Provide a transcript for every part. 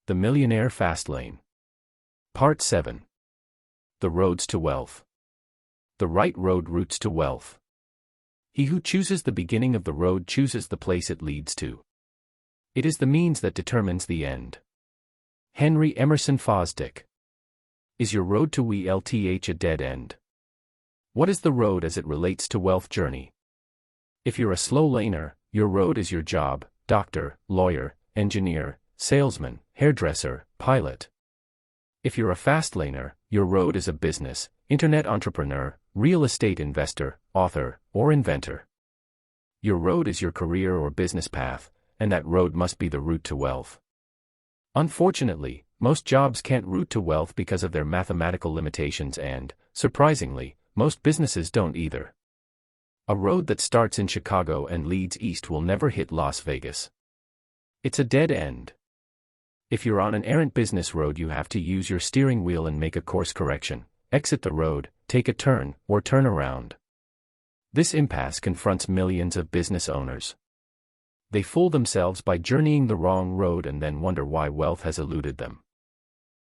The Millionaire Fastlane. Part 7. The Roads to Wealth. The right road routes to wealth. He who chooses the beginning of the road chooses the place it leads to. It is the means that determines the end. Henry Emerson Fosdick. Is your road to wealth a dead end? What is the road as it relates to wealth journey? If you're a slow laner, your road is your job, doctor, lawyer, engineer, salesman, hairdresser, pilot. If you're a fast laner, your road is a business, internet entrepreneur, real estate investor, author, or inventor. Your road is your career or business path, and that road must be the route to wealth. Unfortunately, most jobs can't route to wealth because of their mathematical limitations and, surprisingly, most businesses don't either. A road that starts in Chicago and leads east will never hit Las Vegas. It's a dead end. If you're on an errant business road, you have to use your steering wheel and make a course correction, exit the road, take a turn, or turn around. This impasse confronts millions of business owners. They fool themselves by journeying the wrong road and then wonder why wealth has eluded them.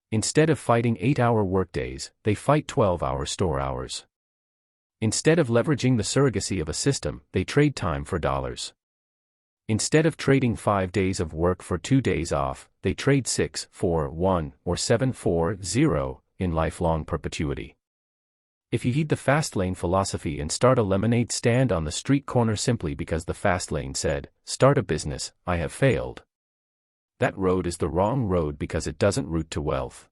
Instead of fighting 8-hour workdays, they fight 12-hour store hours. Instead of leveraging the surrogacy of a system, they trade time for dollars. Instead of trading 5 days of work for 2 days off, they trade 6 for 1 or 7 for 0 in lifelong perpetuity. If you heed the fast lane philosophy and start a lemonade stand on the street corner simply because the fast lane said, "Start a business, I have failed," that road is the wrong road because it doesn't route to wealth.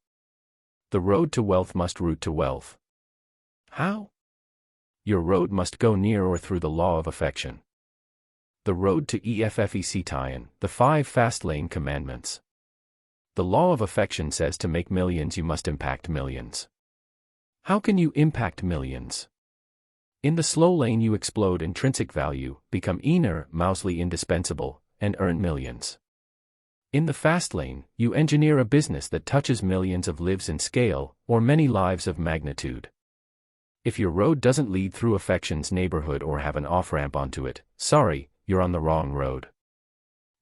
The road to wealth must route to wealth. How? Your road must go near or through the law of affection. The road to EFFECTION, the 5 fast lane commandments. The law of affection says to make millions you must impact millions. How can you impact millions? In the slow lane you explode intrinsic value, become mousely indispensable, and earn millions. In the fast lane, you engineer a business that touches millions of lives in scale, or many lives of magnitude. If your road doesn't lead through affection's neighborhood or have an off-ramp onto it, sorry, you're on the wrong road.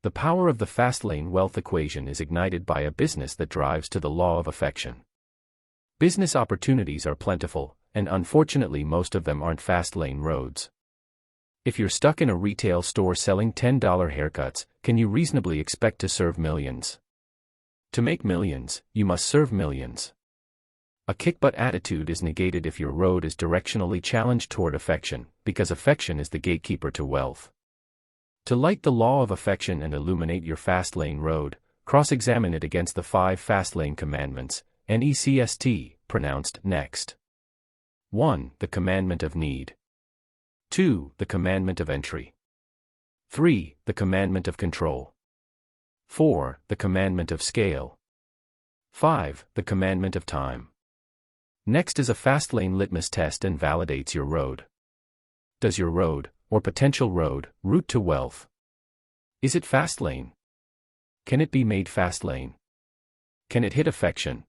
The power of the fast lane wealth equation is ignited by a business that drives to the law of affection. Business opportunities are plentiful, and unfortunately most of them aren't fast lane roads. If you're stuck in a retail store selling $10 haircuts, can you reasonably expect to serve millions? To make millions, you must serve millions. A kick-butt attitude is negated if your road is directionally challenged toward affection, because affection is the gatekeeper to wealth. To light the law of affection and illuminate your fast lane road, cross-examine it against the 5 fast lane commandments, NECST, pronounced next. 1. The commandment of need. 2. The commandment of entry. 3. The commandment of control. 4. The commandment of scale. 5. The commandment of time. Next is a fast lane litmus test and validates your road. Does your road, or potential road, route to wealth? Is it fast lane? Can it be made fast lane? Can it hit affection?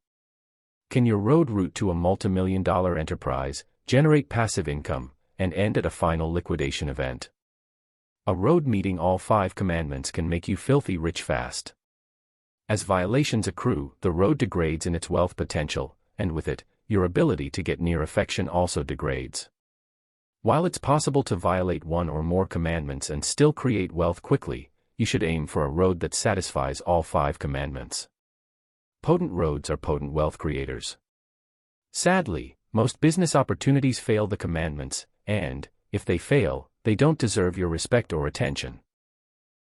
Can your road route to a multimillion-dollar enterprise, generate passive income, and end at a final liquidation event? A road meeting all 5 commandments can make you filthy rich fast. As violations accrue, the road degrades in its wealth potential, and with it, your ability to get near affection also degrades. While it's possible to violate 1 or more commandments and still create wealth quickly, you should aim for a road that satisfies all 5 commandments. Potent roads are potent wealth creators. Sadly, most business opportunities fail the commandments, and, if they fail, they don't deserve your respect or attention.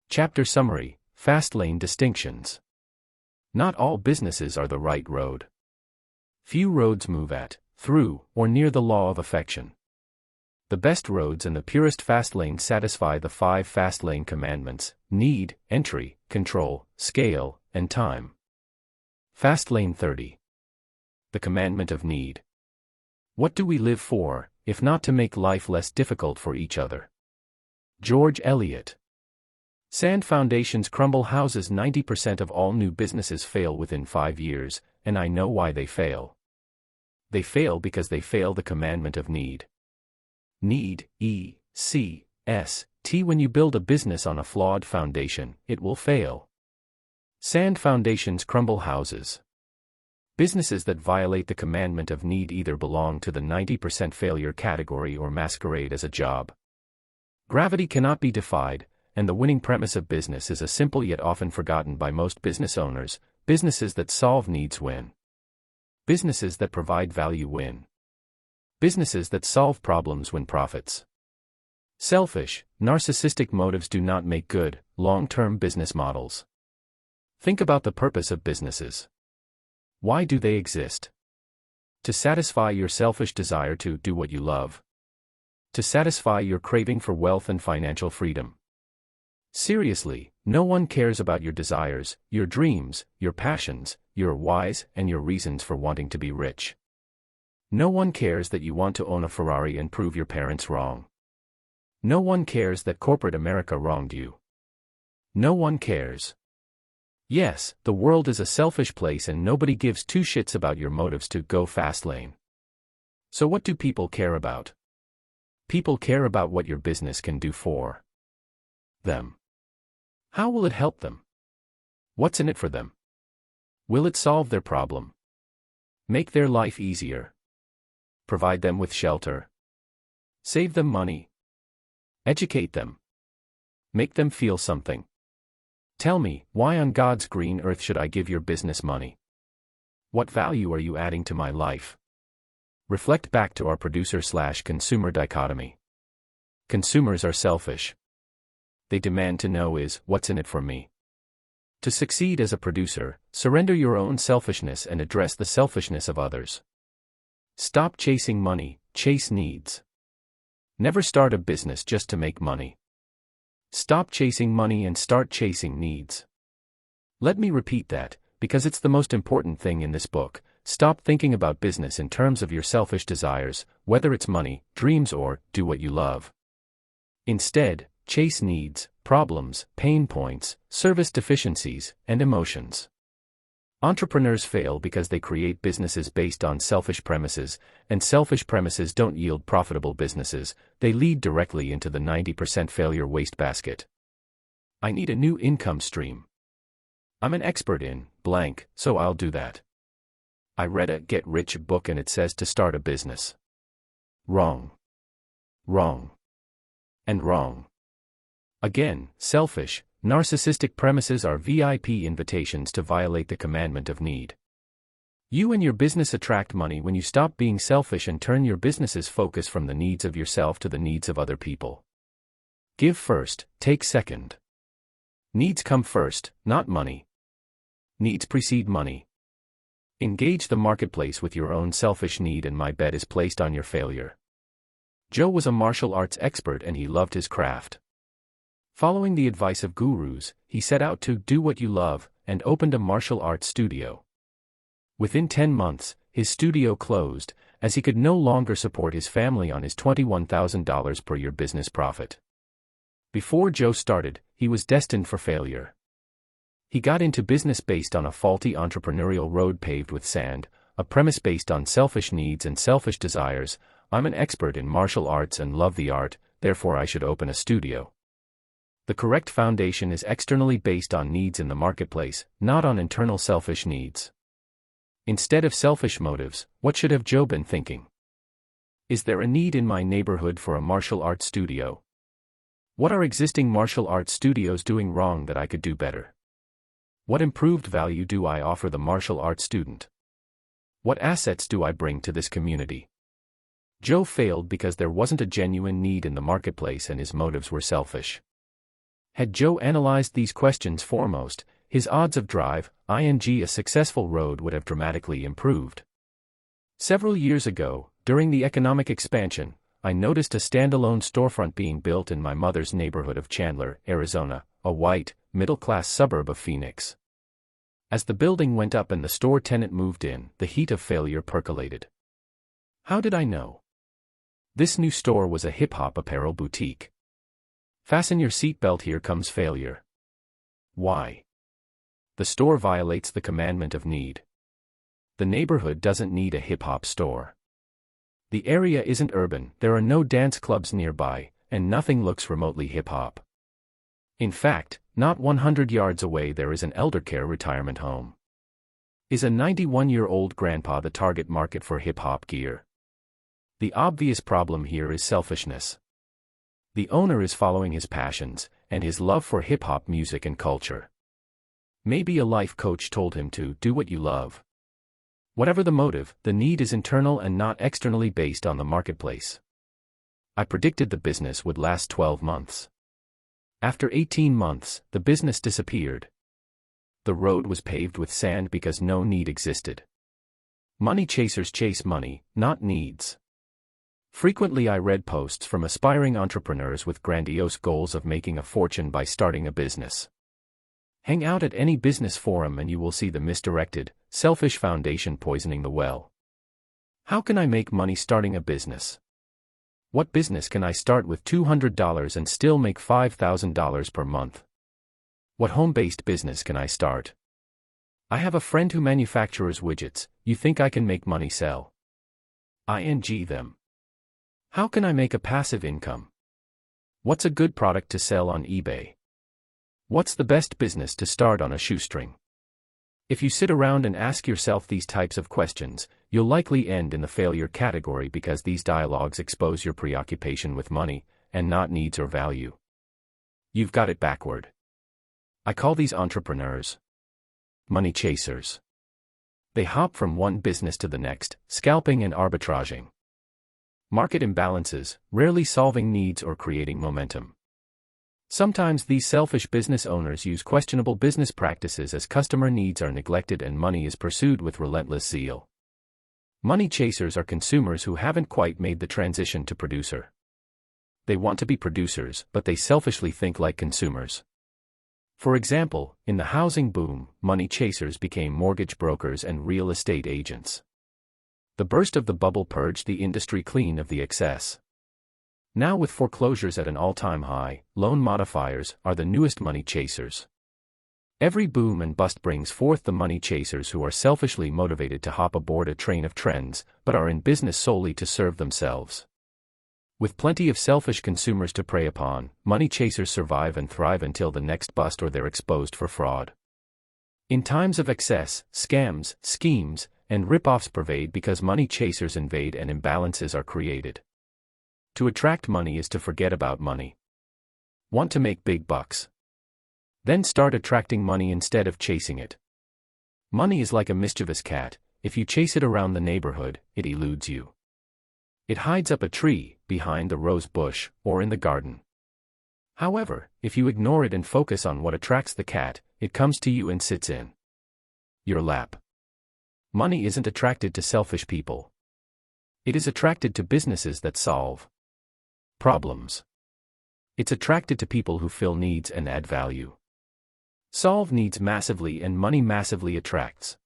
Chapter Summary: Fast Lane Distinctions. Not all businesses are the right road. Few roads move at, through, or near the law of affection. The best roads and the purest fast lane satisfy the 5 fast lane commandments: need, entry, control, scale, and time. Fast Lane 30. The commandment of need. What do we live for, if not to make life less difficult for each other? George Eliot. Sand foundations crumble houses. 90% of all new businesses fail within 5 years, and I know why they fail. They fail because they fail the commandment of need. Need, E-C-S-T. When you build a business on a flawed foundation, it will fail. Sand foundations crumble houses. Businesses that violate the commandment of need either belong to the 90% failure category or masquerade as a job. Gravity cannot be defied, and the winning premise of business is a simple yet often forgotten by most business owners: businesses that solve needs win. Businesses that provide value win. Businesses that solve problems win profits. Selfish, narcissistic motives do not make good, long-term business models. Think about the purpose of businesses. Why do they exist? To satisfy your selfish desire to do what you love. To satisfy your craving for wealth and financial freedom. Seriously, no one cares about your desires, your dreams, your passions, your whys, and your reasons for wanting to be rich. No one cares that you want to own a Ferrari and prove your parents wrong. No one cares that corporate America wronged you. No one cares. Yes, the world is a selfish place and nobody gives two shits about your motives to go fast lane. So what do people care about? People care about what your business can do for them. How will it help them? What's in it for them? Will it solve their problem? Make their life easier? Provide them with shelter? Save them money? Educate them? Make them feel something? Tell me, why on God's green earth should I give your business money? What value are you adding to my life? Reflect back to our producer/consumer dichotomy. Consumers are selfish. They demand to know is, what's in it for me? To succeed as a producer, surrender your own selfishness and address the selfishness of others. Stop chasing money, chase needs. Never start a business just to make money. Stop chasing money and start chasing needs. Let me repeat that, because it's the most important thing in this book. Stop thinking about business in terms of your selfish desires, whether it's money, dreams, or do what you love. Instead, chase needs, problems, pain points, service deficiencies, and emotions. Entrepreneurs fail because they create businesses based on selfish premises, and selfish premises don't yield profitable businesses. They lead directly into the 90% failure wastebasket. I need a new income stream. I'm an expert in blank, so I'll do that. I read a Get Rich book and it says to start a business. Wrong. Wrong. And wrong. Again, selfish, narcissistic premises are VIP invitations to violate the commandment of need. You and your business attract money when you stop being selfish and turn your business's focus from the needs of yourself to the needs of other people. Give first, take second. Needs come first, not money. Needs precede money. Engage the marketplace with your own selfish need and my bet is placed on your failure. Joe was a martial arts expert and he loved his craft. Following the advice of gurus, he set out to do what you love and opened a martial arts studio. Within 10 months, his studio closed, as he could no longer support his family on his $21,000 per year business profit. Before Joe started, he was destined for failure. He got into business based on a faulty entrepreneurial road paved with sand, a premise based on selfish needs and selfish desires. I'm an expert in martial arts and love the art, therefore I should open a studio. The correct foundation is externally based on needs in the marketplace, not on internal selfish needs. Instead of selfish motives, what should have Joe been thinking? Is there a need in my neighborhood for a martial arts studio? What are existing martial arts studios doing wrong that I could do better? What improved value do I offer the martial arts student? What assets do I bring to this community? Joe failed because there wasn't a genuine need in the marketplace and his motives were selfish. Had Joe analyzed these questions foremost, his odds of drive, a successful road would have dramatically improved. Several years ago, during the economic expansion, I noticed a standalone storefront being built in my mother's neighborhood of Chandler, Arizona, a white, middle-class suburb of Phoenix. As the building went up and the store tenant moved in, the heat of failure percolated. How did I know? This new store was a hip-hop apparel boutique. Fasten your seatbelt, here comes failure. Why? The store violates the commandment of need. The neighborhood doesn't need a hip-hop store. The area isn't urban, there are no dance clubs nearby, and nothing looks remotely hip-hop. In fact, not 100 yards away there is an eldercare retirement home. Is a 91-year-old grandpa the target market for hip-hop gear? The obvious problem here is selfishness. The owner is following his passions, and his love for hip-hop music and culture. Maybe a life coach told him to do what you love. Whatever the motive, the need is internal and not externally based on the marketplace. I predicted the business would last 12 months. After 18 months, the business disappeared. The road was paved with sand because no need existed. Money chasers chase money, not needs. Frequently I read posts from aspiring entrepreneurs with grandiose goals of making a fortune by starting a business. Hang out at any business forum and you will see the misdirected, selfish foundation poisoning the well. How can I make money starting a business? What business can I start with $200 and still make $5,000 per month? What home-based business can I start? I have a friend who manufactures widgets. You think I can make money sell? Them. How can I make a passive income? What's a good product to sell on eBay? What's the best business to start on a shoestring? If you sit around and ask yourself these types of questions, you'll likely end in the failure category because these dialogues expose your preoccupation with money, and not needs or value. You've got it backward. I call these entrepreneurs money chasers. They hop from one business to the next, scalping and arbitraging. Market imbalances, rarely solving needs or creating momentum. Sometimes these selfish business owners use questionable business practices as customer needs are neglected and money is pursued with relentless zeal. Money chasers are consumers who haven't quite made the transition to producer. They want to be producers, but they selfishly think like consumers. For example, in the housing boom, money chasers became mortgage brokers and real estate agents. The burst of the bubble purged the industry clean of the excess. Now with foreclosures at an all-time high, loan modifiers are the newest money chasers. Every boom and bust brings forth the money chasers who are selfishly motivated to hop aboard a train of trends, but are in business solely to serve themselves. With plenty of selfish consumers to prey upon, money chasers survive and thrive until the next bust or they're exposed for fraud. In times of excess, scams, schemes, and rip-offs pervade because money chasers invade and imbalances are created. To attract money is to forget about money. Want to make big bucks? Then start attracting money instead of chasing it. Money is like a mischievous cat. If you chase it around the neighborhood, it eludes you. It hides up a tree, behind the rose bush, or in the garden. However, if you ignore it and focus on what attracts the cat, it comes to you and sits in your lap. Money isn't attracted to selfish people. It is attracted to businesses that solve problems. It's attracted to people who fill needs and add value. Solve needs massively and money massively attracts.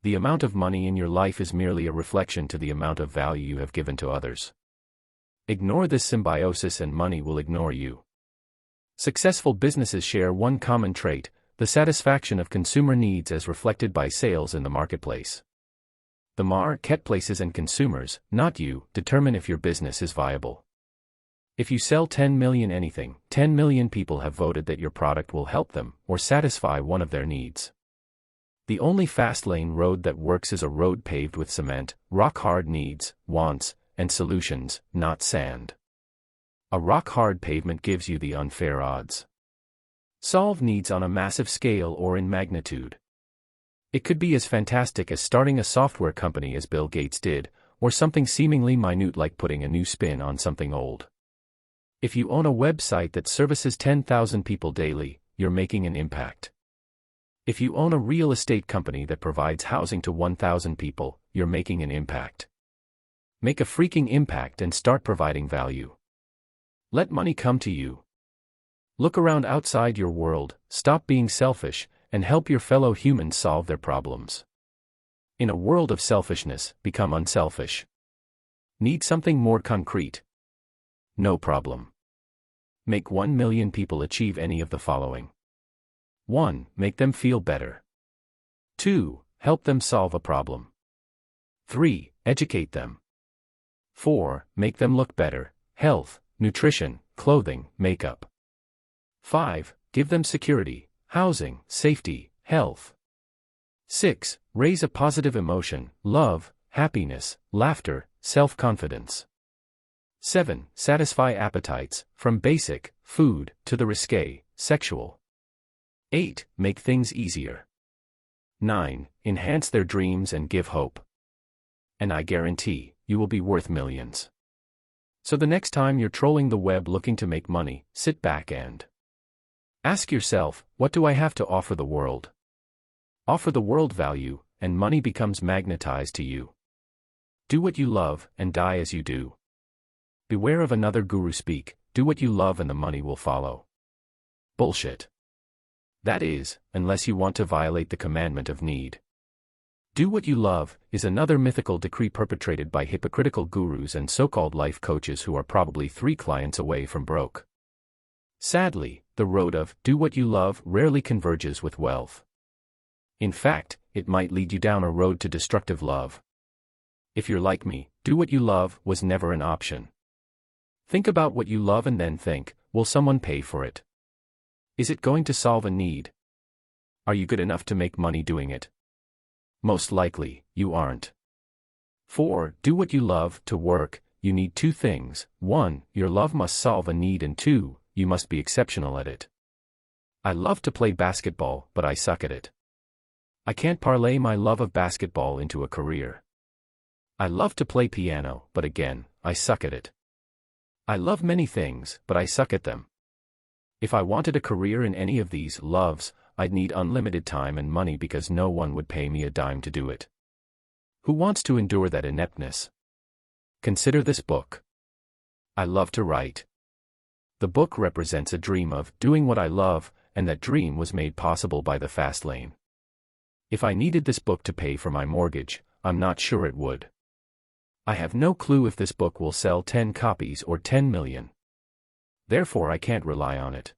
The amount of money in your life is merely a reflection to the amount of value you have given to others. Ignore this symbiosis and money will ignore you. Successful businesses share one common trait: the satisfaction of consumer needs as reflected by sales in the marketplace. The marketplaces and consumers, not you, determine if your business is viable. If you sell 10 million anything, 10 million people have voted that your product will help them, or satisfy one of their needs. The only fast lane road that works is a road paved with cement, rock-hard needs, wants, and solutions, not sand. A rock-hard pavement gives you the unfair odds. Solve needs on a massive scale or in magnitude. It could be as fantastic as starting a software company as Bill Gates did, or something seemingly minute like putting a new spin on something old. If you own a website that services 10,000 people daily, you're making an impact. If you own a real estate company that provides housing to 1,000 people, you're making an impact. Make a freaking impact and start providing value. Let money come to you. Look around outside your world, stop being selfish, and help your fellow humans solve their problems. In a world of selfishness, become unselfish. Need something more concrete? No problem. Make 1 million people achieve any of the following. 1. Make them feel better. 2. Help them solve a problem. 3. Educate them. 4. Make them look better. Health, nutrition, clothing, makeup. 5. Give them security, housing, safety, health. 6. Raise a positive emotion, love, happiness, laughter, self-confidence. 7. Satisfy appetites, from basic, food, to the risque, sexual. 8. Make things easier. 9. Enhance their dreams and give hope. And I guarantee, you will be worth millions. So the next time you're trolling the web looking to make money, sit back and ask yourself, what do I have to offer the world? Offer the world value, and money becomes magnetized to you. Do what you love, and die as you do. Beware of another guru speak, do what you love and the money will follow. Bullshit. That is, unless you want to violate the commandment of need. Do what you love is another mythical decree perpetrated by hypocritical gurus and so-called life coaches who are probably 3 clients away from broke. Sadly, the road of do what you love rarely converges with wealth. In fact, it might lead you down a road to destructive love. If you're like me, do what you love was never an option. Think about what you love and then think, will someone pay for it? Is it going to solve a need? Are you good enough to make money doing it? Most likely, you aren't. 4. Do what you love. To work, you need 2 things. 1. Your love must solve a need, and 2. You must be exceptional at it. I love to play basketball, but I suck at it. I can't parlay my love of basketball into a career. I love to play piano, but again, I suck at it. I love many things, but I suck at them. If I wanted a career in any of these loves, I'd need unlimited time and money because no one would pay me a dime to do it. Who wants to endure that ineptness? Consider this book. I love to write. The book represents a dream of doing what I love, and that dream was made possible by the fast lane. If I needed this book to pay for my mortgage, I'm not sure it would. I have no clue if this book will sell 10 copies or 10 million. Therefore I can't rely on it.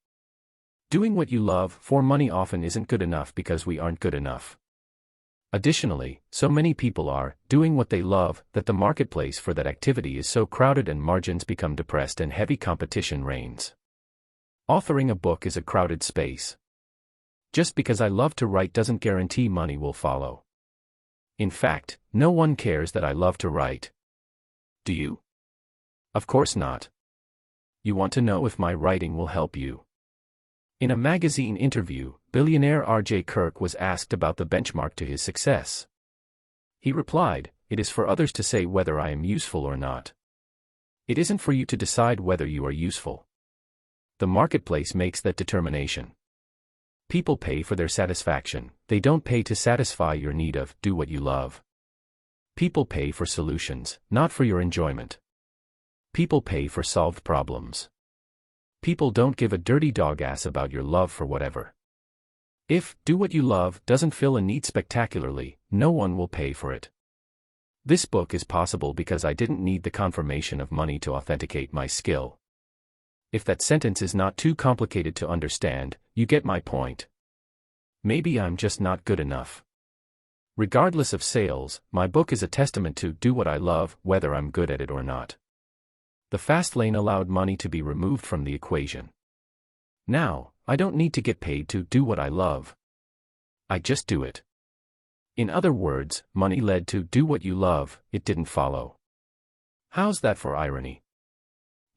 Doing what you love for money often isn't good enough because we aren't good enough. Additionally, so many people are doing what they love that the marketplace for that activity is so crowded and margins become depressed and heavy competition reigns. Authoring a book is a crowded space. Just because I love to write doesn't guarantee money will follow. In fact, no one cares that I love to write. Do you? Of course not. You want to know if my writing will help you. In a magazine interview, billionaire R.J. Kirk was asked about the benchmark to his success. He replied, "It is for others to say whether I am useful or not. It isn't for you to decide whether you are useful. The marketplace makes that determination. People pay for their satisfaction, they don't pay to satisfy your need of do what you love. People pay for solutions, not for your enjoyment. People pay for solved problems. People don't give a dirty dog ass about your love for whatever. If do what you love doesn't fill a need spectacularly, no one will pay for it. This book is possible because I didn't need the confirmation of money to authenticate my skill. If that sentence is not too complicated to understand, you get my point. Maybe I'm just not good enough. Regardless of sales, my book is a testament to do what I love, whether I'm good at it or not. The fast lane allowed money to be removed from the equation. Now, I don't need to get paid to do what I love. I just do it. In other words, money led to do what you love, it didn't follow. How's that for irony?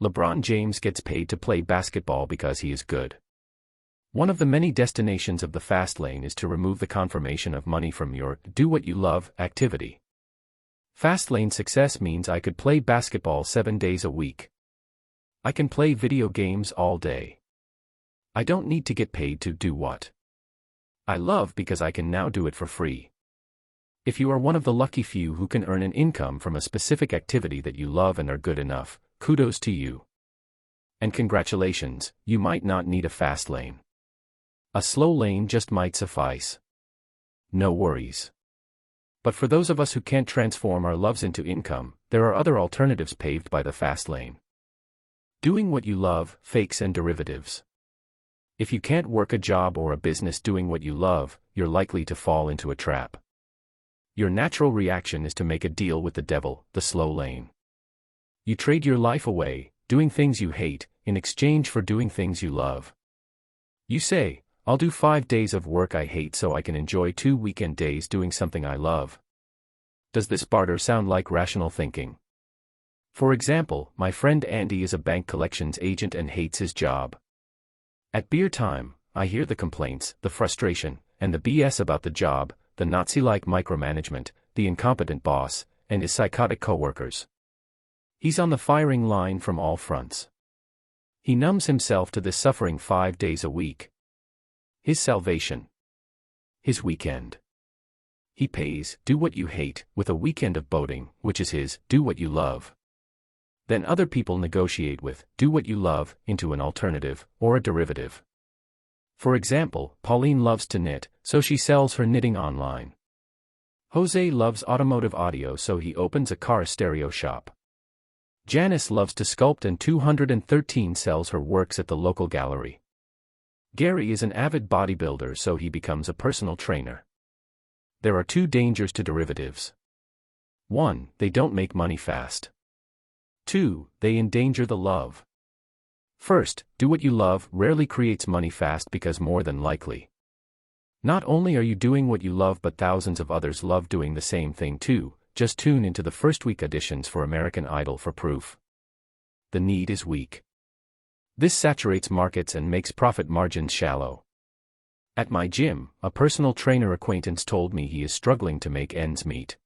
LeBron James gets paid to play basketball because he is good. One of the many destinations of the fast lane is to remove the confirmation of money from your do what you love activity. Fastlane success means I could play basketball 7 days a week. I can play video games all day. I don't need to get paid to do what I love because I can now do it for free. If you are one of the lucky few who can earn an income from a specific activity that you love and are good enough, kudos to you. And congratulations, you might not need a fast lane. A slow lane just might suffice. No worries. But for those of us who can't transform our loves into income, there are other alternatives paved by the fast lane. Doing what you love, fakes and derivatives. If you can't work a job or a business doing what you love, you're likely to fall into a trap. Your natural reaction is to make a deal with the devil, the slow lane. You trade your life away, doing things you hate, in exchange for doing things you love. You say, I'll do 5 days of work I hate so I can enjoy 2 weekend days doing something I love. Does this barter sound like rational thinking? For example, my friend Andy is a bank collections agent and hates his job. At beer time, I hear the complaints, the frustration, and the BS about the job, the Nazi-like micromanagement, the incompetent boss, and his psychotic coworkers. He's on the firing line from all fronts. He numbs himself to this suffering 5 days a week. His salvation. His weekend. He pays, do what you hate, with a weekend of boating, which is his, do what you love. Then other people negotiate with, do what you love, into an alternative, or a derivative. For example, Pauline loves to knit, so she sells her knitting online. Jose loves automotive audio, so he opens a car stereo shop. Janice loves to sculpt and 213 sells her works at the local gallery. Gary is an avid bodybuilder, so he becomes a personal trainer. There are 2 dangers to derivatives. 1, they don't make money fast. 2, they endanger the love. First, do what you love rarely creates money fast because more than likely. Not only are you doing what you love, but thousands of others love doing the same thing too. Just tune into the first week auditions for American Idol for proof. The need is weak. This saturates markets and makes profit margins shallow. At my gym, a personal trainer acquaintance told me he is struggling to make ends meet.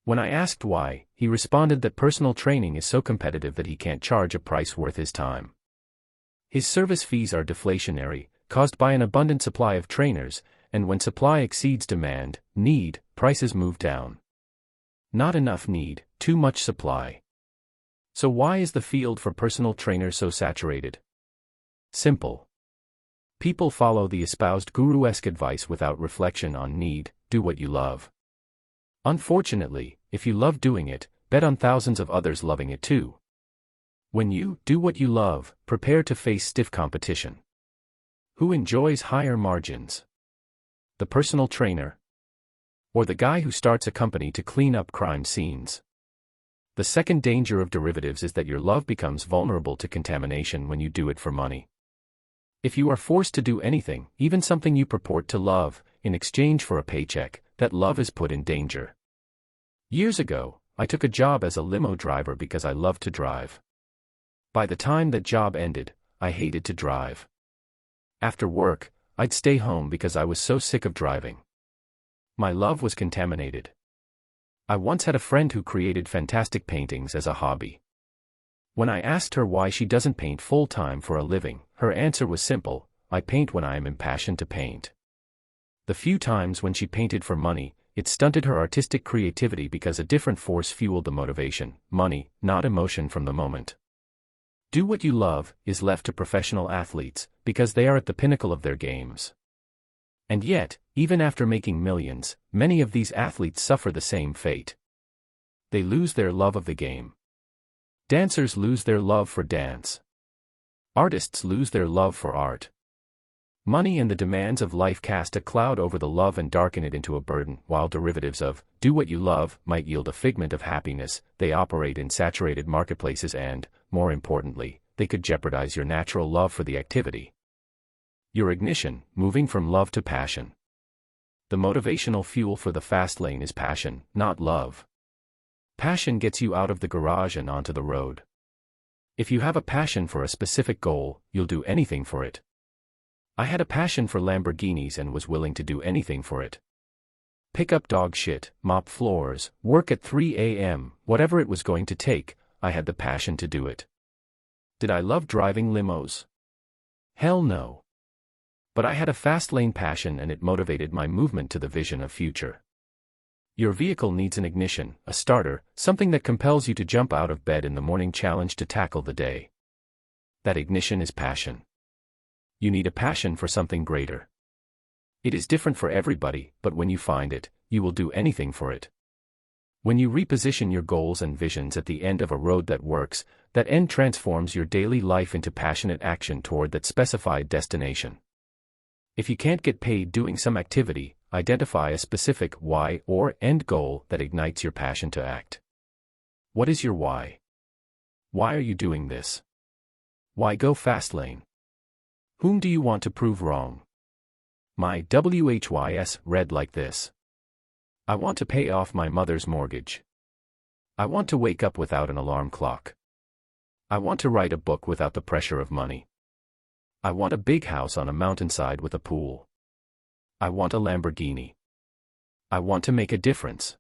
When I asked why, he responded that personal training is so competitive that he can't charge a price worth his time. His service fees are deflationary, caused by an abundant supply of trainers, and when supply exceeds demand, prices move down. Not enough need, too much supply. So why is the field for personal trainers so saturated? Simple. People follow the espoused guru-esque advice without reflection on need, do what you love. Unfortunately, if you love doing it, bet on thousands of others loving it too. When you do what you love, prepare to face stiff competition. Who enjoys higher margins? The personal trainer? Or the guy who starts a company to clean up crime scenes? The second danger of derivatives is that your love becomes vulnerable to contamination when you do it for money. If you are forced to do anything, even something you purport to love, in exchange for a paycheck, that love is put in danger. Years ago, I took a job as a limo driver because I loved to drive. By the time that job ended, I hated to drive. After work, I'd stay home because I was so sick of driving. My love was contaminated. I once had a friend who created fantastic paintings as a hobby. When I asked her why she doesn't paint full-time for a living, her answer was simple: I paint when I am impassioned to paint. The few times when she painted for money, it stunted her artistic creativity because a different force fueled the motivation, money, not emotion from the moment. Do what you love is left to professional athletes, because they are at the pinnacle of their games. And yet, even after making millions, many of these athletes suffer the same fate. They lose their love of the game. Dancers lose their love for dance. Artists lose their love for art. Money and the demands of life cast a cloud over the love and darken it into a burden, while derivatives of do what you love might yield a figment of happiness. They operate in saturated marketplaces and, more importantly, they could jeopardize your natural love for the activity. Your ignition, moving from love to passion. The motivational fuel for the fast lane is passion, not love. Passion gets you out of the garage and onto the road. If you have a passion for a specific goal, you'll do anything for it. I had a passion for Lamborghinis and was willing to do anything for it. Pick up dog shit, mop floors, work at 3 a.m., whatever it was going to take, I had the passion to do it. Did I love driving limos? Hell no. But I had a fast lane passion and it motivated my movement to the vision of future. Your vehicle needs an ignition, a starter, something that compels you to jump out of bed in the morning, challenged to tackle the day. That ignition is passion. You need a passion for something greater. It is different for everybody, but when you find it, you will do anything for it. When you reposition your goals and visions at the end of a road that works, that end transforms your daily life into passionate action toward that specified destination. If you can't get paid doing some activity, identify a specific why or end goal that ignites your passion to act. What is your why? Why are you doing this? Why go fast lane? Whom do you want to prove wrong? My WHYS read like this. I want to pay off my mother's mortgage. I want to wake up without an alarm clock. I want to write a book without the pressure of money. I want a big house on a mountainside with a pool. I want a Lamborghini. I want to make a difference.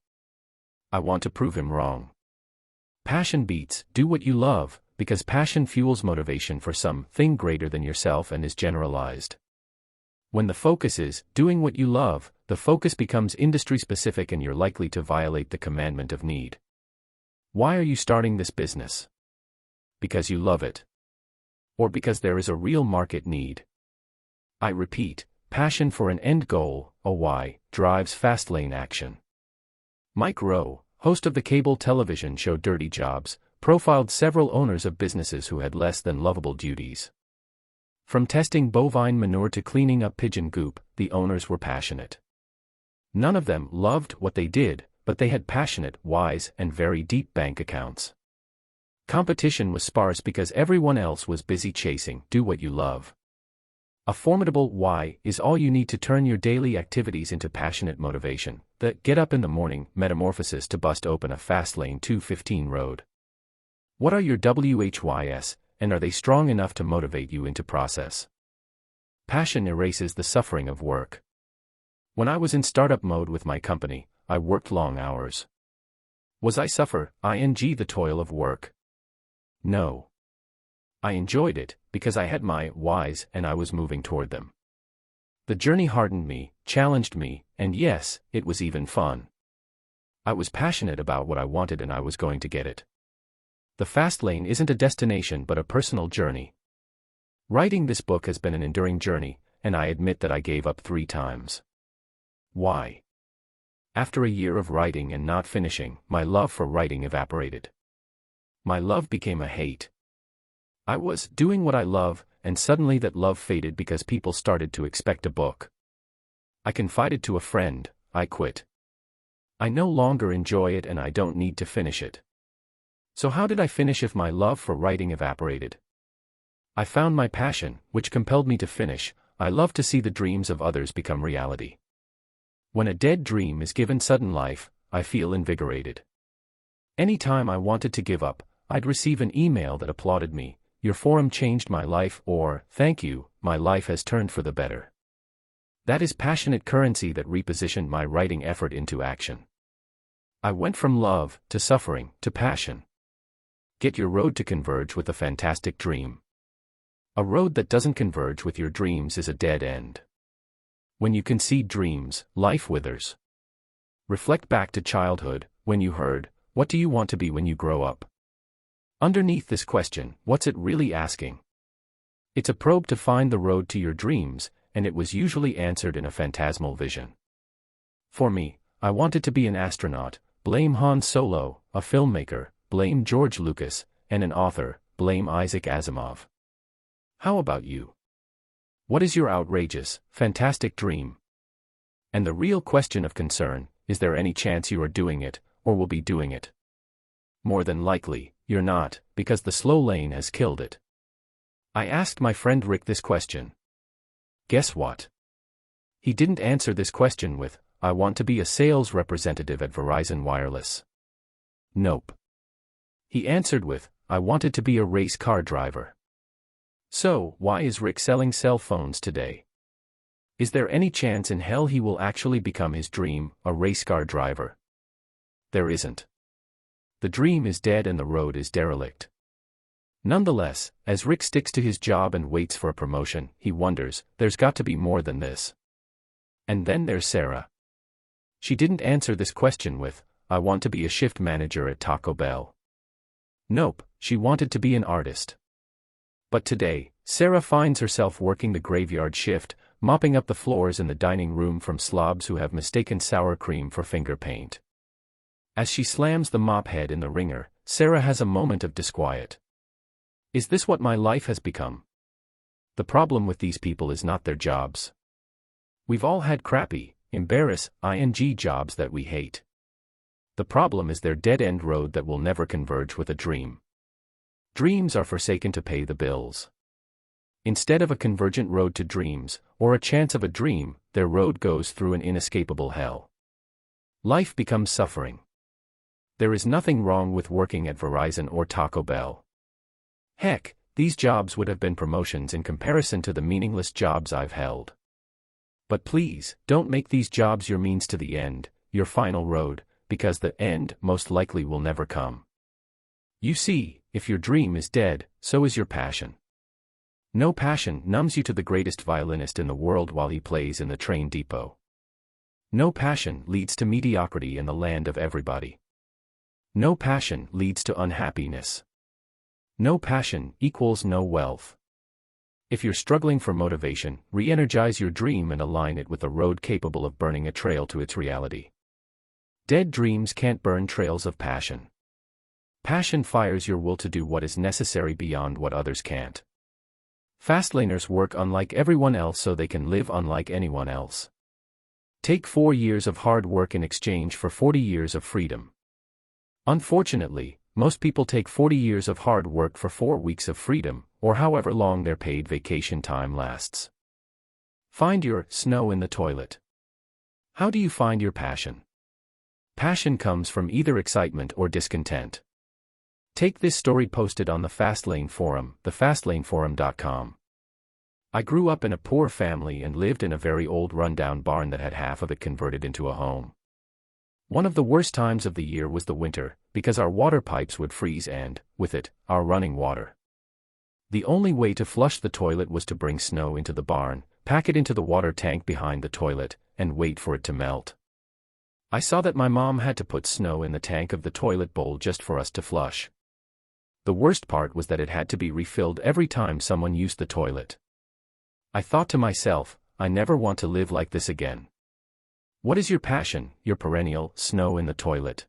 I want to prove him wrong. Passion beats, do what you love, because passion fuels motivation for something greater than yourself and is generalized. When the focus is doing what you love, the focus becomes industry specific and you're likely to violate the commandment of need. Why are you starting this business? Because you love it. Or because there is a real market need. I repeat, passion for an end goal, a why, drives Fastlane action. Mike Rowe, host of the cable television show Dirty Jobs, profiled several owners of businesses who had less than lovable duties. From testing bovine manure to cleaning up pigeon goop, the owners were passionate. None of them loved what they did, but they had passionate, wise, and very deep bank accounts. Competition was sparse because everyone else was busy chasing, do what you love. A formidable why is all you need to turn your daily activities into passionate motivation, the get up in the morning metamorphosis to bust open a Fastlane 215 road. What are your WHYS, and are they strong enough to motivate you into process? Passion erases the suffering of work. When I was in startup mode with my company, I worked long hours. Was I suffer, the toil of work? No. I enjoyed it, because I had my whys and I was moving toward them. The journey hardened me, challenged me, and yes, it was even fun. I was passionate about what I wanted and I was going to get it. The Fastlane isn't a destination but a personal journey. Writing this book has been an enduring journey, and I admit that I gave up 3 times. Why? After a year of writing and not finishing, my love for writing evaporated. My love became a hate. I was doing what I love, and suddenly that love faded because people started to expect a book. I confided to a friend, I quit. I no longer enjoy it and I don't need to finish it. So how did I finish if my love for writing evaporated? I found my passion, which compelled me to finish. I love to see the dreams of others become reality. When a dead dream is given sudden life, I feel invigorated. Anytime I wanted to give up, I'd receive an email that applauded me, your forum changed my life, or, thank you, my life has turned for the better. That is passionate currency that repositioned my writing effort into action. I went from love, to suffering, to passion. Get your road to converge with a fantastic dream. A road that doesn't converge with your dreams is a dead end. When you concede dreams, life withers. Reflect back to childhood, when you heard, what do you want to be when you grow up? Underneath this question, what's it really asking? It's a probe to find the road to your dreams, and it was usually answered in a phantasmal vision. For me, I wanted to be an astronaut, blame Han Solo, a filmmaker, blame George Lucas, and an author, blame Isaac Asimov. How about you? What is your outrageous, fantastic dream? And the real question of concern, is there any chance you are doing it, or will be doing it? More than likely, you're not, because the slow lane has killed it. I asked my friend Rick this question. Guess what? He didn't answer this question with, I want to be a sales representative at Verizon Wireless. Nope. He answered with, I wanted to be a race car driver. So, why is Rick selling cell phones today? Is there any chance in hell he will actually become his dream, a race car driver? There isn't. The dream is dead and the road is derelict. Nonetheless, as Rick sticks to his job and waits for a promotion, he wonders, there's got to be more than this. And then there's Sarah. She didn't answer this question with, I want to be a shift manager at Taco Bell. Nope, she wanted to be an artist. But today, Sarah finds herself working the graveyard shift, mopping up the floors in the dining room from slobs who have mistaken sour cream for finger paint. As she slams the mop head in the wringer, Sarah has a moment of disquiet. Is this what my life has become? The problem with these people is not their jobs. We've all had crappy, ing jobs that we hate. The problem is their dead-end road that will never converge with a dream. Dreams are forsaken to pay the bills. Instead of a convergent road to dreams, or a chance of a dream, their road goes through an inescapable hell. Life becomes suffering. There is nothing wrong with working at Verizon or Taco Bell. Heck, these jobs would have been promotions in comparison to the meaningless jobs I've held. But please, don't make these jobs your means to the end, your final road, because the end most likely will never come. You see, if your dream is dead, so is your passion. No passion numbs you to the greatest violinist in the world while he plays in the train depot. No passion leads to mediocrity in the land of everybody. No passion leads to unhappiness. No passion equals no wealth. If you're struggling for motivation, re-energize your dream and align it with a road capable of burning a trail to its reality. Dead dreams can't burn trails of passion. Passion fires your will to do what is necessary beyond what others can't. Fastlaners work unlike everyone else so they can live unlike anyone else. Take 4 years of hard work in exchange for 40 years of freedom. Unfortunately, most people take 40 years of hard work for 4 weeks of freedom, or however long their paid vacation time lasts. Find your snow in the toilet. How do you find your passion? Passion comes from either excitement or discontent. Take this story posted on the Fastlane forum, thefastlaneforum.com. I grew up in a poor family and lived in a very old rundown barn that had half of it converted into a home. One of the worst times of the year was the winter, because our water pipes would freeze and, with it, our running water. The only way to flush the toilet was to bring snow into the barn, pack it into the water tank behind the toilet, and wait for it to melt. I saw that my mom had to put snow in the tank of the toilet bowl just for us to flush. The worst part was that it had to be refilled every time someone used the toilet. I thought to myself, I never want to live like this again. What is your passion, your perennial snow in the toilet?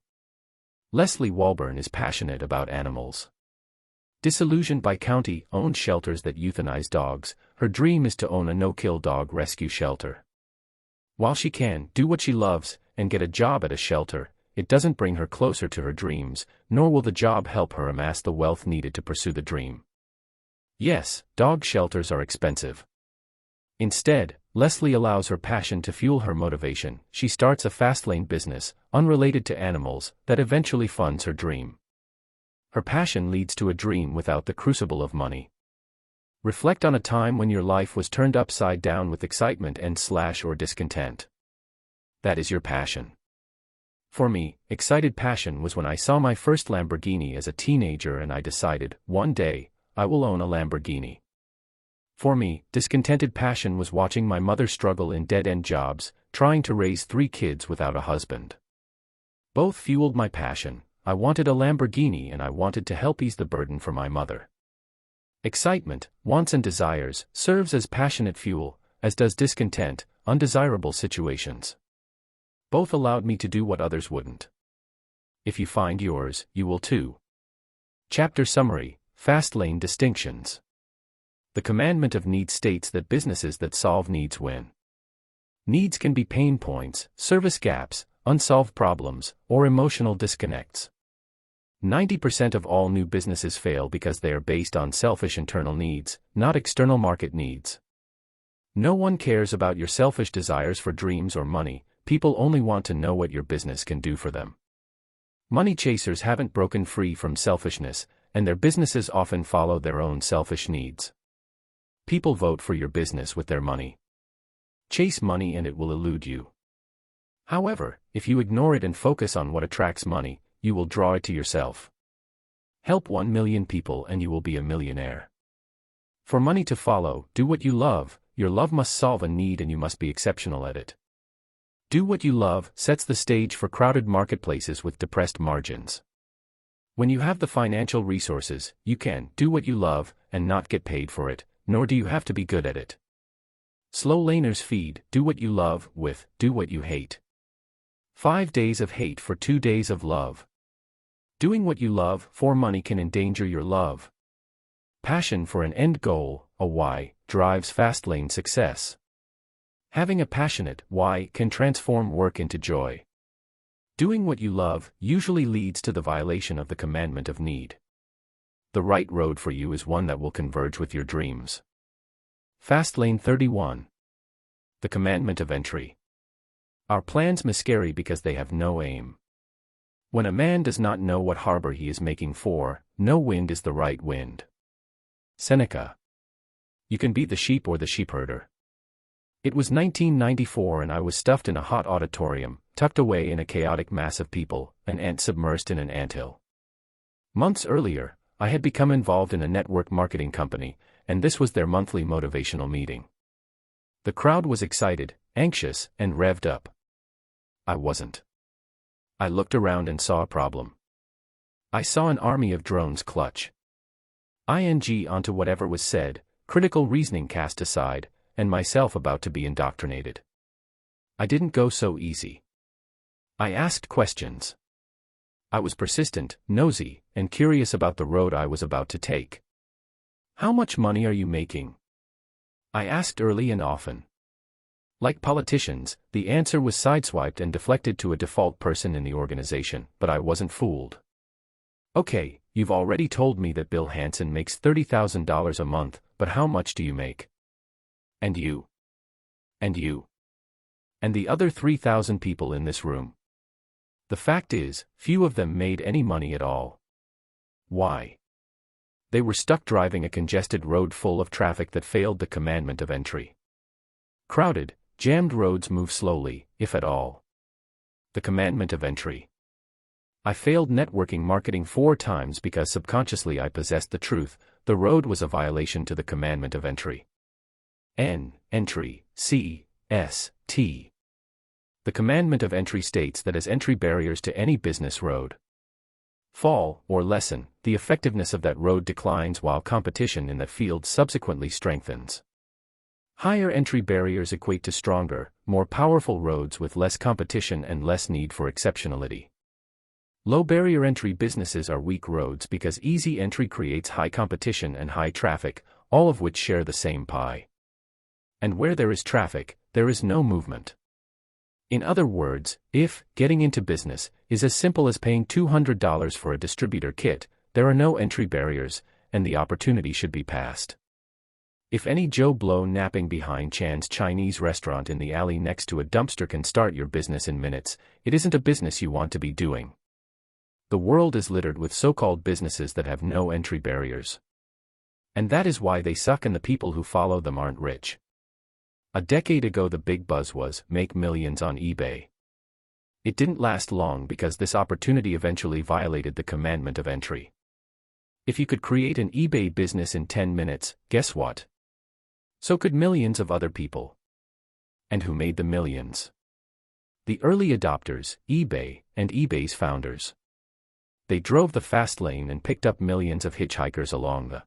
Leslie Walburn is passionate about animals. Disillusioned by county-owned shelters that euthanize dogs, her dream is to own a no-kill dog rescue shelter. While she can do what she loves and get a job at a shelter, it doesn't bring her closer to her dreams, nor will the job help her amass the wealth needed to pursue the dream. Yes, dog shelters are expensive. Instead, Leslie allows her passion to fuel her motivation. She starts a Fastlane business, unrelated to animals, that eventually funds her dream. Her passion leads to a dream without the crucible of money. Reflect on a time when your life was turned upside down with excitement and/or discontent. That is your passion. For me, excited passion was when I saw my first Lamborghini as a teenager and I decided, one day, I will own a Lamborghini. For me, discontented passion was watching my mother struggle in dead-end jobs, trying to raise 3 kids without a husband. Both fueled my passion. I wanted a Lamborghini and I wanted to help ease the burden for my mother. Excitement, wants and desires, serves as passionate fuel, as does discontent, undesirable situations. Both allowed me to do what others wouldn't. If you find yours, you will too. Chapter Summary, Fastlane Distinctions. The commandment of need states that businesses that solve needs win. Needs can be pain points, service gaps, unsolved problems, or emotional disconnects. 90% of all new businesses fail because they are based on selfish internal needs, not external market needs. No one cares about your selfish desires for dreams or money, people only want to know what your business can do for them. Money chasers haven't broken free from selfishness, and their businesses often follow their own selfish needs. People vote for your business with their money. Chase money and it will elude you. However, if you ignore it and focus on what attracts money, you will draw it to yourself. Help 1 million people and you will be a millionaire. For money to follow, do what you love. Your love must solve a need and you must be exceptional at it. Do what you love sets the stage for crowded marketplaces with depressed margins. When you have the financial resources, you can do what you love and not get paid for it, nor do you have to be good at it. Slow laners feed, do what you love, with, do what you hate. 5 days of hate for 2 days of love. Doing what you love for money can endanger your love. Passion for an end goal, a why, drives Fastlane success. Having a passionate why can transform work into joy. Doing what you love usually leads to the violation of the commandment of need. The right road for you is one that will converge with your dreams. Fastlane 31. The Commandment of Entry. Our plans miscarry because they have no aim. When a man does not know what harbor he is making for, no wind is the right wind. Seneca. You can be the sheep or the sheepherder. It was 1994 and I was stuffed in a hot auditorium, tucked away in a chaotic mass of people, an ant submersed in an anthill. Months earlier, I had become involved in a network marketing company, and this was their monthly motivational meeting. The crowd was excited, anxious, and revved up. I wasn't. I looked around and saw a problem. I saw an army of drones clutch ing onto whatever was said, critical reasoning cast aside, and myself about to be indoctrinated. I didn't go so easy. I asked questions. I was persistent, nosy, and curious about the road I was about to take. How much money are you making? I asked early and often. Like politicians, the answer was sideswiped and deflected to a default person in the organization, but I wasn't fooled. Okay, you've already told me that Bill Hansen makes $30,000 a month, but how much do you make? And you? And you? And the other 3,000 people in this room? The fact is, few of them made any money at all. Why? They were stuck driving a congested road full of traffic that failed the commandment of entry. Crowded, jammed roads move slowly, if at all. The commandment of entry. I failed networking marketing 4 times because subconsciously I possessed the truth: the road was a violation to the commandment of entry. Entry, C, S, T. The commandment of entry states that as entry barriers to any business road fall, or lessen, the effectiveness of that road declines while competition in that field subsequently strengthens. Higher entry barriers equate to stronger, more powerful roads with less competition and less need for exceptionality. Low barrier entry businesses are weak roads because easy entry creates high competition and high traffic, all of which share the same pie. And where there is traffic, there is no movement. In other words, if getting into business is as simple as paying $200 for a distributor kit, there are no entry barriers, and the opportunity should be passed. If any Joe Blow napping behind Chan's Chinese restaurant in the alley next to a dumpster can start your business in minutes, it isn't a business you want to be doing. The world is littered with so-called businesses that have no entry barriers. And that is why they suck and the people who follow them aren't rich. A decade ago the big buzz was, make millions on eBay. It didn't last long because this opportunity eventually violated the commandment of entry. If you could create an eBay business in 10 minutes, guess what? So could millions of other people. And who made the millions? The early adopters, eBay, and eBay's founders. They drove the fast lane and picked up millions of hitchhikers along the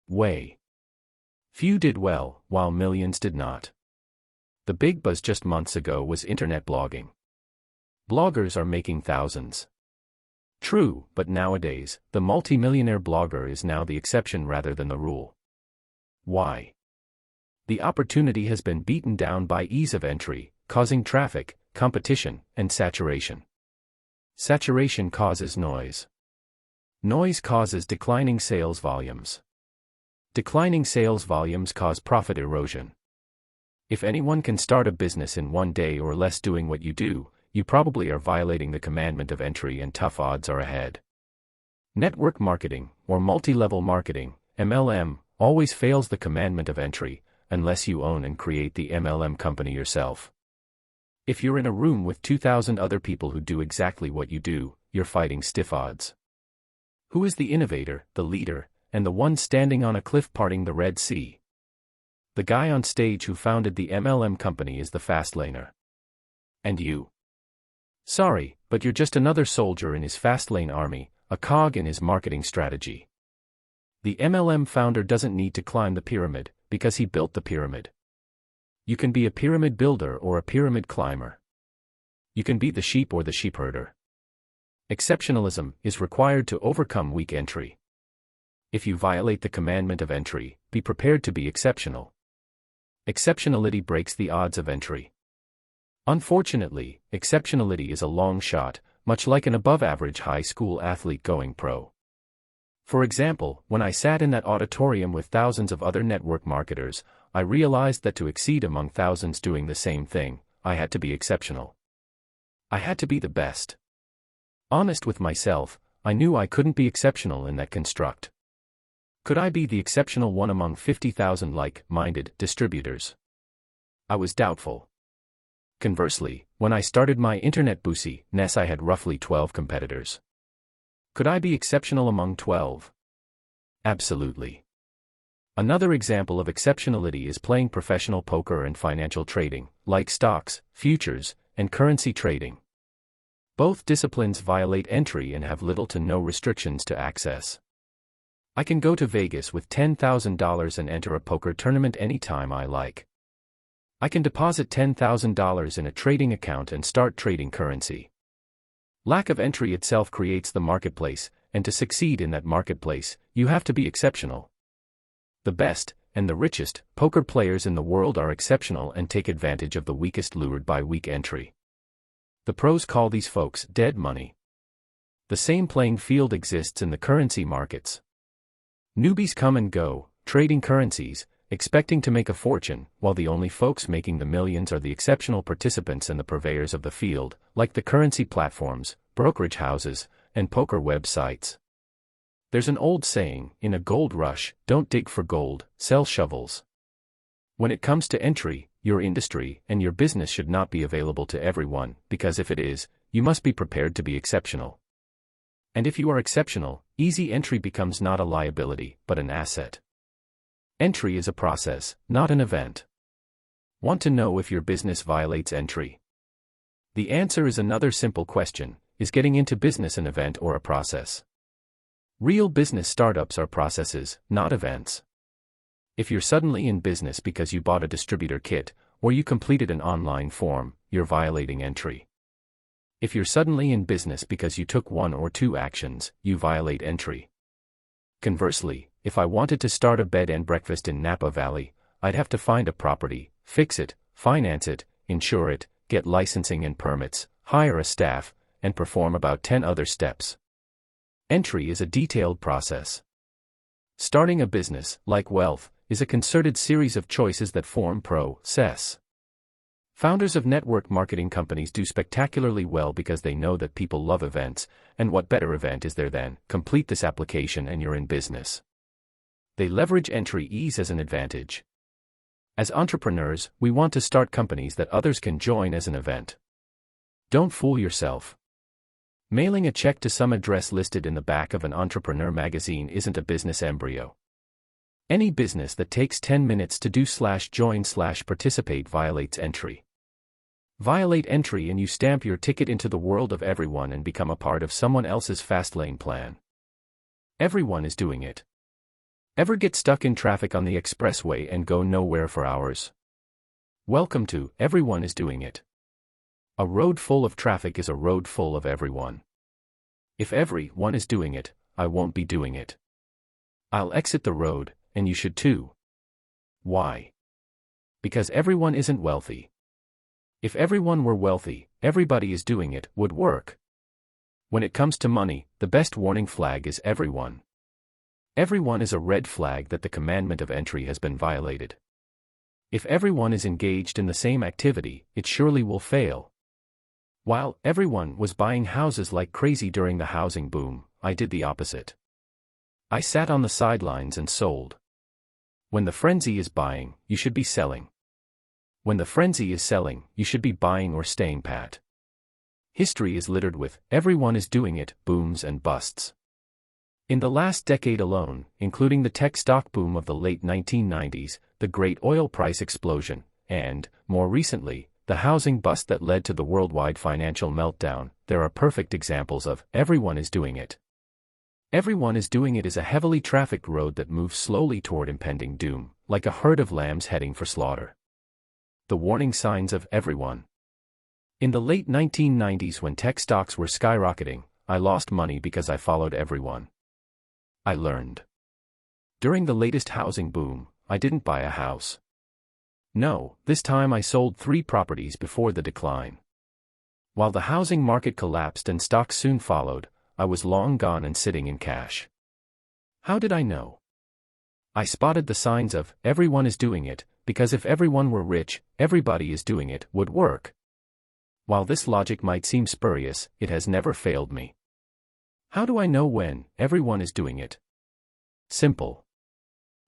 way. Few did well, while millions did not. The big buzz just months ago was internet blogging. Bloggers are making thousands. True, but nowadays, the multi-millionaire blogger is now the exception rather than the rule. Why? The opportunity has been beaten down by ease of entry, causing traffic, competition, and saturation. Saturation causes noise. Noise causes declining sales volumes. Declining sales volumes cause profit erosion. If anyone can start a business in 1 day or less doing what you do, you probably are violating the commandment of entry and tough odds are ahead. Network marketing, or multi-level marketing, MLM, always fails the commandment of entry, unless you own and create the MLM company yourself. If you're in a room with 2,000 other people who do exactly what you do, you're fighting stiff odds. Who is the innovator, the leader, and the one standing on a cliff parting the Red Sea? The guy on stage who founded the MLM company is the Fastlaner. And you? Sorry, but you're just another soldier in his Fastlane army, a cog in his marketing strategy. The MLM founder doesn't need to climb the pyramid, because he built the pyramid. You can be a pyramid builder or a pyramid climber. You can be the sheep or the sheepherder. Exceptionalism is required to overcome weak entry. If you violate the commandment of entry, be prepared to be exceptional. Exceptionality breaks the odds of entry. Unfortunately, exceptionality is a long shot, much like an above-average high school athlete going pro. For example, when I sat in that auditorium with thousands of other network marketers, I realized that to exceed among thousands doing the same thing, I had to be exceptional. I had to be the best. Honest with myself, I knew I couldn't be exceptional in that construct. Could I be the exceptional one among 50,000 like-minded distributors? I was doubtful. Conversely, when I started my internet business, I had roughly 12 competitors. Could I be exceptional among 12? Absolutely. Another example of exceptionality is playing professional poker and financial trading, like stocks, futures, and currency trading. Both disciplines violate entry and have little to no restrictions to access. I can go to Vegas with $10,000 and enter a poker tournament anytime I like. I can deposit $10,000 in a trading account and start trading currency. Lack of entry itself creates the marketplace, and to succeed in that marketplace, you have to be exceptional. The best, and the richest, poker players in the world are exceptional and take advantage of the weakest lured by weak entry. The pros call these folks dead money. The same playing field exists in the currency markets. Newbies come and go, trading currencies, expecting to make a fortune, while the only folks making the millions are the exceptional participants and the purveyors of the field, like the currency platforms, brokerage houses, and poker websites. There's an old saying, in a gold rush, don't dig for gold, sell shovels. When it comes to entry, your industry and your business should not be available to everyone, because if it is, you must be prepared to be exceptional. And if you are exceptional, easy entry becomes not a liability, but an asset. Entry is a process, not an event. Want to know if your business violates entry? The answer is another simple question: is getting into business an event or a process? Real business startups are processes, not events. If you're suddenly in business because you bought a distributor kit, or you completed an online form, you're violating entry. If you're suddenly in business because you took 1 or 2 actions, you violate entry. Conversely, if I wanted to start a bed and breakfast in Napa Valley, I'd have to find a property, fix it, finance it, insure it, get licensing and permits, hire a staff, and perform about 10 other steps. Entry is a detailed process. Starting a business, like wealth, is a concerted series of choices that form process. Founders of network marketing companies do spectacularly well because they know that people love events, and what better event is there than, complete this application and you're in business. They leverage entry ease as an advantage. As entrepreneurs, we want to start companies that others can join as an event. Don't fool yourself. Mailing a check to some address listed in the back of an entrepreneur magazine isn't a business embryo. Any business that takes 10 minutes to do/join/participate violates entry. Violate entry and you stamp your ticket into the world of everyone and become a part of someone else's Fastlane plan. Everyone is doing it. Ever get stuck in traffic on the expressway and go nowhere for hours? Welcome to Everyone is Doing It. A road full of traffic is a road full of everyone. If everyone is doing it, I won't be doing it. I'll exit the road, and you should too. Why? Because everyone isn't wealthy. If everyone were wealthy, everybody is doing it would work. When it comes to money, the best warning flag is everyone. Everyone is a red flag that the commandment of entry has been violated. If everyone is engaged in the same activity, it surely will fail. While everyone was buying houses like crazy during the housing boom, I did the opposite. I sat on the sidelines and sold. When the frenzy is buying, you should be selling. When the frenzy is selling, you should be buying or staying pat. History is littered with everyone is doing it booms and busts. In the last decade alone, including the tech stock boom of the late 1990s, the great oil price explosion, and, more recently, the housing bust that led to the worldwide financial meltdown, there are perfect examples of everyone is doing it. Everyone is doing it is a heavily trafficked road that moves slowly toward impending doom, like a herd of lambs heading for slaughter. The warning signs of everyone. In the late 1990s when tech stocks were skyrocketing, I lost money because I followed everyone. I learned. During the latest housing boom, I didn't buy a house. No, this time I sold 3 properties before the decline. While the housing market collapsed and stocks soon followed, I was long gone and sitting in cash. How did I know? I spotted the signs of everyone is doing it because if everyone were rich, everybody is doing it, would work. While this logic might seem spurious, it has never failed me. How do I know when everyone is doing it? Simple.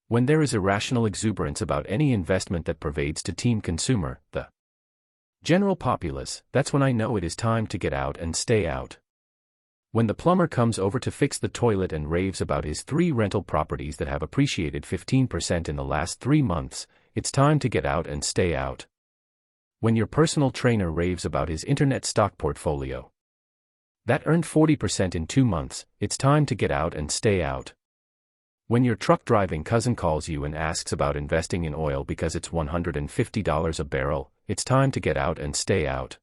When there is irrational exuberance about any investment that pervades to team consumer, the general populace, that's when I know it is time to get out and stay out. When the plumber comes over to fix the toilet and raves about his 3 rental properties that have appreciated 15% in the last 3 months, it's time to get out and stay out. When your personal trainer raves about his internet stock portfolio that earned 40% in 2 months, it's time to get out and stay out. When your truck driving cousin calls you and asks about investing in oil because it's $150 a barrel, it's time to get out and stay out.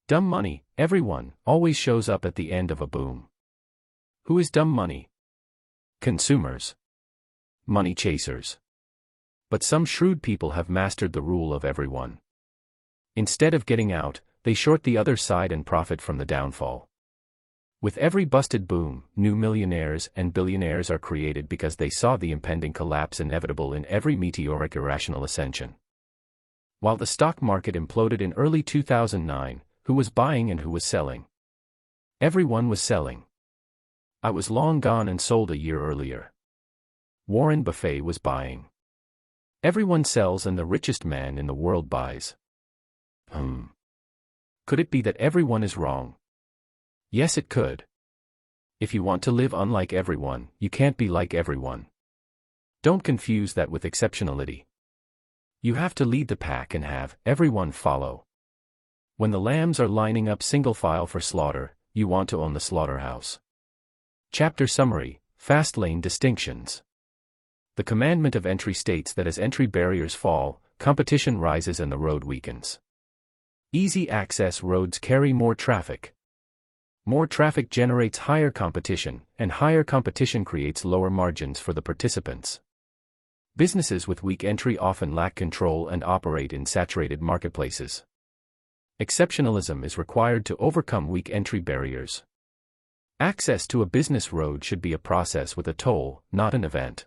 Dumb money, everyone, always shows up at the end of a boom. Who is dumb money? Consumers. Money chasers. But some shrewd people have mastered the rule of everyone. Instead of getting out, they short the other side and profit from the downfall. With every busted boom, new millionaires and billionaires are created because they saw the impending collapse inevitable in every meteoric irrational ascension. While the stock market imploded in early 2009, who was buying and who was selling? Everyone was selling. I was long gone and sold a year earlier. Warren Buffett was buying. Everyone sells and the richest man in the world buys. Could it be that everyone is wrong? Yes, it could. If you want to live unlike everyone, you can't be like everyone. Don't confuse that with exceptionality. You have to lead the pack and have everyone follow. When the lambs are lining up single file for slaughter, you want to own the slaughterhouse. Chapter Summary: Fastlane Distinctions. The commandment of entry states that as entry barriers fall, competition rises and the road weakens. Easy access roads carry more traffic. More traffic generates higher competition, and higher competition creates lower margins for the participants. Businesses with weak entry often lack control and operate in saturated marketplaces. Exceptionalism is required to overcome weak entry barriers. Access to a business road should be a process with a toll, not an event.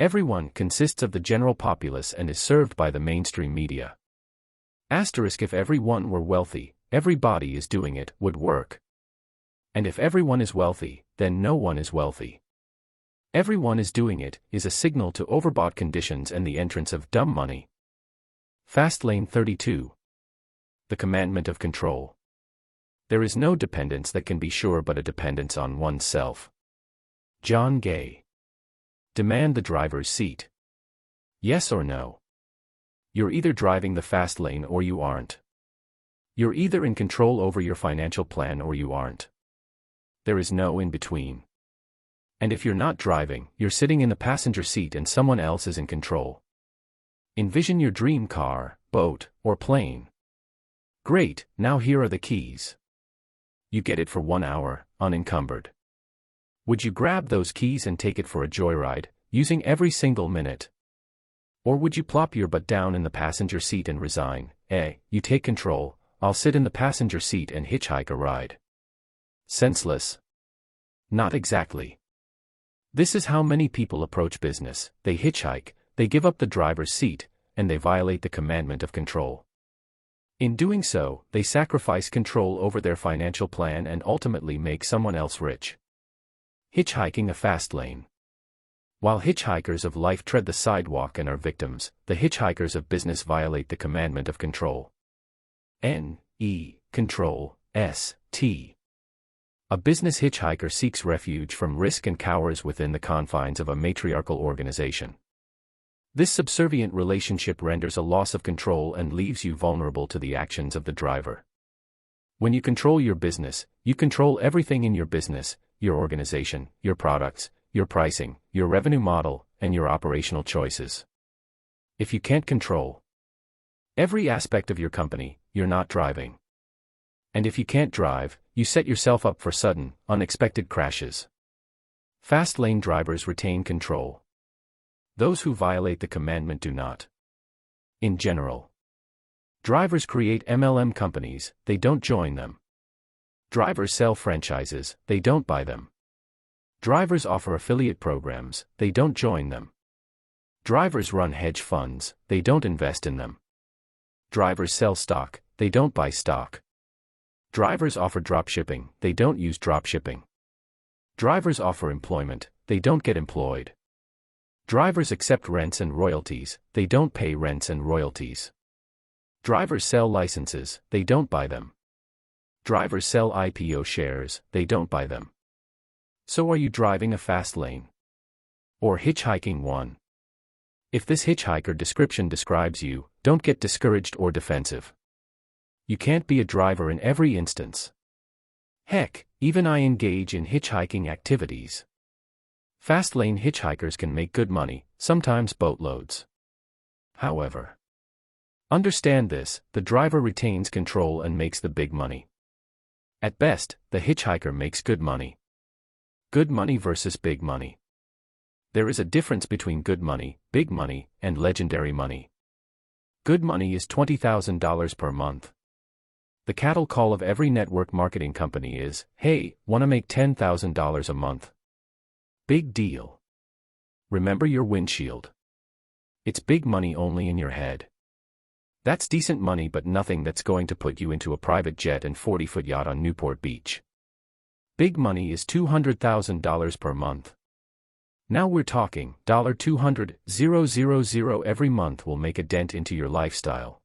Everyone consists of the general populace and is served by the mainstream media. If everyone were wealthy, everybody is doing it, would work. And if everyone is wealthy, then no one is wealthy. Everyone is doing it is a signal to overbought conditions and the entrance of dumb money. Fastlane 32. The commandment of control. There is no dependence that can be sure but a dependence on oneself. John Gay. Demand the driver's seat. Yes or no? You're either driving the fast lane or you aren't. You're either in control over your financial plan or you aren't. There is no in between. And if you're not driving, you're sitting in the passenger seat and someone else is in control. Envision your dream car, boat, or plane. Great, now here are the keys. You get it for 1 hour, unencumbered. Would you grab those keys and take it for a joyride, using every single minute? Or would you plop your butt down in the passenger seat and resign? You take control, I'll sit in the passenger seat and hitchhike a ride. Senseless? Not exactly. This is how many people approach business. They hitchhike, they give up the driver's seat, and they violate the commandment of control. In doing so, they sacrifice control over their financial plan and ultimately make someone else rich. Hitchhiking a fast lane. While hitchhikers of life tread the sidewalk and are victims, the hitchhikers of business violate the commandment of control. Control, S-T. A business hitchhiker seeks refuge from risk and cowers within the confines of a matriarchal organization. This subservient relationship renders a loss of control and leaves you vulnerable to the actions of the driver. When you control your business, you control everything in your business, your organization, your products, your pricing, your revenue model, and your operational choices. If you can't control every aspect of your company, you're not driving. And if you can't drive, you set yourself up for sudden, unexpected crashes. Fast lane drivers retain control. Those who violate the commandment do not. In general, drivers create MLM companies, they don't join them. Drivers sell franchises, they don't buy them. Drivers offer affiliate programs, they don't join them. Drivers run hedge funds, they don't invest in them. Drivers sell stock, they don't buy stock. Drivers offer dropshipping, they don't use dropshipping. Drivers offer employment, they don't get employed. Drivers accept rents and royalties, they don't pay rents and royalties. Drivers sell licenses, they don't buy them. Drivers sell IPO shares, they don't buy them. So are you driving a fast lane? Or hitchhiking one? If this hitchhiker description describes you, don't get discouraged or defensive. You can't be a driver in every instance. Heck, even I engage in hitchhiking activities. Fast lane hitchhikers can make good money, sometimes boatloads. However, understand this, the driver retains control and makes the big money. At best, the hitchhiker makes good money. Good money versus big money. There is a difference between good money, big money, and legendary money. Good money is $20,000 per month. The cattle call of every network marketing company is, hey, wanna make $10,000 a month? Big deal. Remember your windshield. It's big money only in your head. That's decent money but nothing that's going to put you into a private jet and 40-foot yacht on Newport Beach. Big money is $200,000 per month. Now we're talking, $200,000 every month will make a dent into your lifestyle.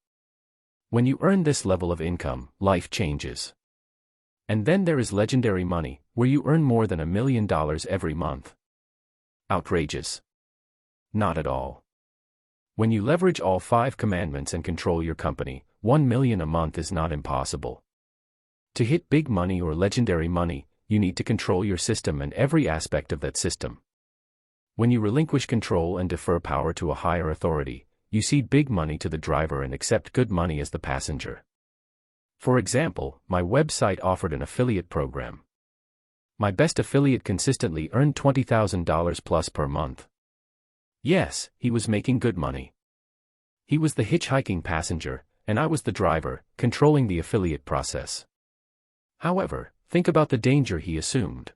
When you earn this level of income, life changes. And then there is legendary money, where you earn more than $1 million every month. Outrageous? Not at all. When you leverage all 5 commandments and control your company, $1 million a month is not impossible. To hit big money or legendary money, you need to control your system and every aspect of that system. When you relinquish control and defer power to a higher authority, you cede big money to the driver and accept good money as the passenger. For example, my website offered an affiliate program. My best affiliate consistently earned $20,000 plus per month. Yes, he was making good money. He was the hitchhiking passenger, and I was the driver, controlling the affiliate process. However, think about the danger he assumed.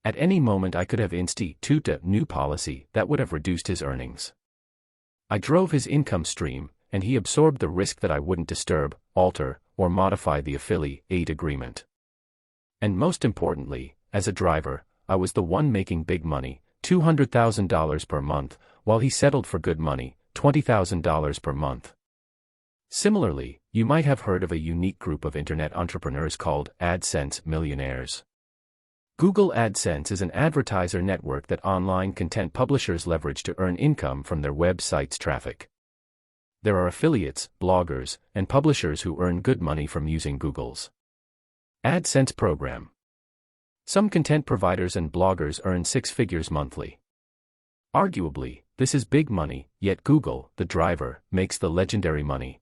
At any moment I could have instituted a new policy that would have reduced his earnings. I drove his income stream, and he absorbed the risk that I wouldn't disturb, alter, or modify the affiliate agreement. And most importantly, as a driver, I was the one making big money, $200,000 per month, while he settled for good money, $20,000 per month. Similarly, you might have heard of a unique group of internet entrepreneurs called AdSense millionaires. Google AdSense is an advertiser network that online content publishers leverage to earn income from their website's traffic. There are affiliates, bloggers, and publishers who earn good money from using Google's AdSense program. Some content providers and bloggers earn 6 figures monthly. Arguably, this is big money, yet Google, the driver, makes the legendary money.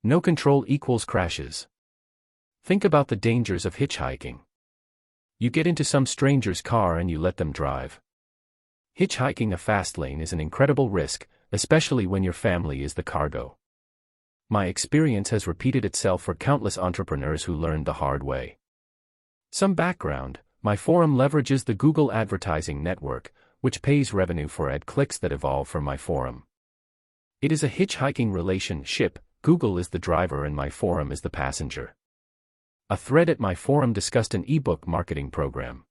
No control equals crashes. Think about the dangers of hitchhiking. You get into some stranger's car and you let them drive. Hitchhiking a fast lane is an incredible risk, especially when your family is the cargo. My experience has repeated itself for countless entrepreneurs who learned the hard way. Some background: my forum leverages the Google advertising network, which pays revenue for ad clicks that evolve from my forum. It is a hitchhiking relationship. Google is the driver and my forum is the passenger. A thread at my forum discussed an ebook marketing program.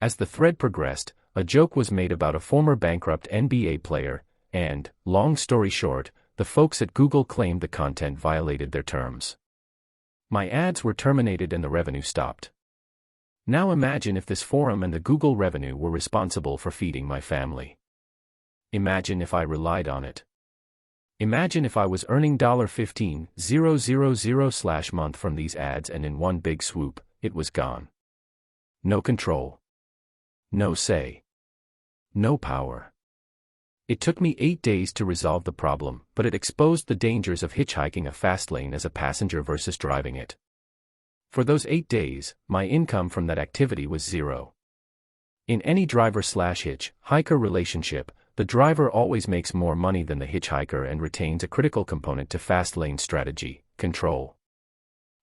As the thread progressed, a joke was made about a former bankrupt NBA player, and, long story short, the folks at Google claimed the content violated their terms. My ads were terminated and the revenue stopped. Now imagine if this forum and the Google revenue were responsible for feeding my family. Imagine if I relied on it. Imagine if I was earning $15,000 month from these ads and in one big swoop, it was gone. No control. No say. No power. It took me 8 days to resolve the problem, but it exposed the dangers of hitchhiking a fast lane as a passenger versus driving it. For those 8 days, my income from that activity was zero. In any driver/hitchhiker relationship, the driver always makes more money than the hitchhiker and retains a critical component to fast lane strategy: control.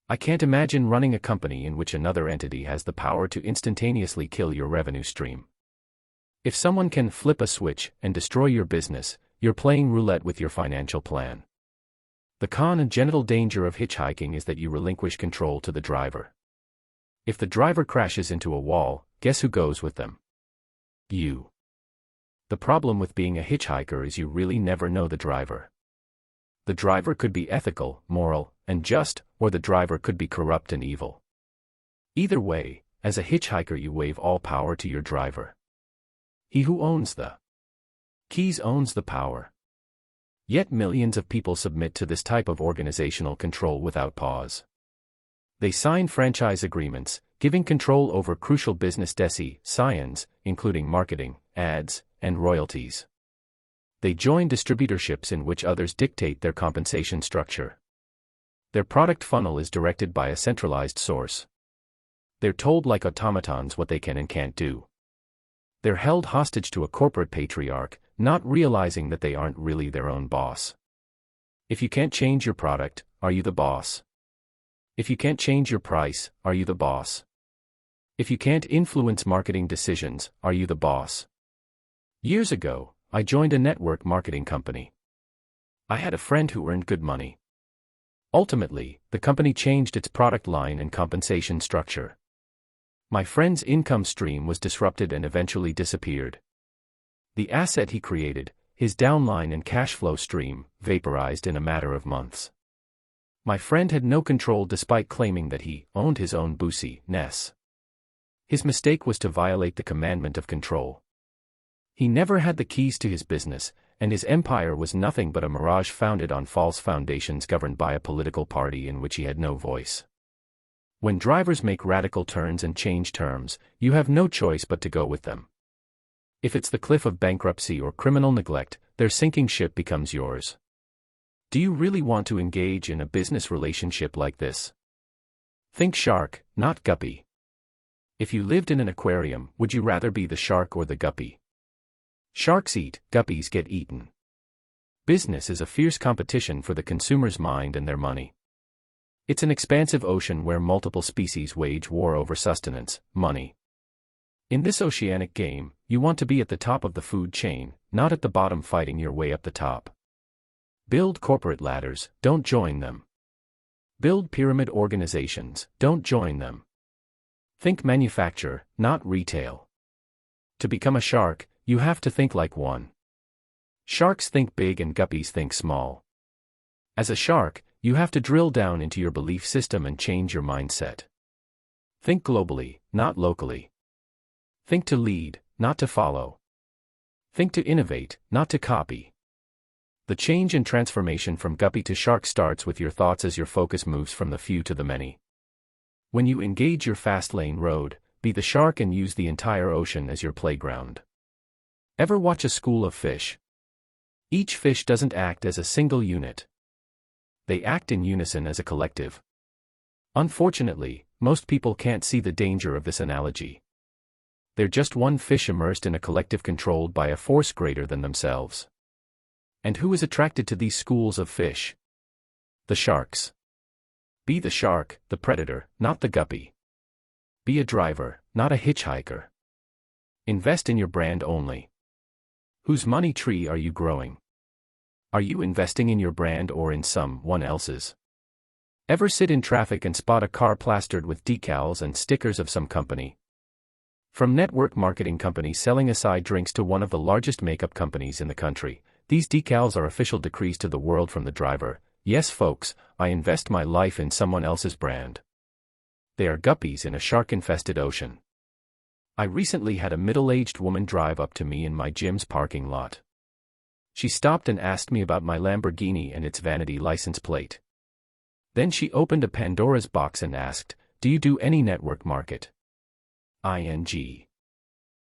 I can't imagine running a company in which another entity has the power to instantaneously kill your revenue stream. If someone can flip a switch and destroy your business, you're playing roulette with your financial plan. The congenital danger of hitchhiking is that you relinquish control to the driver. If the driver crashes into a wall, guess who goes with them? You. The problem with being a hitchhiker is you really never know the driver. The driver could be ethical, moral, and just, or the driver could be corrupt and evil. Either way, as a hitchhiker you waive all power to your driver. He who owns the keys owns the power. Yet millions of people submit to this type of organizational control without pause. They sign franchise agreements, giving control over crucial business decisions, including marketing, ads, and royalties. They join distributorships in which others dictate their compensation structure. Their product funnel is directed by a centralized source. They're told like automatons what they can and can't do. They're held hostage to a corporate patriarch, not realizing that they aren't really their own boss. If you can't change your product, are you the boss? If you can't change your price, are you the boss? If you can't influence marketing decisions, are you the boss? Years ago, I joined a network marketing company. I had a friend who earned good money. Ultimately, the company changed its product line and compensation structure. My friend's income stream was disrupted and eventually disappeared. The asset he created, his downline and cash flow stream, vaporized in a matter of months. My friend had no control despite claiming that he owned his own boozy-ness. His mistake was to violate the commandment of control. He never had the keys to his business, and his empire was nothing but a mirage founded on false foundations governed by a political party in which he had no voice. When drivers make radical turns and change terms, you have no choice but to go with them. If it's the cliff of bankruptcy or criminal neglect, their sinking ship becomes yours. Do you really want to engage in a business relationship like this? Think shark, not guppy. If you lived in an aquarium, would you rather be the shark or the guppy? Sharks eat, guppies get eaten. Business is a fierce competition for the consumer's mind and their money. It's an expansive ocean where multiple species wage war over sustenance, money. In this oceanic game, you want to be at the top of the food chain, not at the bottom fighting your way up the top. Build corporate ladders, don't join them. Build pyramid organizations, don't join them. Think manufacture, not retail. To become a shark, you have to think like one. Sharks think big and guppies think small. As a shark, you have to drill down into your belief system and change your mindset. Think globally, not locally. Think to lead, not to follow. Think to innovate, not to copy. The change and transformation from guppy to shark starts with your thoughts as your focus moves from the few to the many. When you engage your fast lane road, be the shark and use the entire ocean as your playground. Ever watch a school of fish? Each fish doesn't act as a single unit. They act in unison as a collective. Unfortunately, most people can't see the danger of this analogy. They're just one fish immersed in a collective controlled by a force greater than themselves. And who is attracted to these schools of fish? The sharks. Be the shark, the predator, not the guppy. Be a driver, not a hitchhiker. Invest in your brand only. Whose money tree are you growing? Are you investing in your brand or in someone else's? Ever sit in traffic and spot a car plastered with decals and stickers of some company? From network marketing companies selling acai drinks to one of the largest makeup companies in the country, these decals are official decrees to the world from the driver. Yes, folks, I invest my life in someone else's brand. They are guppies in a shark-infested ocean. I recently had a middle-aged woman drive up to me in my gym's parking lot. She stopped and asked me about my Lamborghini and its vanity license plate. Then she opened a Pandora's box and asked, "Do you do any network market?" ING.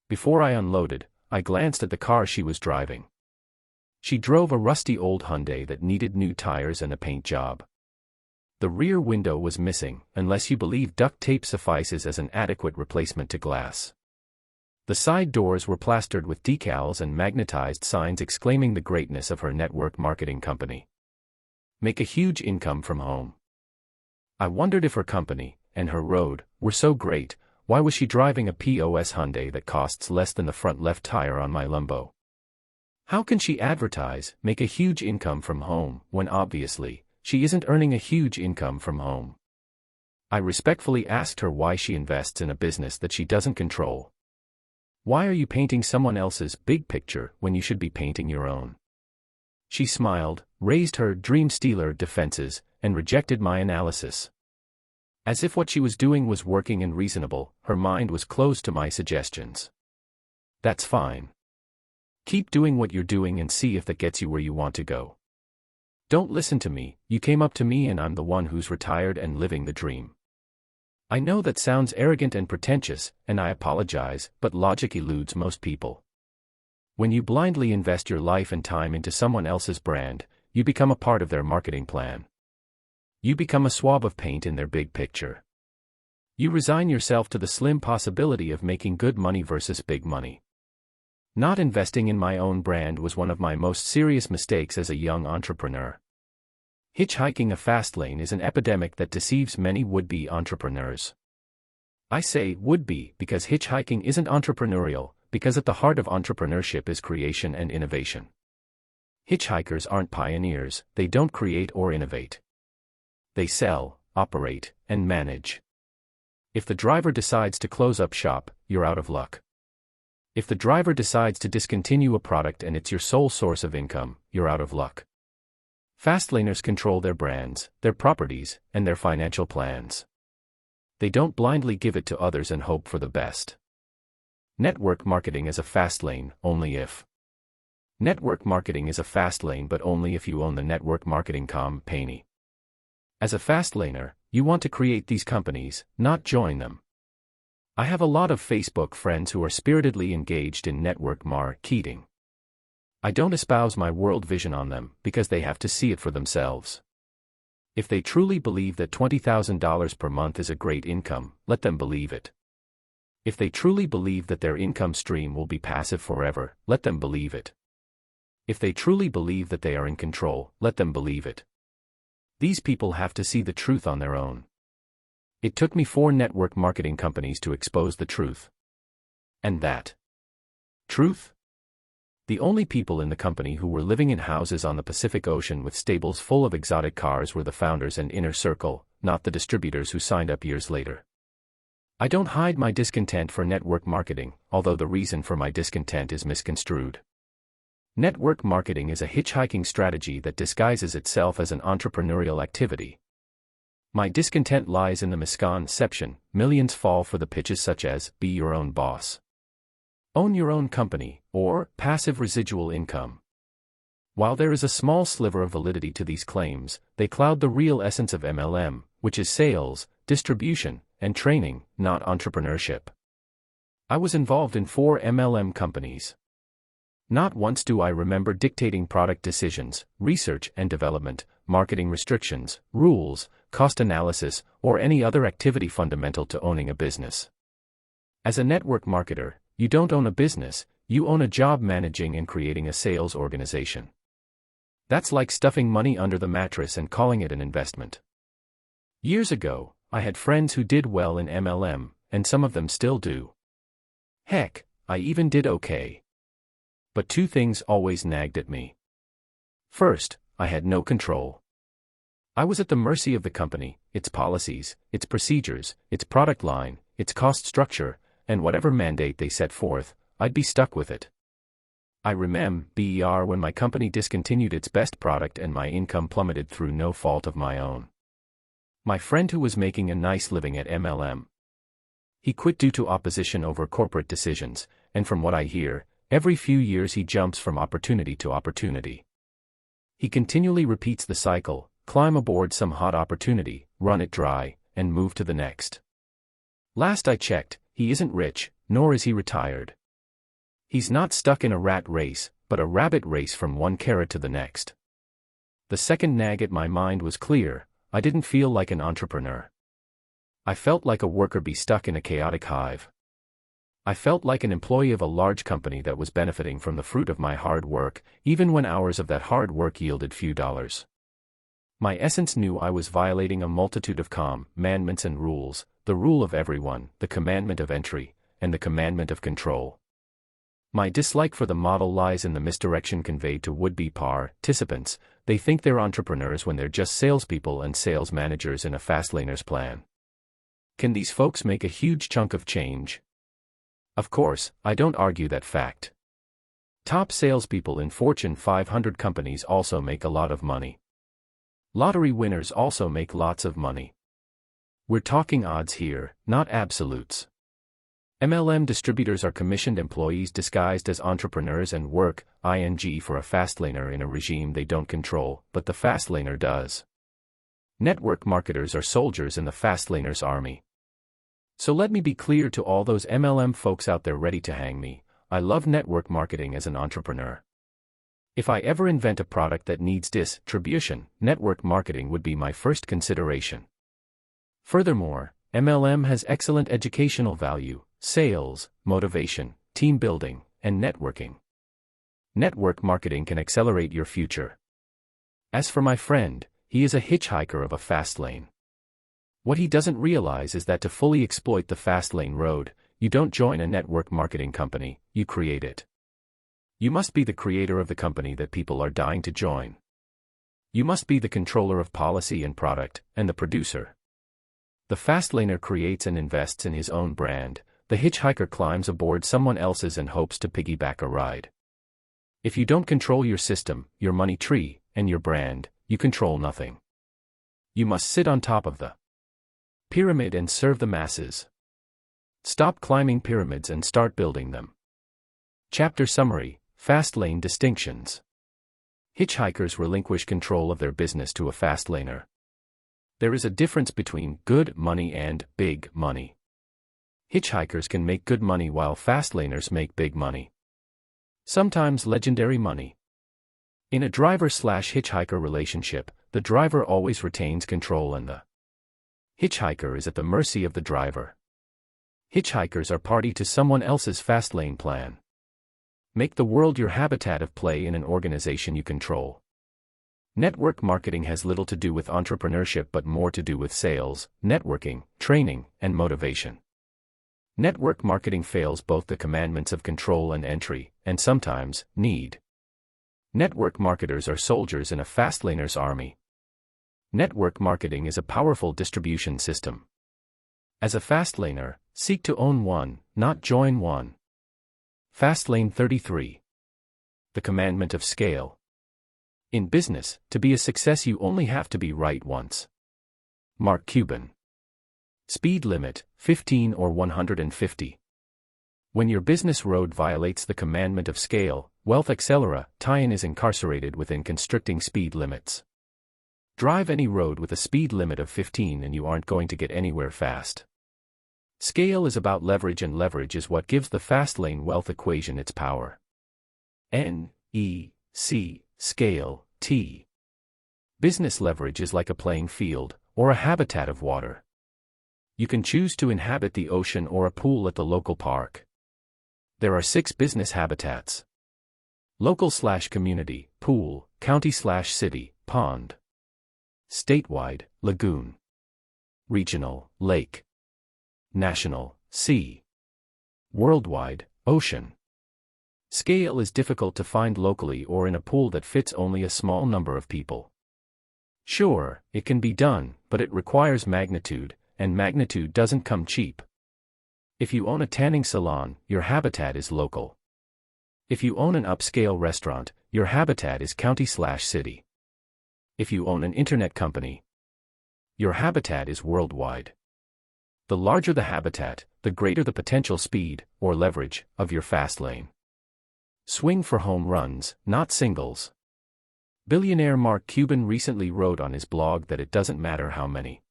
Before I unloaded, I glanced at the car she was driving. She drove a rusty old Hyundai that needed new tires and a paint job. The rear window was missing, unless you believe duct tape suffices as an adequate replacement to glass. The side doors were plastered with decals and magnetized signs exclaiming the greatness of her network marketing company. Make a huge income from home. I wondered if her company, and her road, were so great, why was she driving a POS Hyundai that costs less than the front left tire on my Lambo? How can she advertise, make a huge income from home, when obviously, she isn't earning a huge income from home? I respectfully asked her why she invests in a business that she doesn't control. Why are you painting someone else's big picture when you should be painting your own? She smiled, raised her dream stealer defenses, and rejected my analysis. As if what she was doing was working and reasonable, her mind was closed to my suggestions. That's fine. Keep doing what you're doing and see if that gets you where you want to go. Don't listen to me, you came up to me and I'm the one who's retired and living the dream. I know that sounds arrogant and pretentious, and I apologize, but logic eludes most people. When you blindly invest your life and time into someone else's brand, you become a part of their marketing plan. You become a swab of paint in their big picture. You resign yourself to the slim possibility of making good money versus big money. Not investing in my own brand was one of my most serious mistakes as a young entrepreneur. Hitchhiking a fast lane is an epidemic that deceives many would-be entrepreneurs. I say would-be because hitchhiking isn't entrepreneurial, because at the heart of entrepreneurship is creation and innovation. Hitchhikers aren't pioneers, they don't create or innovate. They sell, operate, and manage. If the driver decides to close up shop, you're out of luck. If the driver decides to discontinue a product and it's your sole source of income, you're out of luck. Fastlaners control their brands, their properties, and their financial plans. They don't blindly give it to others and hope for the best. Network marketing is a fast lane, only if. Network marketing is a fast lane but only if you own the network marketing company. As a fast laner, you want to create these companies, not join them. I have a lot of Facebook friends who are spiritedly engaged in network marketing. I don't espouse my world vision on them because they have to see it for themselves. If they truly believe that $20,000 per month is a great income, let them believe it. If they truly believe that their income stream will be passive forever, let them believe it. If they truly believe that they are in control, let them believe it. These people have to see the truth on their own. It took me 4 network marketing companies to expose the truth. And that truth? The only people in the company who were living in houses on the Pacific Ocean with stables full of exotic cars were the founders and inner circle, not the distributors who signed up years later. I don't hide my discontent for network marketing, although the reason for my discontent is misconstrued. Network marketing is a hitchhiking strategy that disguises itself as an entrepreneurial activity. My discontent lies in the misconception millions fall for the pitches such as, be your own boss. Own your own company, or passive residual income. While there is a small sliver of validity to these claims, they cloud the real essence of MLM, which is sales, distribution, and training, not entrepreneurship. I was involved in 4 MLM companies. Not once do I remember dictating product decisions, research and development, marketing restrictions, rules, cost analysis, or any other activity fundamental to owning a business. As a network marketer, you don't own a business, you own a job managing and creating a sales organization. That's like stuffing money under the mattress and calling it an investment. Years ago, I had friends who did well in MLM, and some of them still do. Heck, I even did okay. But 2 things always nagged at me. First, I had no control. I was at the mercy of the company, its policies, its procedures, its product line, its cost structure, and whatever mandate they set forth, I'd be stuck with it. I remember when my company discontinued its best product and my income plummeted through no fault of my own. My friend who was making a nice living at MLM. He quit due to opposition over corporate decisions, and from what I hear, every few years he jumps from opportunity to opportunity. He continually repeats the cycle, climb aboard some hot opportunity, run it dry, and move to the next. Last I checked, he isn't rich, nor is he retired. He's not stuck in a rat race, but a rabbit race from one carrot to the next. The second nag at my mind was clear, I didn't feel like an entrepreneur. I felt like a worker bee stuck in a chaotic hive. I felt like an employee of a large company that was benefiting from the fruit of my hard work, even when hours of that hard work yielded few dollars. My essence knew I was violating a multitude of commandments and rules, the rule of everyone, the commandment of entry, and the commandment of control. My dislike for the model lies in the misdirection conveyed to would-be participants. They think they're entrepreneurs when they're just salespeople and sales managers in a Fastlaner's plan. Can these folks make a huge chunk of change? Of course, I don't argue that fact. Top salespeople in Fortune 500 companies also make a lot of money. Lottery winners also make lots of money. We're talking odds here, not absolutes. MLM distributors are commissioned employees disguised as entrepreneurs and work, for a Fastlaner in a regime they don't control, but the Fastlaner does. Network marketers are soldiers in the Fastlaner's army. So let me be clear to all those MLM folks out there ready to hang me, I love network marketing as an entrepreneur. If I ever invent a product that needs distribution, network marketing would be my first consideration. Furthermore, MLM has excellent educational value, sales, motivation, team building, and networking. Network marketing can accelerate your future. As for my friend, he is a hitchhiker of a fast lane. What he doesn't realize is that to fully exploit the fast lane road, you don't join a network marketing company, you create it. You must be the creator of the company that people are dying to join. You must be the controller of policy and product, and the producer. The Fastlaner creates and invests in his own brand. The hitchhiker climbs aboard someone else's and hopes to piggyback a ride. If you don't control your system, your money tree, and your brand, you control nothing. You must sit on top of the pyramid and serve the masses. Stop climbing pyramids and start building them. Chapter Summary: Fastlane Distinctions. Hitchhikers relinquish control of their business to a Fastlaner. There is a difference between good money and big money. Hitchhikers can make good money while Fastlaners make big money. Sometimes legendary money. In a driver/hitchhiker relationship, the driver always retains control and the hitchhiker is at the mercy of the driver. Hitchhikers are party to someone else's Fastlane plan. Make the world your habitat of play in an organization you control. Network marketing has little to do with entrepreneurship but more to do with sales, networking, training, and motivation. Network marketing fails both the commandments of control and entry, and sometimes, need. Network marketers are soldiers in a Fastlaner's army. Network marketing is a powerful distribution system. As a Fastlaner, seek to own one, not join one. Fastlane 33. The commandment of scale. In business, to be a success you only have to be right once. Mark Cuban. Speed limit, 15 or 150. When your business road violates the commandment of scale, wealth etc., tie-in is incarcerated within constricting speed limits. Drive any road with a speed limit of 15 and you aren't going to get anywhere fast. Scale is about leverage and leverage is what gives the Fastlane wealth equation its power. N-E-C, scale, T. Business leverage is like a playing field, or a habitat of water. You can choose to inhabit the ocean or a pool at the local park. There are 6 business habitats. Local/community, pool, county/city, pond. Statewide, lagoon. Regional, lake. National, sea. Worldwide, ocean. Scale is difficult to find locally or in a pool that fits only a small number of people. Sure, it can be done, but it requires magnitude, and magnitude doesn't come cheap. If you own a tanning salon, your habitat is local. If you own an upscale restaurant, your habitat is county/city. If you own an internet company, your habitat is worldwide. The larger the habitat, the greater the potential speed, or leverage, of your fast lane. Swing for home runs, not singles. Billionaire Mark Cuban recently wrote on his blog that it doesn't matter how many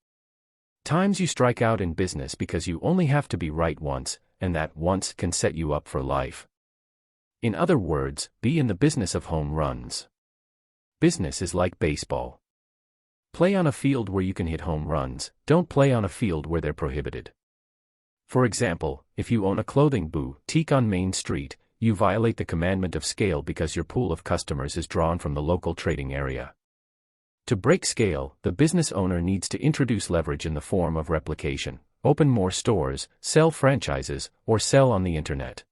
times you strike out in business because you only have to be right once, and that once can set you up for life. In other words, be in the business of home runs. Business is like baseball. Play on a field where you can hit home runs, don't play on a field where they're prohibited. For example, if you own a clothing boutique on Main Street, you violate the commandment of scale because your pool of customers is drawn from the local trading area. To break scale, the business owner needs to introduce leverage in the form of replication, open more stores, sell franchises, or sell on the internet.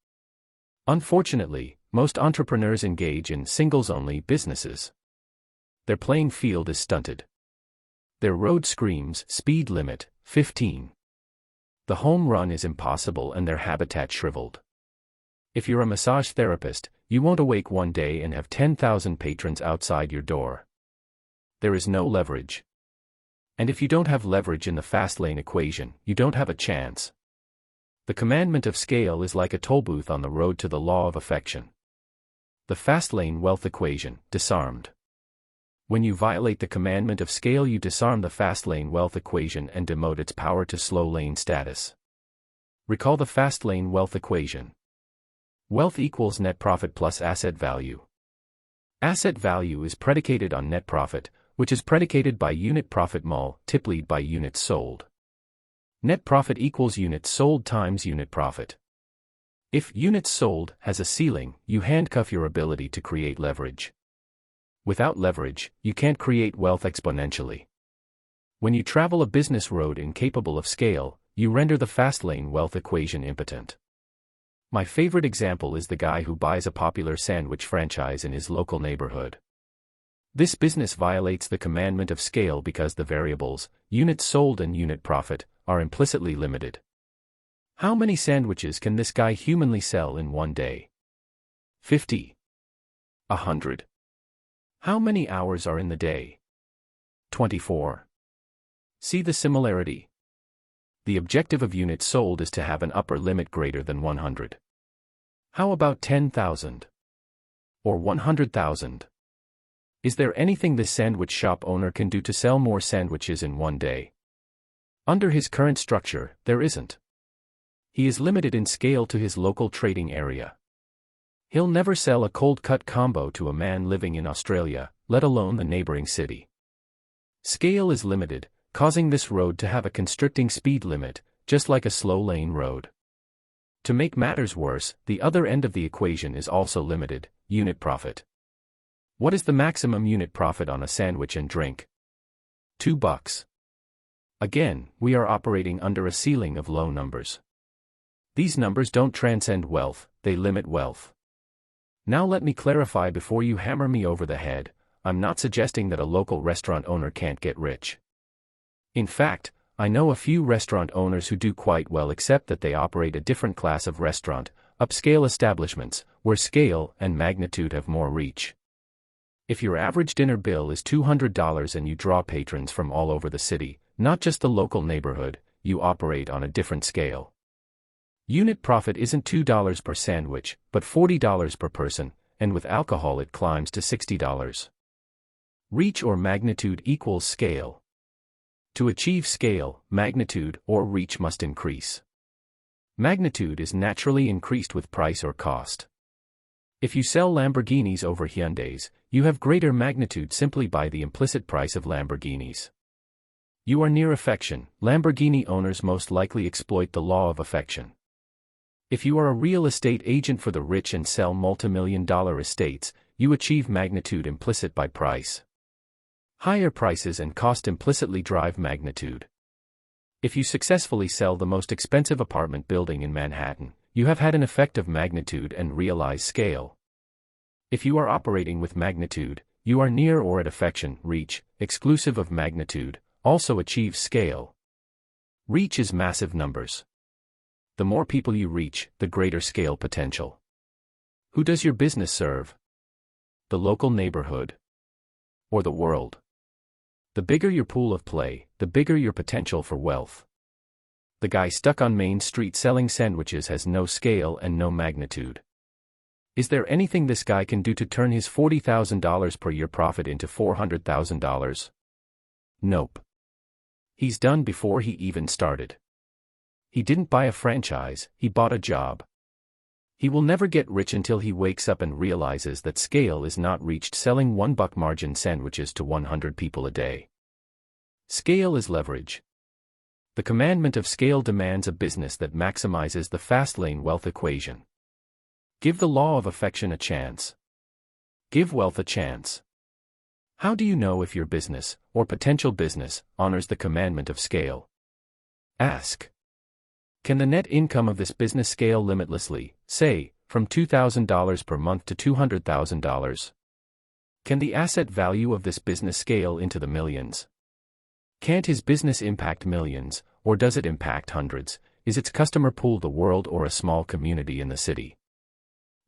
Unfortunately, most entrepreneurs engage in singles-only businesses. Their playing field is stunted. Their road screams, speed limit, 15. The home run is impossible and their habitat shriveled. If you're a massage therapist, you won't awake one day and have 10,000 patrons outside your door. There is no leverage. And if you don't have leverage in the Fastlane equation, you don't have a chance. The commandment of scale is like a toll booth on the road to the law of affection. The Fastlane wealth equation, disarmed. When you violate the commandment of scale, you disarm the Fastlane wealth equation and demote its power to slow lane status. Recall the Fastlane wealth equation. Wealth equals net profit plus asset value. Asset value is predicated on net profit, which is predicated by unit profit multiplied by units sold. Net profit equals units sold times unit profit. If units sold has a ceiling, you handcuff your ability to create leverage. Without leverage, you can't create wealth exponentially. When you travel a business road incapable of scale, you render the Fastlane wealth equation impotent. My favorite example is the guy who buys a popular sandwich franchise in his local neighborhood. This business violates the commandment of scale because the variables, units sold and unit profit, are implicitly limited. How many sandwiches can this guy humanly sell in one day? 50. 100. How many hours are in the day? 24. See the similarity? The objective of units sold is to have an upper limit greater than 100. How about 10,000? Or 100,000? Is there anything this sandwich shop owner can do to sell more sandwiches in one day? Under his current structure, there isn't. He is limited in scale to his local trading area. He'll never sell a cold-cut combo to a man living in Australia, let alone the neighboring city. Scale is limited, causing this road to have a constricting speed limit, just like a slow-lane road. To make matters worse, the other end of the equation is also limited, unit profit. What is the maximum unit profit on a sandwich and drink? $2. Again, we are operating under a ceiling of low numbers. These numbers don't transcend wealth, they limit wealth. Now let me clarify before you hammer me over the head, I'm not suggesting that a local restaurant owner can't get rich. In fact, I know a few restaurant owners who do quite well, except that they operate a different class of restaurant, upscale establishments, where scale and magnitude have more reach. If your average dinner bill is $200 and you draw patrons from all over the city, not just the local neighborhood, you operate on a different scale. Unit profit isn't $2 per sandwich, but $40 per person, and with alcohol it climbs to $60. Reach or magnitude equals scale. To achieve scale, magnitude or reach must increase. Magnitude is naturally increased with price or cost. If you sell Lamborghinis over Hyundais, you have greater magnitude simply by the implicit price of Lamborghinis. You are near affection. Lamborghini owners most likely exploit the law of affection. If you are a real estate agent for the rich and sell multimillion-dollar estates, you achieve magnitude implicit by price. Higher prices and cost implicitly drive magnitude. If you successfully sell the most expensive apartment building in Manhattan, you have had an effect of magnitude and realize scale. If you are operating with magnitude, you are near or at affection, reach, exclusive of magnitude, also achieves scale. Reach is massive numbers. The more people you reach, the greater scale potential. Who does your business serve? The local neighborhood? Or the world? The bigger your pool of play, the bigger your potential for wealth. The guy stuck on Main Street selling sandwiches has no scale and no magnitude. Is there anything this guy can do to turn his $40,000 per year profit into $400,000? Nope. He's done before he even started. He didn't buy a franchise, he bought a job. He will never get rich until he wakes up and realizes that scale is not reached selling $1 margin sandwiches to 100 people a day. Scale is leverage. The commandment of scale demands a business that maximizes the Fastlane wealth equation. Give the law of affection a chance. Give wealth a chance. How do you know if your business, or potential business, honors the commandment of scale? Ask. Can the net income of this business scale limitlessly, say, from $2,000 per month to $200,000? Can the asset value of this business scale into the millions? Can't his business impact millions, or does it impact hundreds? Is its customer pool the world or a small community in the city?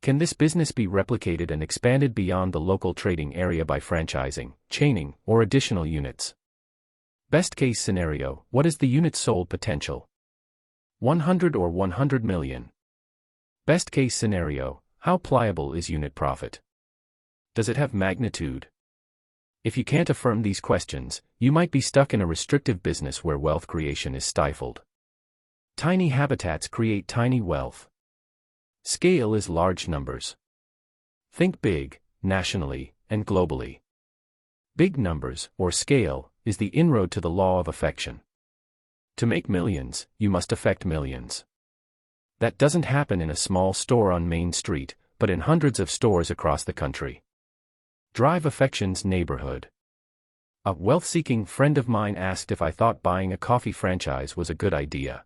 Can this business be replicated and expanded beyond the local trading area by franchising, chaining, or additional units? Best case scenario, what is the unit sold potential? 100 or 100 million? Best case scenario, how pliable is unit profit? Does it have magnitude? If you can't affirm these questions, you might be stuck in a restrictive business where wealth creation is stifled. Tiny habitats create tiny wealth. Scale is large numbers. Think big, nationally, and globally. Big numbers, or scale, is the inroad to the law of affection. To make millions, you must affect millions. That doesn't happen in a small store on Main Street, but in hundreds of stores across the country. Drive Affection's neighborhood. A wealth-seeking friend of mine asked if I thought buying a coffee franchise was a good idea.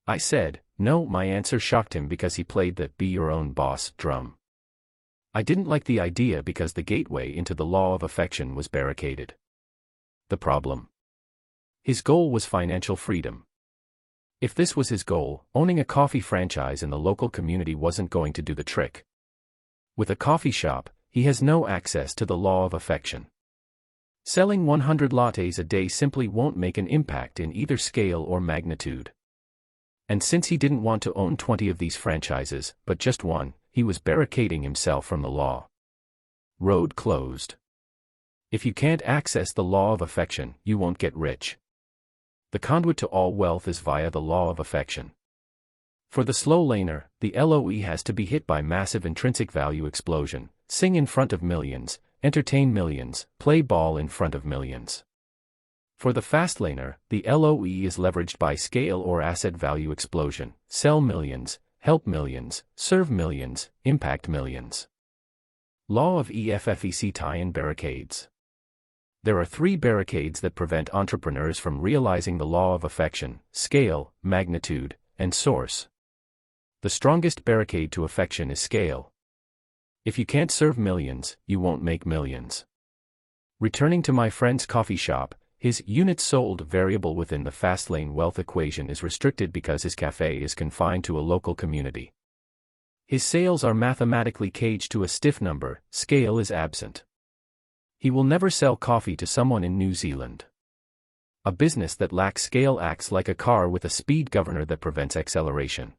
I said, no. My answer shocked him because he played the "be your own boss" drum. I didn't like the idea because the gateway into the law of affection was barricaded. The problem? His goal was financial freedom. If this was his goal, owning a coffee franchise in the local community wasn't going to do the trick. With a coffee shop, he has no access to the law of affection. Selling 100 lattes a day simply won't make an impact in either scale or magnitude. And since he didn't want to own 20 of these franchises, but just one, he was barricading himself from the law. Road closed. If you can't access the law of affection, you won't get rich. The conduit to all wealth is via the law of affection. For the slow laner, the LOE has to be hit by massive intrinsic value explosion, sing in front of millions, entertain millions, play ball in front of millions. For the fast laner, the LOE is leveraged by scale or asset value explosion, sell millions, help millions, serve millions, impact millions. Law of EFFEC tie-in barricades. There are 3 barricades that prevent entrepreneurs from realizing the law of affection: scale, magnitude, and source. The strongest barricade to affection is scale. If you can't serve millions, you won't make millions. Returning to my friend's coffee shop, his units sold variable within the Fastlane wealth equation is restricted because his cafe is confined to a local community. His sales are mathematically caged to a stiff number, scale is absent. He will never sell coffee to someone in New Zealand. A business that lacks scale acts like a car with a speed governor that prevents acceleration.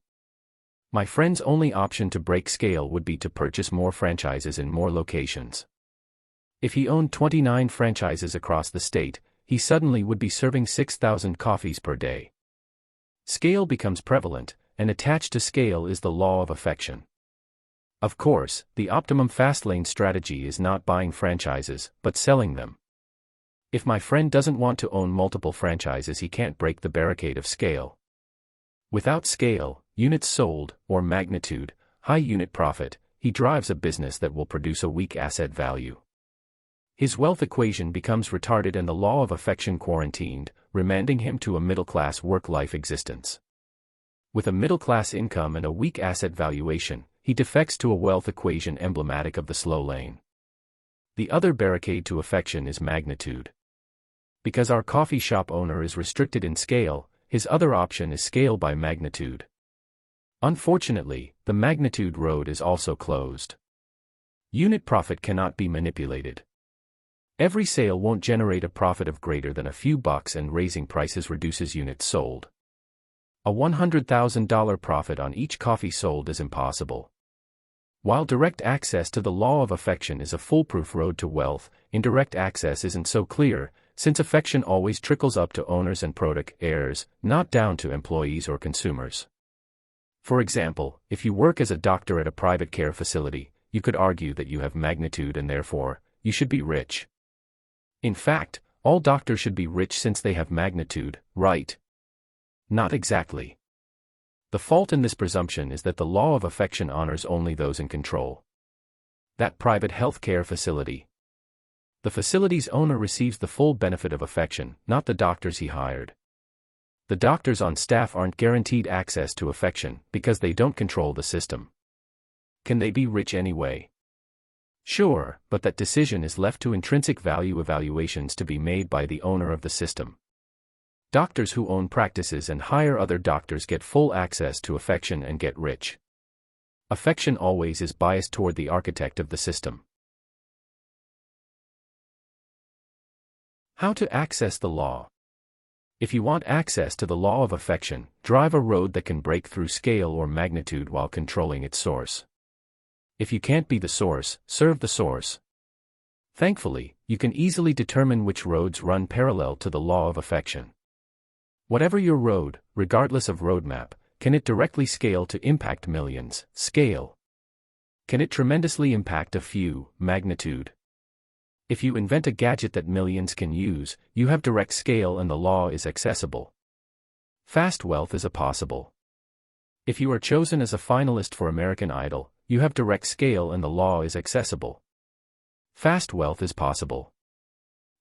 My friend's only option to break scale would be to purchase more franchises in more locations. If he owned 29 franchises across the state, he suddenly would be serving 6,000 coffees per day. Scale becomes prevalent, and attached to scale is the law of affection. Of course, the optimum Fastlane strategy is not buying franchises, but selling them. If my friend doesn't want to own multiple franchises, he can't break the barricade of scale. Without scale, units sold, or magnitude, high unit profit, he drives a business that will produce a weak asset value. His wealth equation becomes retarded and the law of affection quarantined, remanding him to a middle-class work-life existence. With a middle-class income and a weak asset valuation, he defects to a wealth equation emblematic of the slow lane. The other barricade to affection is magnitude. Because our coffee shop owner is restricted in scale, his other option is scale by magnitude. Unfortunately, the magnitude road is also closed. Unit profit cannot be manipulated. Every sale won't generate a profit of greater than a few bucks, and raising prices reduces units sold. A $100,000 profit on each coffee sold is impossible. While direct access to the law of affection is a foolproof road to wealth, indirect access isn't so clear, since affection always trickles up to owners and product heirs, not down to employees or consumers. For example, if you work as a doctor at a private care facility, you could argue that you have magnitude and therefore, you should be rich. In fact, all doctors should be rich since they have magnitude, right? Not exactly. The fault in this presumption is that the law of affection honors only those in control. That private health care facility. The facility's owner receives the full benefit of affection, not the doctors he hired. The doctors on staff aren't guaranteed access to affection because they don't control the system. Can they be rich anyway? Sure, but that decision is left to intrinsic value evaluations to be made by the owner of the system. Doctors who own practices and hire other doctors get full access to affection and get rich. Affection always is biased toward the architect of the system. How to access the law. If you want access to the law of affection, drive a road that can break through scale or magnitude while controlling its source. If you can't be the source, serve the source. Thankfully, you can easily determine which roads run parallel to the law of affection. Whatever your road, regardless of roadmap, can it directly scale to impact millions, scale? Can it tremendously impact a few, magnitude? If you invent a gadget that millions can use, you have direct scale and the law is accessible. Fast wealth is a possible. If you are chosen as a finalist for American Idol, you have direct scale and the law is accessible. Fast wealth is possible.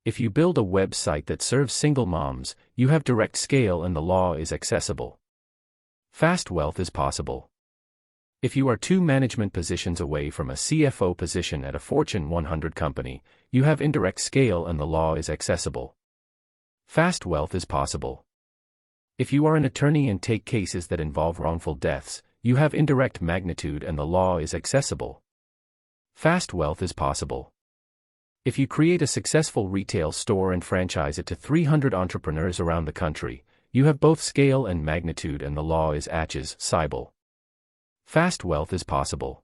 If you build a website that serves single moms, you have direct scale and the law is accessible. Fast wealth is possible. If you are 2 management positions away from a CFO position at a Fortune 100 company, you have indirect scale and the law is accessible. Fast wealth is possible. If you are an attorney and take cases that involve wrongful deaths, you have indirect magnitude and the law is accessible. Fast wealth is possible. If you create a successful retail store and franchise it to 300 entrepreneurs around the country, you have both scale and magnitude and the law is accessible. Fast wealth is possible.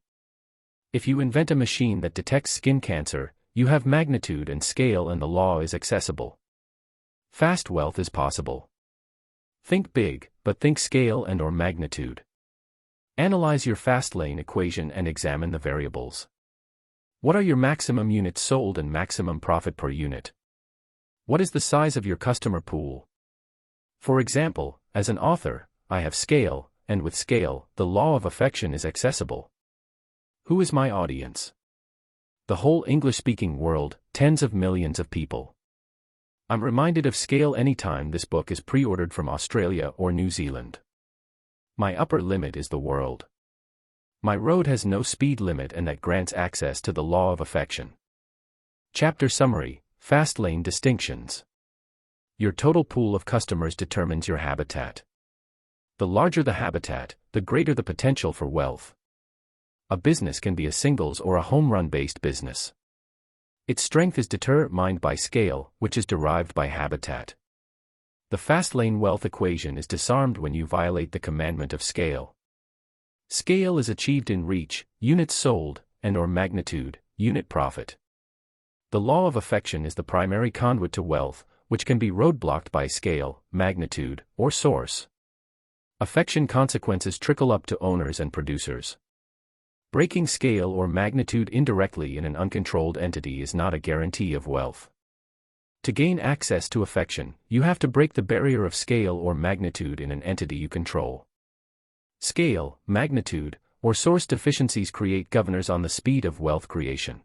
If you invent a machine that detects skin cancer, you have magnitude and scale and the law is accessible. Fast wealth is possible. Think big, but think scale and/or magnitude. Analyze your Fastlane equation and examine the variables. What are your maximum units sold and maximum profit per unit? What is the size of your customer pool? For example, as an author, I have scale, and with scale, the law of affection is accessible. Who is my audience? The whole English-speaking world, tens of millions of people. I'm reminded of scale anytime this book is pre-ordered from Australia or New Zealand. My upper limit is the world. My road has no speed limit and that grants access to the law of affection. Chapter Summary, Fastlane Distinctions. Your total pool of customers determines your habitat. The larger the habitat, the greater the potential for wealth. A business can be a singles or a home run-based business. Its strength is determined by scale, which is derived by habitat. The Fastlane wealth equation is disarmed when you violate the commandment of scale. Scale is achieved in reach, units sold, and/or magnitude, unit profit. The law of affection is the primary conduit to wealth, which can be roadblocked by scale, magnitude, or source. Affection consequences trickle up to owners and producers. Breaking scale or magnitude indirectly in an uncontrolled entity is not a guarantee of wealth. To gain access to affection, you have to break the barrier of scale or magnitude in an entity you control. Scale, magnitude, or source deficiencies create governors on the speed of wealth creation.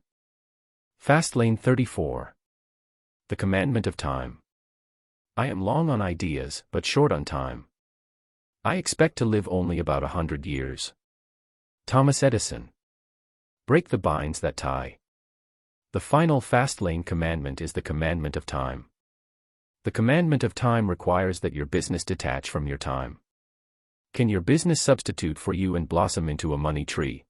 Fastlane 34. The Commandment of Time. I am long on ideas, but short on time. I expect to live only about 100 years. Thomas Edison. Break the binds that tie. The final Fastlane commandment is the commandment of time. The commandment of time requires that your business detach from your time. Can your business substitute for you and blossom into a money tree?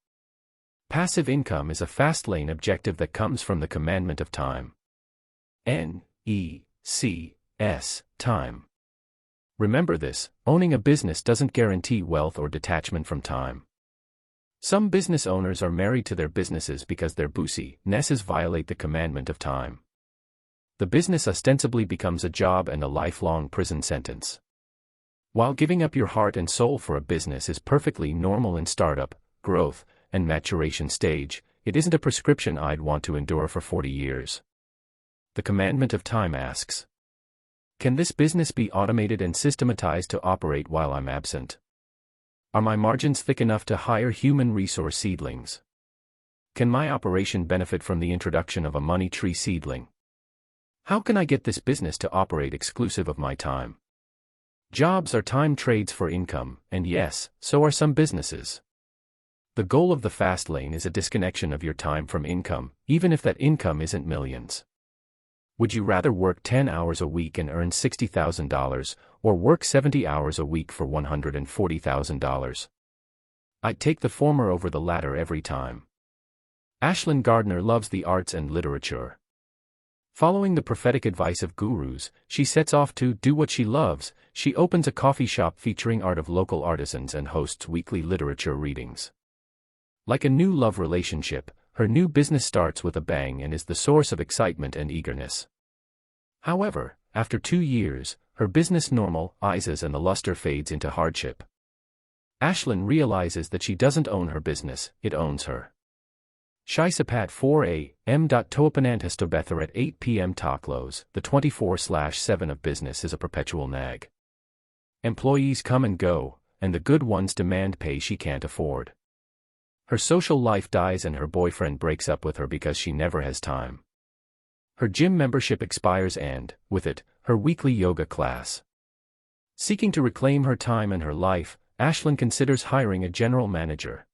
Passive income is a Fastlane objective that comes from the commandment of time. N-E-C-S, time. Remember this, owning a business doesn't guarantee wealth or detachment from time. Some business owners are married to their businesses because their bosses violate the commandment of time. The business ostensibly becomes a job and a lifelong prison sentence. While giving up your heart and soul for a business is perfectly normal in startup, growth, and maturation stage, it isn't a prescription I'd want to endure for 40 years. The commandment of time asks, can this business be automated and systematized to operate while I'm absent? Are my margins thick enough to hire human resource seedlings? Can my operation benefit from the introduction of a money tree seedling? How can I get this business to operate exclusive of my time? Jobs are time trades for income, and yes, so are some businesses. The goal of the fast lane is a disconnection of your time from income, even if that income isn't millions. Would you rather work 10 hours a week and earn $60,000, or work 70 hours a week for $140,000? I'd take the former over the latter every time. Ashlyn Gardner loves the arts and literature. Following the prophetic advice of gurus, she sets off to do what she loves. She opens a coffee shop featuring art of local artisans and hosts weekly literature readings. Like a new love relationship, her new business starts with a bang and is the source of excitement and eagerness. However, after 2 years, her business normalizes and the luster fades into hardship. Ashlyn realizes that she doesn't own her business, it owns her. Shisapat 4 a.m. Toapanantastobether at 8 p.m. Taklos, the 24/7 of business is a perpetual nag. Employees come and go, and the good ones demand pay she can't afford. Her social life dies and her boyfriend breaks up with her because she never has time. Her gym membership expires and, with it, her weekly yoga class. Seeking to reclaim her time and her life, Ashlyn considers hiring a general manager.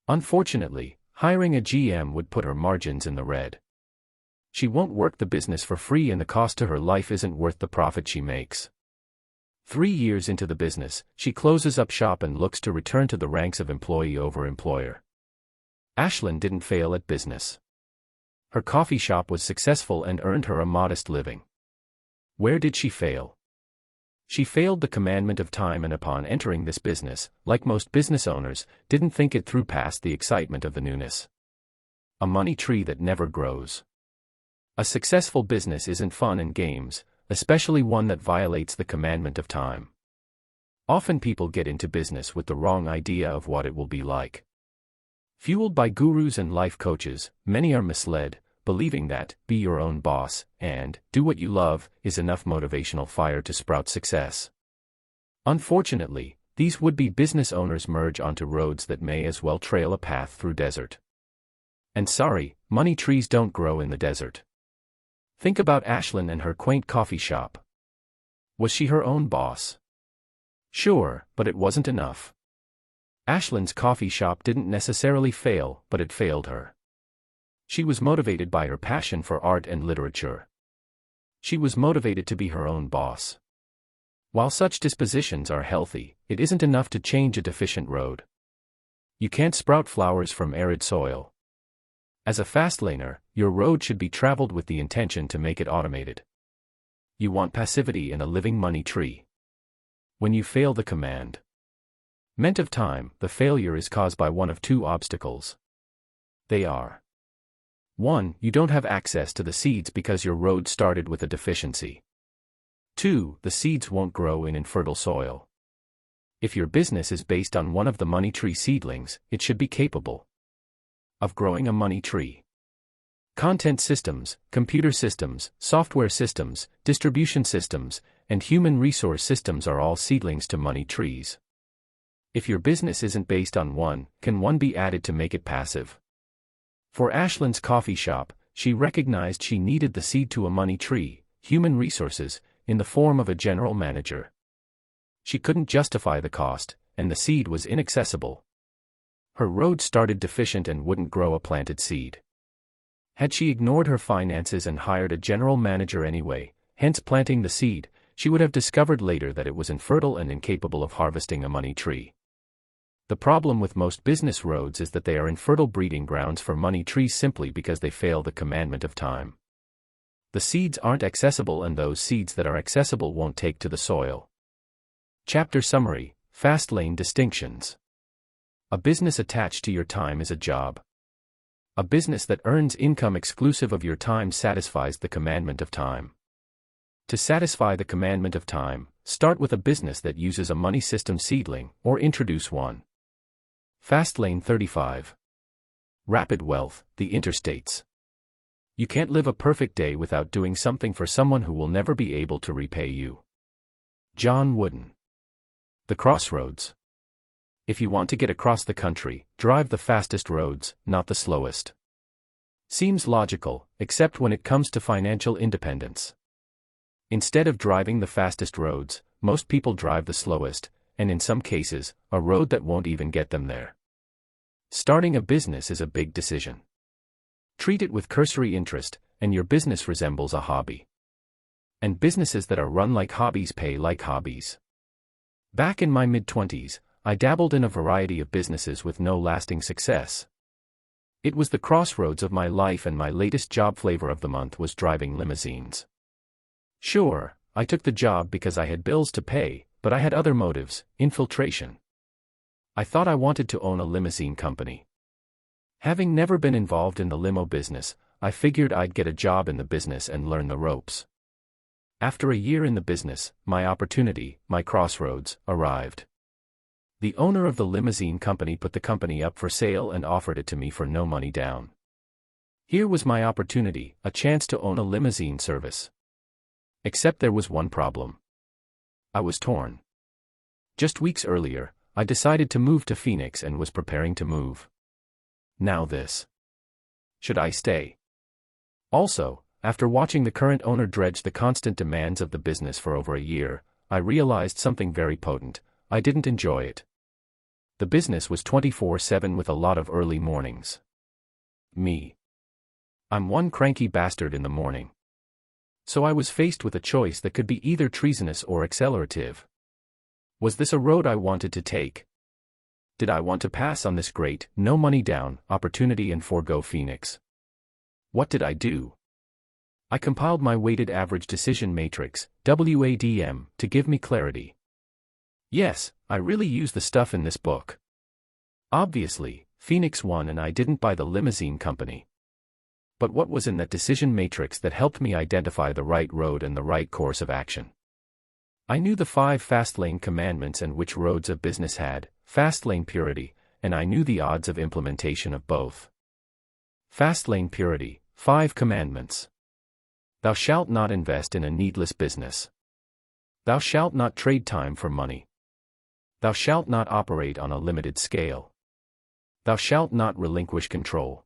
Unfortunately, hiring a GM would put her margins in the red. She won't work the business for free and the cost to her life isn't worth the profit she makes. 3 years into the business, she closes up shop and looks to return to the ranks of employee over employer. Ashlyn didn't fail at business. Her coffee shop was successful and earned her a modest living. Where did she fail? She failed the commandment of time and upon entering this business, like most business owners, didn't think it through past the excitement of the newness. A money tree that never grows. A successful business isn't fun and games, especially one that violates the commandment of time. Often people get into business with the wrong idea of what it will be like. Fueled by gurus and life coaches, many are misled, believing that, be your own boss, and, do what you love, is enough motivational fire to sprout success. Unfortunately, these would-be business owners merge onto roads that may as well trail a path through desert. And sorry, money trees don't grow in the desert. Think about Ashlyn and her quaint coffee shop. Was she her own boss? Sure, but it wasn't enough. Ashlyn's coffee shop didn't necessarily fail, but it failed her. She was motivated by her passion for art and literature. She was motivated to be her own boss. While such dispositions are healthy, it isn't enough to change a deficient road. You can't sprout flowers from arid soil. As a fastlaner, your road should be traveled with the intention to make it automated. You want passivity in a living money tree. When you fail the command meant of time, the failure is caused by one of two obstacles. They are: 1. You don't have access to the seeds because your road started with a deficiency. 2. The seeds won't grow in infertile soil. If your business is based on one of the money tree seedlings, it should be capable of growing a money tree. Content systems, computer systems, software systems, distribution systems, and human resource systems are all seedlings to money trees. If your business isn't based on one, can one be added to make it passive? For Ashlyn's coffee shop, she recognized she needed the seed to a money tree, human resources, in the form of a general manager. She couldn't justify the cost, and the seed was inaccessible. Her road started deficient and wouldn't grow a planted seed. Had she ignored her finances and hired a general manager anyway, hence planting the seed, she would have discovered later that it was infertile and incapable of harvesting a money tree. The problem with most business roads is that they are infertile breeding grounds for money trees simply because they fail the commandment of time. The seeds aren't accessible and those seeds that are accessible won't take to the soil. Chapter Summary: Fastlane Distinctions. A business attached to your time is a job. A business that earns income exclusive of your time satisfies the commandment of time. To satisfy the commandment of time, start with a business that uses a money system seedling, or introduce one. Fastlane 35. Rapid wealth, the interstates. You can't live a perfect day without doing something for someone who will never be able to repay you. John Wooden. The crossroads. If you want to get across the country, drive the fastest roads, not the slowest. Seems logical, except when it comes to financial independence. Instead of driving the fastest roads, most people drive the slowest, and in some cases, a road that won't even get them there. Starting a business is a big decision. Treat it with cursory interest, and your business resembles a hobby. And businesses that are run like hobbies pay like hobbies. Back in my mid-20s, I dabbled in a variety of businesses with no lasting success. It was the crossroads of my life, and my latest job flavor of the month was driving limousines. Sure, I took the job because I had bills to pay, but I had other motives: infiltration. I thought I wanted to own a limousine company. Having never been involved in the limo business, I figured I'd get a job in the business and learn the ropes. After a year in the business, my opportunity, my crossroads, arrived. The owner of the limousine company put the company up for sale and offered it to me for no money down. Here was my opportunity, a chance to own a limousine service. Except there was one problem. I was torn. Just weeks earlier, I decided to move to Phoenix and was preparing to move. Now this. Should I stay? Also, after watching the current owner dredge the constant demands of the business for over a year, I realized something very potent: I didn't enjoy it. The business was 24/7 with a lot of early mornings. Me. I'm one cranky bastard in the morning. So I was faced with a choice that could be either treasonous or accelerative. Was this a road I wanted to take? Did I want to pass on this great, no money down, opportunity and forego Phoenix? What did I do? I compiled my weighted average decision matrix, WADM, to give me clarity. Yes, I really use the stuff in this book. Obviously, Phoenix won and I didn't buy the limousine company. But what was in that decision matrix that helped me identify the right road and the right course of action? I knew the 5 Fastlane commandments and which roads a business had, Fastlane purity, and I knew the odds of implementation of both. Fastlane purity, 5 commandments. Thou shalt not invest in a needless business. Thou shalt not trade time for money. Thou shalt not operate on a limited scale. Thou shalt not relinquish control.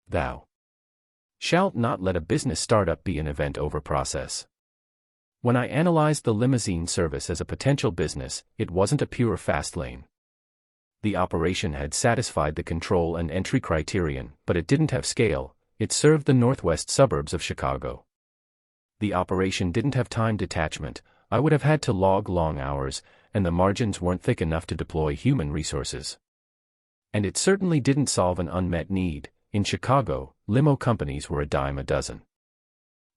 Thou shalt not let a business startup be an event-over process. When I analyzed the limousine service as a potential business, it wasn't a pure fast lane. The operation had satisfied the control and entry criterion, but it didn't have scale. It served the northwest suburbs of Chicago. The operation didn't have time detachment. I would have had to log long hours, and the margins weren't thick enough to deploy human resources. And it certainly didn't solve an unmet need. In Chicago, limo companies were a dime a dozen.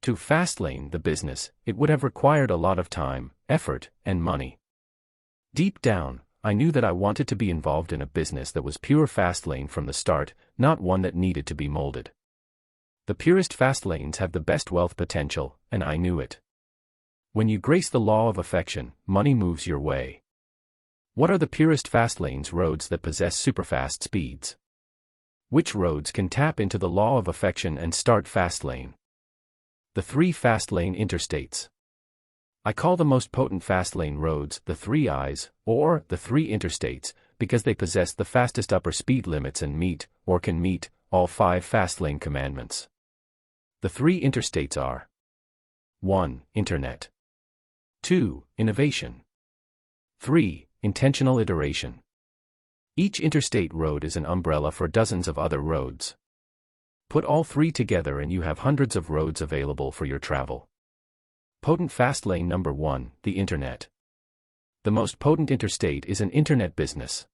To fastlane the business, it would have required a lot of time, effort, and money. Deep down, I knew that I wanted to be involved in a business that was pure fastlane from the start, not one that needed to be molded. The purest fastlanes have the best wealth potential, and I knew it. When you grace the law of affection, money moves your way. What are the purest fastlanes? Roads that possess superfast speeds. Which roads can tap into the law of affection and start fastlane? The 3 fastlane interstates. I call the most potent fastlane roads the 3 I's, or the 3 interstates, because they possess the fastest upper speed limits and meet, or can meet, all 5 fastlane commandments. The 3 interstates are: 1. Internet. 2. Innovation. 3. Intentional iteration. Each interstate road is an umbrella for dozens of other roads. Put all 3 together and you have hundreds of roads available for your travel. Potent fastlane number 1, the Internet. The most potent interstate is an internet business.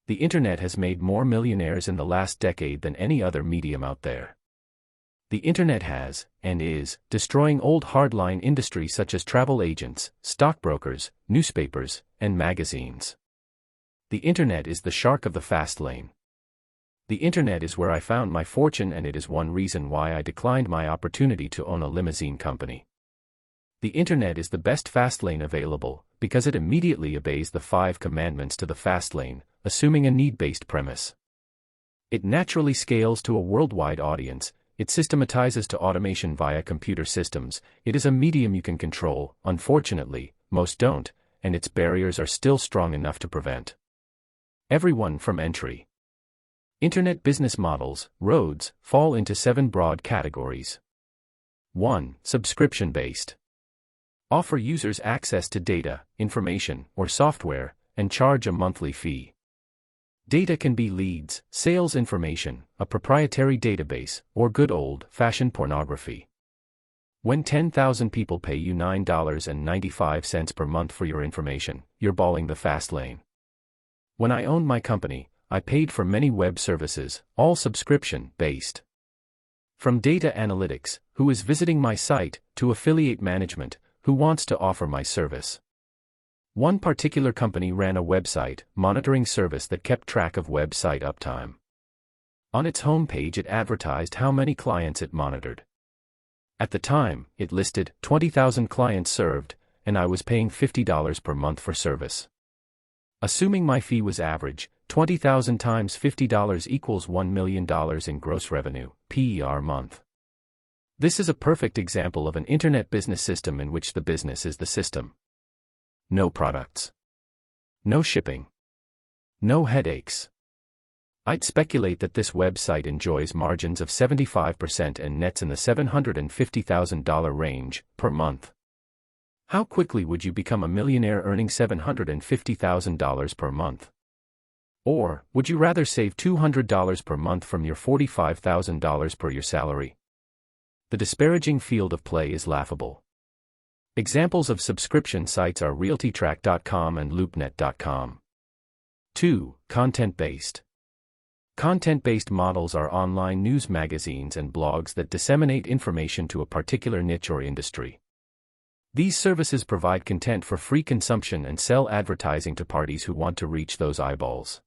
The internet has made more millionaires in the last decade than any other medium out there. The internet has, and is, destroying old hardline industries such as travel agents, stockbrokers, newspapers, and magazines. The internet is the shark of the fast lane. The internet is where I found my fortune, and it is one reason why I declined my opportunity to own a limousine company. The internet is the best fast lane available, because it immediately obeys the 5 commandments to the fast lane, assuming a need-based premise. It naturally scales to a worldwide audience. It systematizes to automation via computer systems. It is a medium you can control. Unfortunately, most don't, and its barriers are still strong enough to prevent everyone from entry. Internet business models, roads, fall into 7 broad categories. 1. Subscription-based. Offer users access to data, information, or software, and charge a monthly fee. Data can be leads, sales information, a proprietary database, or good old-fashioned pornography. When 10,000 people pay you $9.95 per month for your information, you're balling the fast lane. When I owned my company, I paid for many web services, all subscription-based. From data analytics, who is visiting my site, to affiliate management, who wants to offer my service. One particular company ran a website monitoring service that kept track of website uptime. On its homepage it advertised how many clients it monitored. At the time, it listed 20,000 clients served, and I was paying $50 per month for service. Assuming my fee was average, 20,000 times $50 equals $1 million in gross revenue, per month. This is a perfect example of an internet business system in which the business is the system. No products. No shipping. No headaches. I'd speculate that this website enjoys margins of 75% and nets in the $750,000 range per month. How quickly would you become a millionaire earning $750,000 per month? Or, would you rather save $200 per month from your $45,000 per year salary? The disparaging field of play is laughable. Examples of subscription sites are RealtyTrack.com and LoopNet.com. 2. Content-based. Content-based models are online news magazines and blogs that disseminate information to a particular niche or industry. These services provide content for free consumption and sell advertising to parties who want to reach those eyeballs.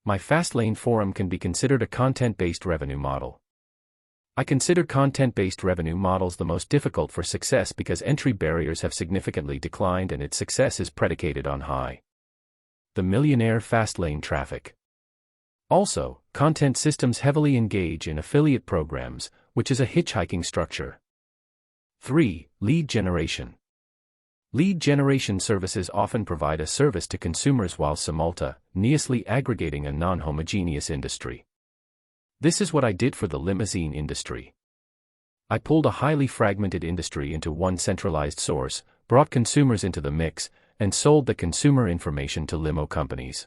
My Fastlane forum can be considered a content-based revenue model. I consider content-based revenue models the most difficult for success because entry barriers have significantly declined and its success is predicated on high. The Millionaire Fastlane traffic. Also, content systems heavily engage in affiliate programs, which is a hitchhiking structure. 3. Lead generation. Lead generation services often provide a service to consumers while simultaneously aggregating a non-homogeneous industry. This is what I did for the limousine industry. I pulled a highly fragmented industry into one centralized source, brought consumers into the mix, and sold the consumer information to limo companies.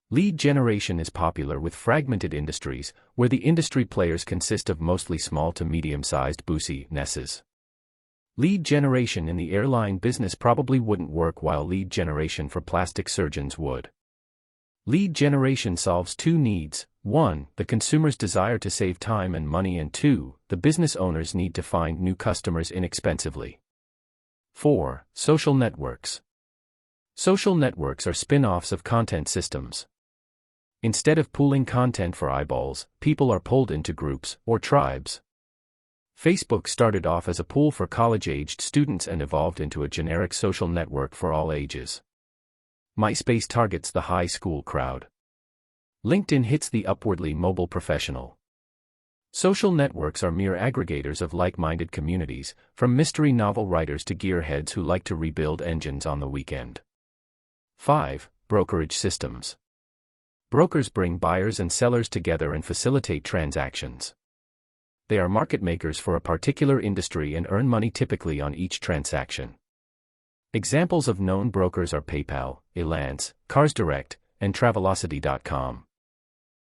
Lead generation is popular with fragmented industries, where the industry players consist of mostly small to medium-sized businesses. Lead generation in the airline business probably wouldn't work, while lead generation for plastic surgeons would. Lead generation solves two needs: 1. The consumer's desire to save time and money, and 2. The business owner's need to find new customers inexpensively. 4. Social networks. Social networks are spin-offs of content systems. Instead of pooling content for eyeballs, people are pulled into groups, or tribes. Facebook started off as a pool for college-aged students and evolved into a generic social network for all ages. MySpace targets the high school crowd. LinkedIn hits the upwardly mobile professional. Social networks are mere aggregators of like-minded communities, from mystery novel writers to gearheads who like to rebuild engines on the weekend. 5. Brokerage systems. Brokers bring buyers and sellers together and facilitate transactions. They are market makers for a particular industry and earn money typically on each transaction. Examples of known brokers are PayPal, Elance, CarsDirect, and Travelocity.com.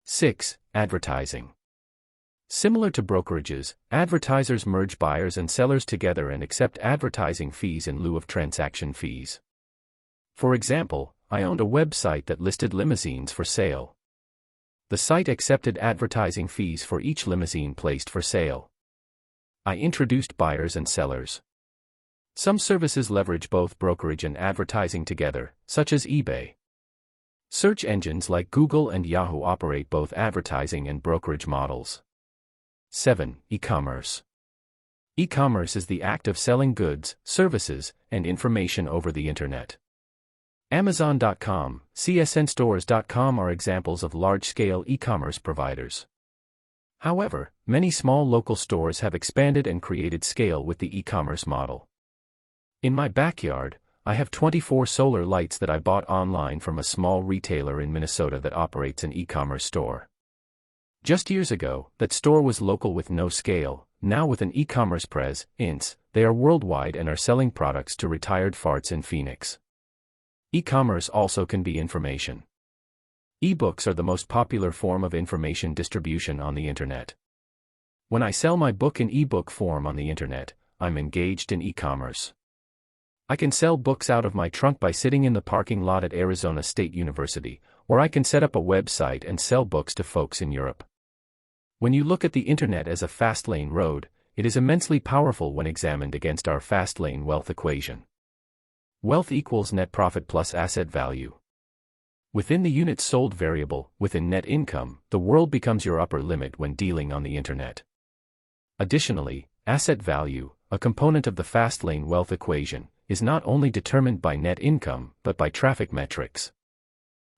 6. Advertising. Similar to brokerages, advertisers merge buyers and sellers together and accept advertising fees in lieu of transaction fees. For example, I owned a website that listed limousines for sale. The site accepted advertising fees for each limousine placed for sale. I introduced buyers and sellers. Some services leverage both brokerage and advertising together, such as eBay. Search engines like Google and Yahoo operate both advertising and brokerage models. 7. E-commerce. E-commerce is the act of selling goods, services, and information over the internet. Amazon.com, CSNstores.com are examples of large-scale e-commerce providers. However, many small local stores have expanded and created scale with the e-commerce model. In my backyard, I have 24 solar lights that I bought online from a small retailer in Minnesota that operates an e-commerce store. Just years ago, that store was local with no scale. Now with an e-commerce presence, they are worldwide and are selling products to retired farts in Phoenix. E-commerce also can be information. E-books are the most popular form of information distribution on the internet. When I sell my book in e-book form on the internet, I'm engaged in e-commerce. I can sell books out of my trunk by sitting in the parking lot at Arizona State University, or I can set up a website and sell books to folks in Europe. When you look at the internet as a fast lane road, it is immensely powerful when examined against our fast lane wealth equation. Wealth equals net profit plus asset value. Within the units sold variable, within net income, the world becomes your upper limit when dealing on the internet. Additionally, asset value, a component of the fast lane wealth equation, is not only determined by net income but by traffic metrics.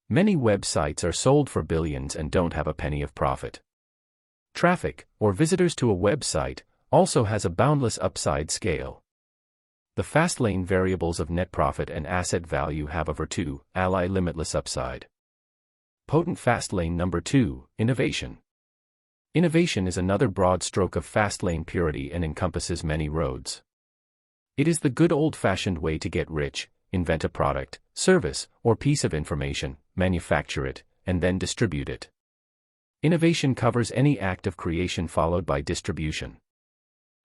Many websites are sold for billions and don't have a penny of profit. Traffic, or visitors to a website, also has a boundless upside scale. The fast lane variables of net profit and asset value have over 2, ally limitless upside. Potent fast lane number 2, innovation. Innovation is another broad stroke of fast lane purity and encompasses many roads. It is the good old-fashioned way to get rich: invent a product, service, or piece of information, manufacture it, and then distribute it. Innovation covers any act of creation followed by distribution.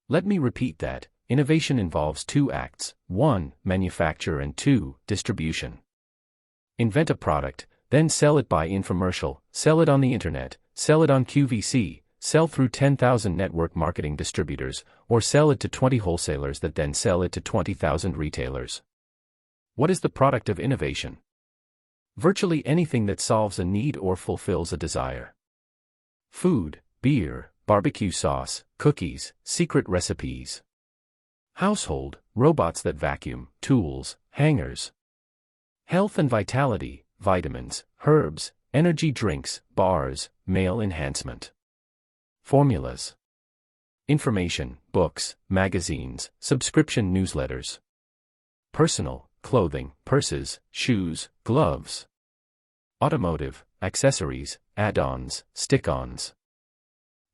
Let me repeat that. Innovation involves 2 acts: 1, manufacture, and 2, distribution. Invent a product, then sell it by infomercial, sell it on the internet, sell it on QVC, sell through 10,000 network marketing distributors, or sell it to 20 wholesalers that then sell it to 20,000 retailers. What is the product of innovation? Virtually anything that solves a need or fulfills a desire. Food, beer, barbecue sauce, cookies, secret recipes. Household, robots that vacuum, tools, hangers. Health and vitality, vitamins, herbs, energy drinks, bars, male enhancement. Formulas. Information, books, magazines, subscription newsletters. Personal, clothing, purses, shoes, gloves. Automotive, accessories, add-ons, stick-ons.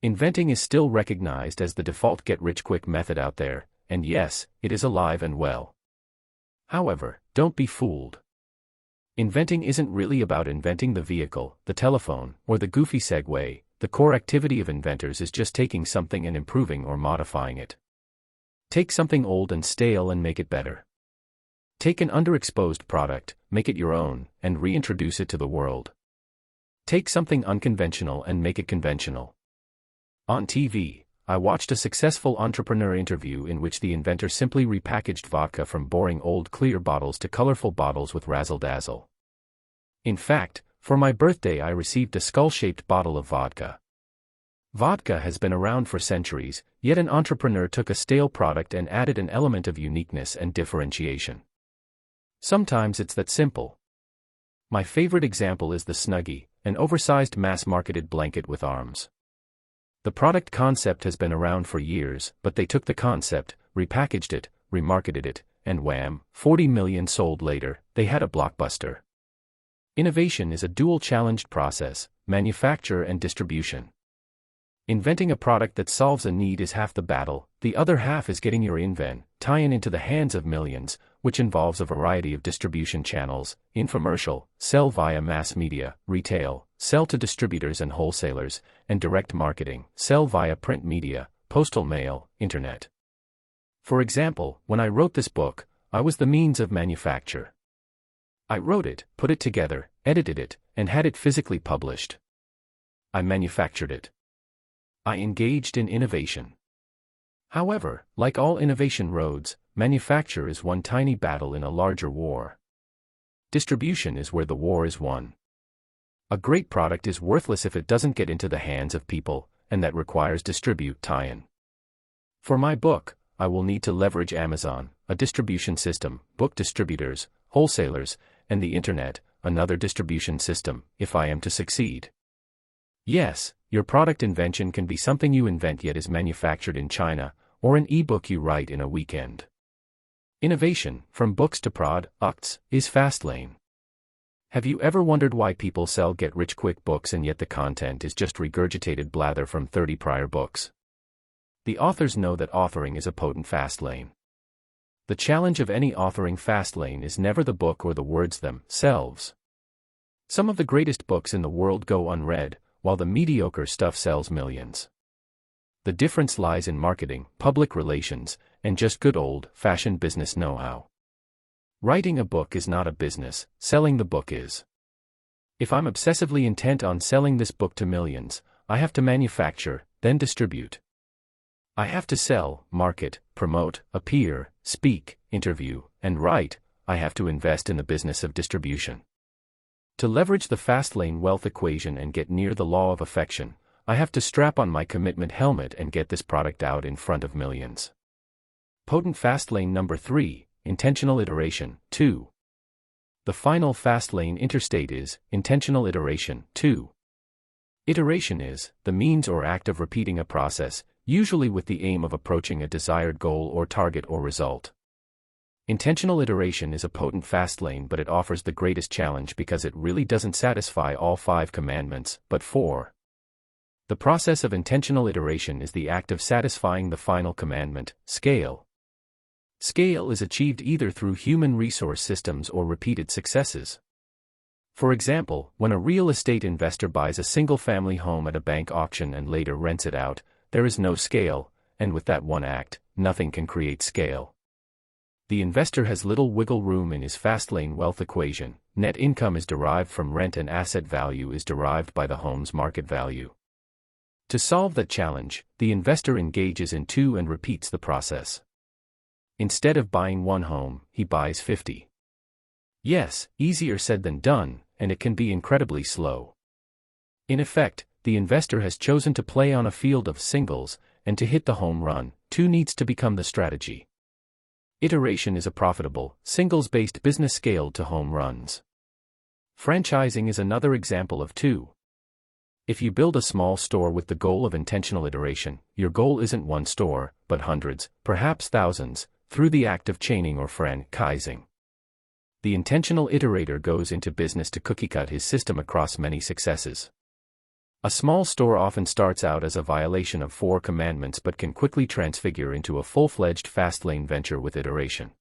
Inventing is still recognized as the default get-rich-quick method out there, and yes, it is alive and well. However, don't be fooled. Inventing isn't really about inventing the vehicle, the telephone, or the goofy Segway. The core activity of inventors is just taking something and improving or modifying it. Take something old and stale and make it better. Take an underexposed product, make it your own, and reintroduce it to the world. Take something unconventional and make it conventional. On TV, I watched a successful entrepreneur interview in which the inventor simply repackaged vodka from boring old clear bottles to colorful bottles with razzle-dazzle. In fact, for my birthday I received a skull-shaped bottle of vodka. Vodka has been around for centuries, yet an entrepreneur took a stale product and added an element of uniqueness and differentiation. Sometimes it's that simple. My favorite example is the Snuggie, an oversized mass-marketed blanket with arms. The product concept has been around for years, but they took the concept, repackaged it, remarketed it, and wham, 40 million sold later, they had a blockbuster. Innovation is a dual-challenged process: manufacture and distribution. Inventing a product that solves a need is half the battle, the other half is getting your tie-in into the hands of millions, which involves a variety of distribution channels: infomercial, sell via mass media, retail, sell to distributors and wholesalers, and direct marketing, sell via print media, postal mail, internet. For example, when I wrote this book, I was the means of manufacture. I wrote it, put it together, edited it, and had it physically published. I manufactured it. I engaged in innovation. However, like all innovation roads, manufacture is one tiny battle in a larger war. Distribution is where the war is won. A great product is worthless if it doesn't get into the hands of people, and that requires distribute tie-in. For my book, I will need to leverage Amazon, a distribution system, book distributors, wholesalers, and the internet, another distribution system, if I am to succeed. Yes, your product invention can be something you invent yet is manufactured in China, or an e-book you write in a weekend. Innovation, from books to products, is Fastlane. Have you ever wondered why people sell get-rich-quick books and yet the content is just regurgitated blather from 30 prior books? The authors know that authoring is a potent fast lane. The challenge of any authoring fast lane is never the book or the words themselves. Some of the greatest books in the world go unread, while the mediocre stuff sells millions. The difference lies in marketing, public relations, and just good old-fashioned business know-how. Writing a book is not a business, selling the book is. If I'm obsessively intent on selling this book to millions, I have to manufacture, then distribute. I have to sell, market, promote, appear, speak, interview, and write. I have to invest in the business of distribution. To leverage the fast lane wealth equation and get near the law of affection, I have to strap on my commitment helmet and get this product out in front of millions. Potent fast lane number 3, intentional iteration, 2. The final fast lane interstate is intentional iteration, 2. Iteration is the means or act of repeating a process, usually with the aim of approaching a desired goal or target or result. Intentional iteration is a potent fast lane, but it offers the greatest challenge because it really doesn't satisfy all 5 commandments, but 4. The process of intentional iteration is the act of satisfying the final commandment, scale. Scale is achieved either through human resource systems or repeated successes. For example, when a real estate investor buys a single-family home at a bank auction and later rents it out, there is no scale, and with that one act, nothing can create scale. The investor has little wiggle room in his fast lane wealth equation. Net income is derived from rent and asset value is derived by the home's market value. To solve that challenge, the investor engages in 2 and repeats the process. Instead of buying 1 home, he buys 50. Yes, easier said than done, and it can be incredibly slow. In effect, the investor has chosen to play on a field of singles, and to hit the home run, 2 needs to become the strategy. Iteration is a profitable, singles-based business scaled to home runs. Franchising is another example of 2. If you build a small store with the goal of intentional iteration, your goal isn't 1 store, but hundreds, perhaps thousands, through the act of chaining or franchising. The intentional iterator goes into business to cookie-cut his system across many successes. A small store often starts out as a violation of 4 commandments but can quickly transfigure into a full-fledged fast lane venture with iteration.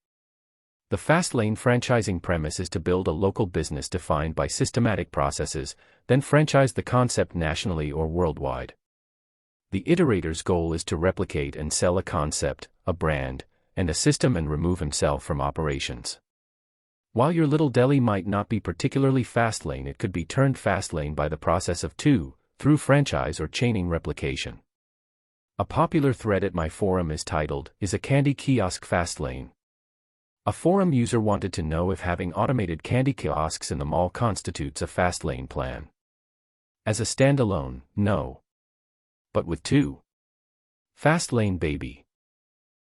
The fast lane franchising premise is to build a local business defined by systematic processes, then franchise the concept nationally or worldwide. The iterator's goal is to replicate and sell a concept, a brand, and a system and remove himself from operations. While your little deli might not be particularly fast lane, it could be turned fast lane by the process of 2, through franchise or chaining replication. A popular thread at my forum is titled, "Is a candy kiosk fast lane?" A forum user wanted to know if having automated candy kiosks in the mall constitutes a fast lane plan. As a standalone, no. But with 2. Fast lane, baby.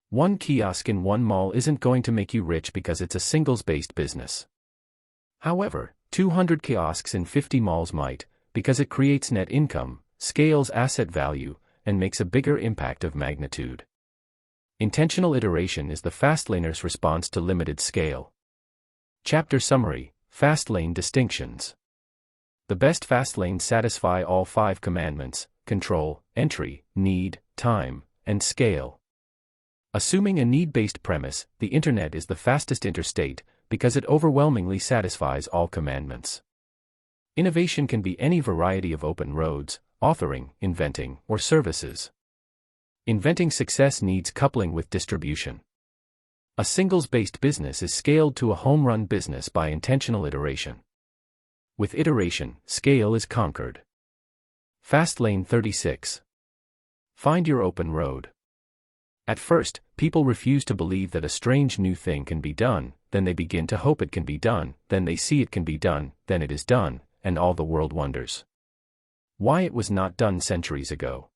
1 kiosk in 1 mall isn't going to make you rich because it's a singles-based business. However, 200 kiosks in 50 malls might, because it creates net income, scales asset value, and makes a bigger impact of magnitude. Intentional iteration is the fastlaner's response to limited scale. Chapter summary: Fast lane distinctions. The best fast lanes satisfy all 5 commandments: control, entry, need, time, and scale. Assuming a need-based premise, the internet is the fastest interstate because it overwhelmingly satisfies all commandments. Innovation can be any variety of open roads, authoring, inventing, or services. Inventing success needs coupling with distribution. A singles-based business is scaled to a home-run business by intentional iteration. With iteration, scale is conquered. Fastlane 36. Find your open road. At first, people refuse to believe that a strange new thing can be done, then they begin to hope it can be done, then they see it can be done, then it is done, and all the world wonders why it was not done centuries ago.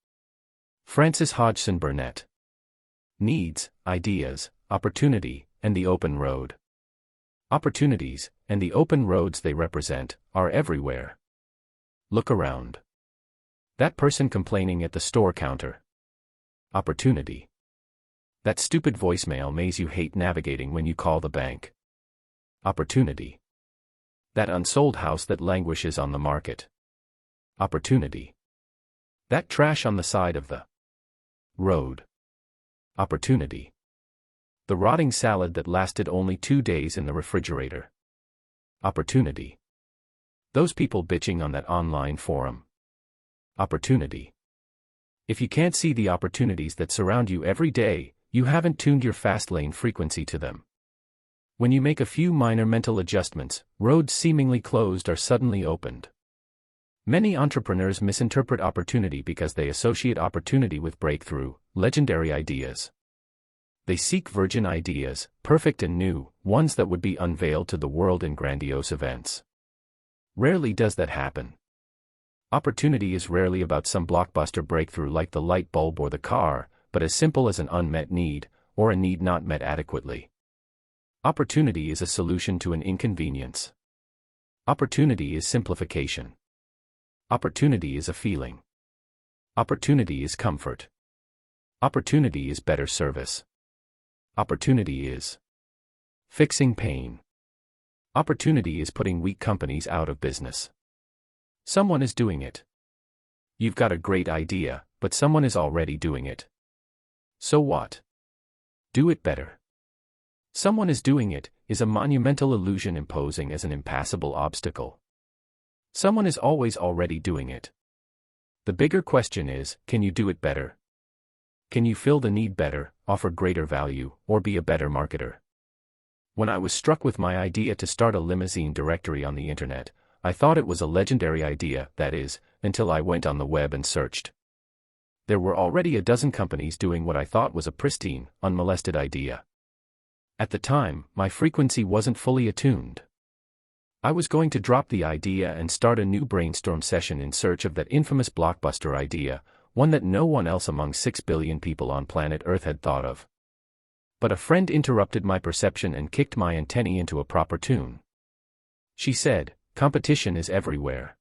Francis Hodgson Burnett. Needs, ideas, opportunity, and the open road. Opportunities, and the open roads they represent, are everywhere. Look around. That person complaining at the store counter. Opportunity. That stupid voicemail maze you hate navigating when you call the bank. Opportunity. That unsold house that languishes on the market. Opportunity. That trash on the side of the Road. Opportunity. The rotting salad that lasted only 2 days in the refrigerator. Opportunity. Those people bitching on that online forum. Opportunity. If you can't see the opportunities that surround you every day, you haven't tuned your fast lane frequency to them. When you make a few minor mental adjustments, roads seemingly closed are suddenly opened. Many entrepreneurs misinterpret opportunity because they associate opportunity with breakthrough, legendary ideas. They seek virgin ideas, perfect and new, ones that would be unveiled to the world in grandiose events. Rarely does that happen. Opportunity is rarely about some blockbuster breakthrough like the light bulb or the car, but as simple as an unmet need, or a need not met adequately. Opportunity is a solution to an inconvenience. Opportunity is simplification. Opportunity is a feeling. Opportunity is comfort. Opportunity is better service. Opportunity is fixing pain. Opportunity is putting weak companies out of business. Someone is doing it. You've got a great idea, but someone is already doing it. So what? Do it better. Someone is doing it is a monumental illusion imposing as an impassable obstacle. Someone is always already doing it. The bigger question is, can you do it better? Can you fill the need better, offer greater value, or be a better marketer? When I was struck with my idea to start a limousine directory on the internet, I thought it was a legendary idea, that is, until I went on the web and searched. There were already a dozen companies doing what I thought was a pristine, unmolested idea. At the time, my frequency wasn't fully attuned. I was going to drop the idea and start a new brainstorm session in search of that infamous blockbuster idea, one that no one else among 6 billion people on planet Earth had thought of. But a friend interrupted my perception and kicked my antennae into a proper tune. She said, "Competition is everywhere.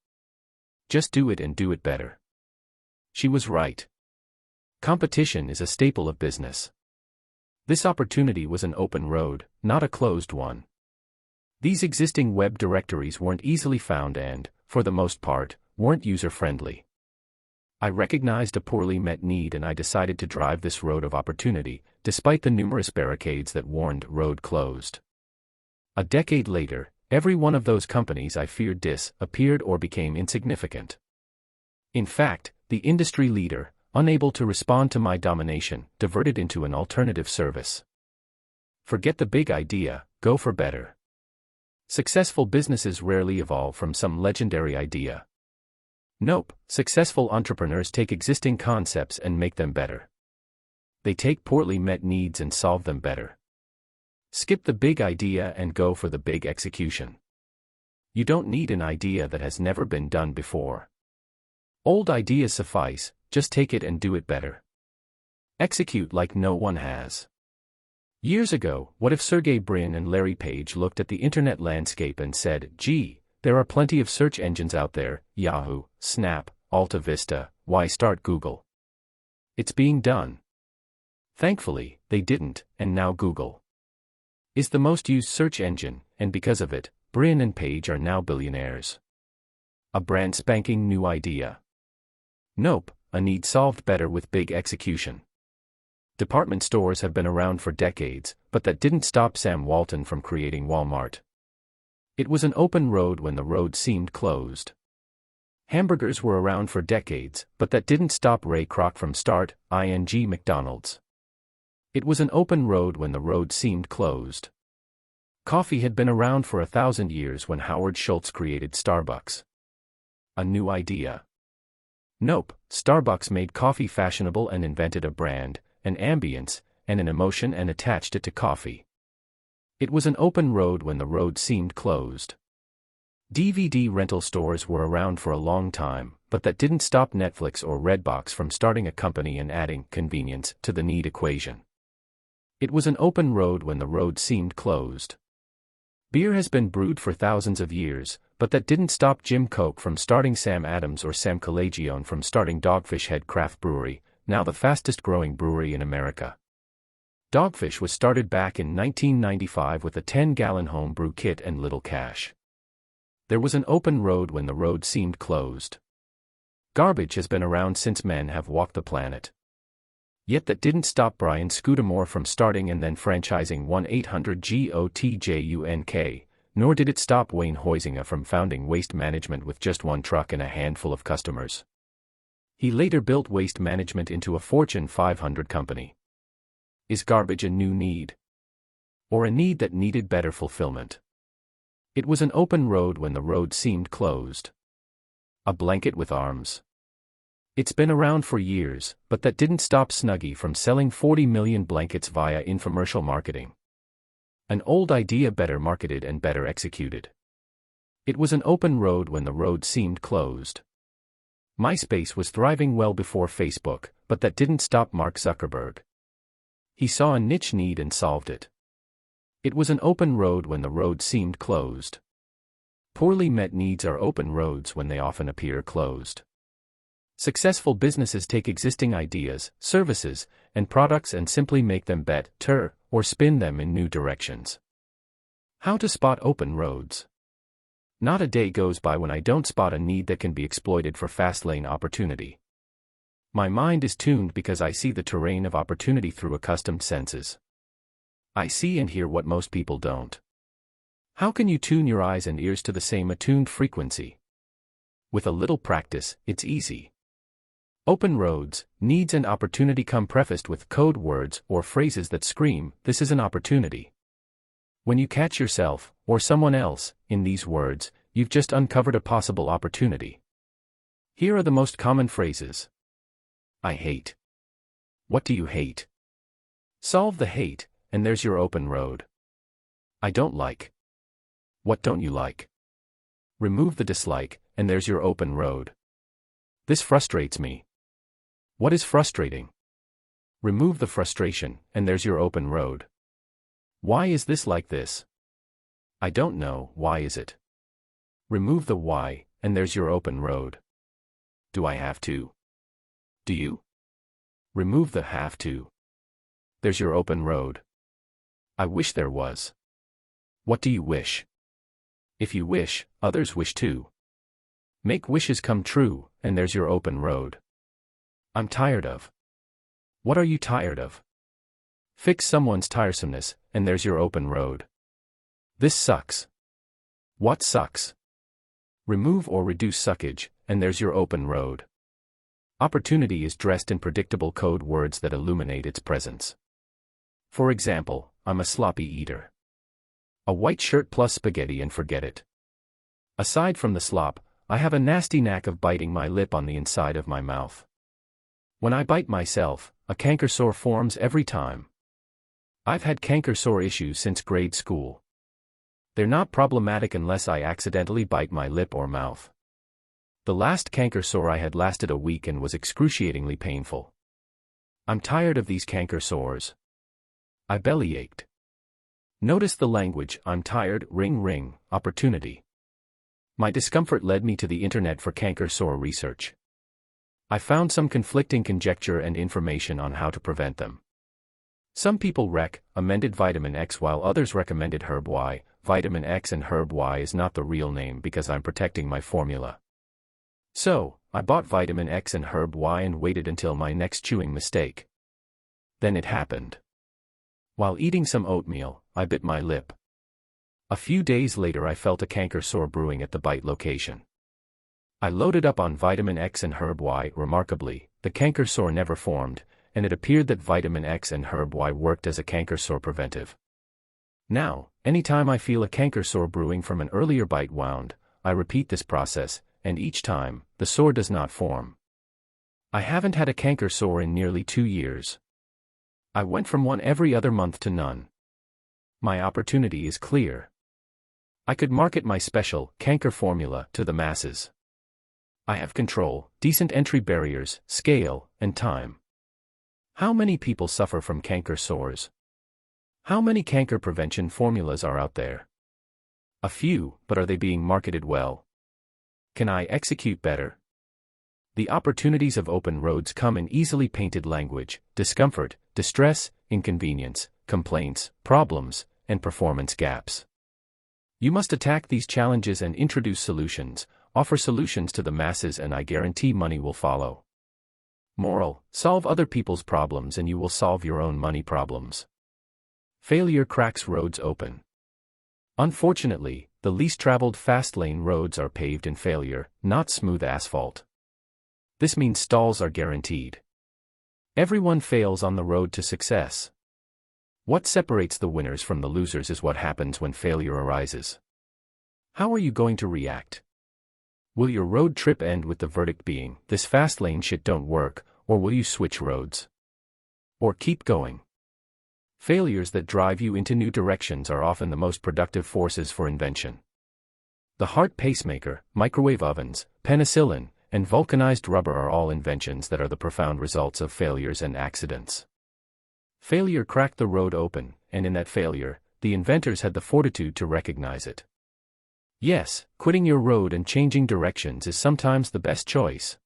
Just do it and do it better." She was right. Competition is a staple of business. This opportunity was an open road, not a closed one. These existing web directories weren't easily found and, for the most part, weren't user-friendly. I recognized a poorly met need and I decided to drive this road of opportunity, despite the numerous barricades that warned road closed. A decade later, every one of those companies I feared disappeared or became insignificant. In fact, the industry leader, unable to respond to my domination, diverted into an alternative service. Forget the big idea, go for better. Successful businesses rarely evolve from some legendary idea. Nope, successful entrepreneurs take existing concepts and make them better. They take poorly met needs and solve them better. Skip the big idea and go for the big execution. You don't need an idea that has never been done before. Old ideas suffice, just take it and do it better. Execute like no one has. Years ago, what if Sergey Brin and Larry Page looked at the internet landscape and said, "Gee, there are plenty of search engines out there, Yahoo, Snap, Alta Vista, why start Google?" It's being done. Thankfully, they didn't, and now Google is the most used search engine, and because of it, Brin and Page are now billionaires. A brand spanking new idea. Nope, a need solved better with big execution. Department stores have been around for decades, but that didn't stop Sam Walton from creating Walmart. It was an open road when the road seemed closed. Hamburgers were around for decades, but that didn't stop Ray Kroc from ing McDonald's. It was an open road when the road seemed closed. Coffee had been around for 1,000 years when Howard Schultz created Starbucks. A new idea. Nope, Starbucks made coffee fashionable and invented a brand, an ambience, and an emotion and attached it to coffee. It was an open road when the road seemed closed. DVD rental stores were around for a long time, but that didn't stop Netflix or Redbox from starting a company and adding convenience to the need equation. It was an open road when the road seemed closed. Beer has been brewed for thousands of years, but that didn't stop Jim Koch from starting Sam Adams or Sam Calagione from starting Dogfish Head Craft Brewery, now the fastest-growing brewery in America. Dogfish was started back in 1995 with a 10-gallon home brew kit and little cash. There was an open road when the road seemed closed. Garbage has been around since men have walked the planet. Yet that didn't stop Brian Scudamore from starting and then franchising 1-800-GOTJUNK, nor did it stop Wayne Huizinga from founding Waste Management with just one truck and a handful of customers. He later built Waste Management into a Fortune 500 company. Is garbage a new need? Or a need that needed better fulfillment? It was an open road when the road seemed closed. A blanket with arms. It's been around for years, but that didn't stop Snuggie from selling 40 million blankets via infomercial marketing. An old idea better marketed and better executed. It was an open road when the road seemed closed. MySpace was thriving well before Facebook, but that didn't stop Mark Zuckerberg. He saw a niche need and solved it. It was an open road when the road seemed closed. Poorly met needs are open roads when they often appear closed. Successful businesses take existing ideas, services, and products and simply make them better, or spin them in new directions. How to spot open roads? Not a day goes by when I don't spot a need that can be exploited for Fastlane opportunity. My mind is tuned because I see the terrain of opportunity through accustomed senses. I see and hear what most people don't. How can you tune your eyes and ears to the same attuned frequency? With a little practice, it's easy. Open roads, needs and opportunity come prefaced with code words or phrases that scream, "This is an opportunity." When you catch yourself, or someone else, in these words, you've just uncovered a possible opportunity. Here are the most common phrases. I hate. What do you hate? Solve the hate, and there's your open road. I don't like. What don't you like? Remove the dislike, and there's your open road. This frustrates me. What is frustrating? Remove the frustration, and there's your open road. Why is this like this? I don't know, why is it? Remove the why, and there's your open road. Do I have to? Do you? Remove the have to. There's your open road. I wish there was. What do you wish? If you wish, others wish too. Make wishes come true, and there's your open road. I'm tired of. What are you tired of? Fix someone's tiresomeness, and there's your open road. This sucks. What sucks? Remove or reduce suckage, and there's your open road. Opportunity is dressed in predictable code words that illuminate its presence. For example, I'm a sloppy eater. A white shirt plus spaghetti and forget it. Aside from the slop, I have a nasty knack of biting my lip on the inside of my mouth. When I bite myself, a canker sore forms every time. I've had canker sore issues since grade school. They're not problematic unless I accidentally bite my lip or mouth. The last canker sore I had lasted a week and was excruciatingly painful. I'm tired of these canker sores. I belly ached. Notice the language, I'm tired, ring ring, opportunity. My discomfort led me to the internet for canker sore research. I found some conflicting conjecture and information on how to prevent them. Some people recommended vitamin X while others recommended herb Y. Vitamin X and herb Y is not the real name because I'm protecting my formula. So, I bought vitamin X and herb Y and waited until my next chewing mistake. Then it happened. While eating some oatmeal, I bit my lip. A few days later I felt a canker sore brewing at the bite location. I loaded up on vitamin X and herb Y. Remarkably, the canker sore never formed, and it appeared that vitamin X and herb Y worked as a canker sore preventive. Now, anytime I feel a canker sore brewing from an earlier bite wound, I repeat this process, and each time, the sore does not form. I haven't had a canker sore in nearly 2 years. I went from one every other month to none. My opportunity is clear. I could market my special, canker formula, to the masses. I have control, decent entry barriers, scale, and time. How many people suffer from canker sores? How many canker prevention formulas are out there? A few, but are they being marketed well? Can I execute better? The opportunities of open roads come in easily painted language: discomfort, distress, inconvenience, complaints, problems, and performance gaps. You must attack these challenges and introduce solutions, offer solutions to the masses, and I guarantee money will follow. Moral: solve other people's problems and you will solve your own money problems. Failure cracks roads open. Unfortunately, the least traveled fast lane roads are paved in failure, not smooth asphalt. This means stalls are guaranteed. Everyone fails on the road to success. What separates the winners from the losers is what happens when failure arises. How are you going to react? Will your road trip end with the verdict being, "This fast lane shit don't work," or will you switch roads? Or keep going? Failures that drive you into new directions are often the most productive forces for invention. The heart pacemaker, microwave ovens, penicillin, and vulcanized rubber are all inventions that are the profound results of failures and accidents. Failure cracked the road open, and in that failure, the inventors had the fortitude to recognize it. Yes, quitting your road and changing directions is sometimes the best choice.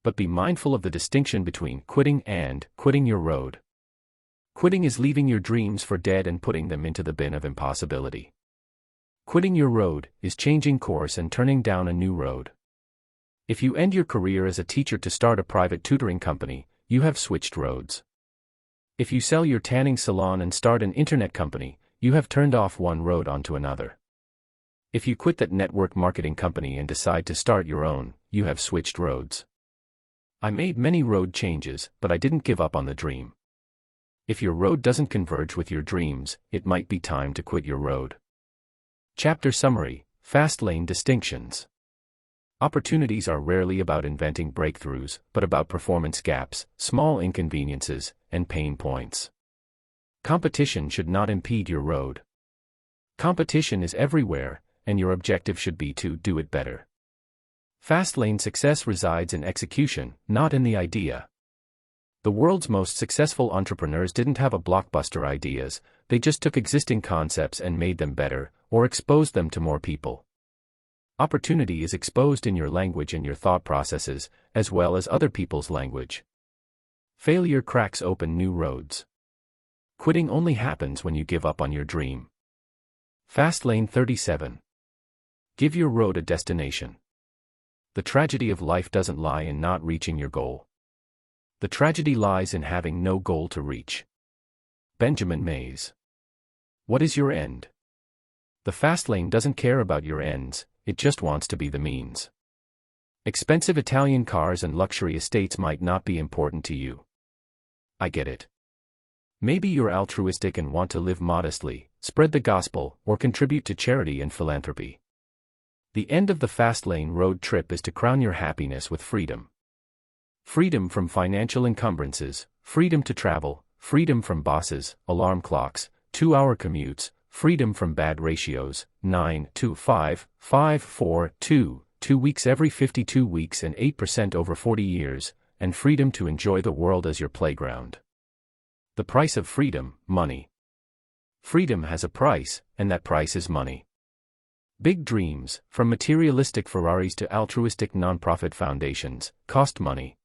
But be mindful of the distinction between quitting and quitting your road. Quitting is leaving your dreams for dead and putting them into the bin of impossibility. Quitting your road is changing course and turning down a new road. If you end your career as a teacher to start a private tutoring company, you have switched roads. If you sell your tanning salon and start an internet company, you have turned off one road onto another. If you quit that network marketing company and decide to start your own, you have switched roads. I made many road changes, but I didn't give up on the dream. If your road doesn't converge with your dreams, it might be time to quit your road. Chapter Summary: Fast Lane Distinctions. Opportunities are rarely about inventing breakthroughs, but about performance gaps, small inconveniences, and pain points. Competition should not impede your road. Competition is everywhere, and your objective should be to do it better. Fast lane success resides in execution, not in the idea. The world's most successful entrepreneurs didn't have a blockbuster ideas, they just took existing concepts and made them better, or exposed them to more people. Opportunity is exposed in your language and your thought processes, as well as other people's language. Failure cracks open new roads. Quitting only happens when you give up on your dream. Fastlane 37. Give your road a destination. The tragedy of life doesn't lie in not reaching your goal. The tragedy lies in having no goal to reach. Benjamin Mays. What is your end? The fast lane doesn't care about your ends, it just wants to be the means. Expensive Italian cars and luxury estates might not be important to you. I get it. Maybe you're altruistic and want to live modestly, spread the gospel, or contribute to charity and philanthropy. The end of the fast lane road trip is to crown your happiness with freedom. Freedom from financial encumbrances, freedom to travel, freedom from bosses, alarm clocks, 2-hour commutes, freedom from bad ratios, 9 to 5, 5, 4, 2, 2 weeks every 52 weeks and 8% over 40 years, and freedom to enjoy the world as your playground. The price of freedom: money. Freedom has a price, and that price is money. Big dreams, from materialistic Ferraris to altruistic nonprofit foundations, cost money.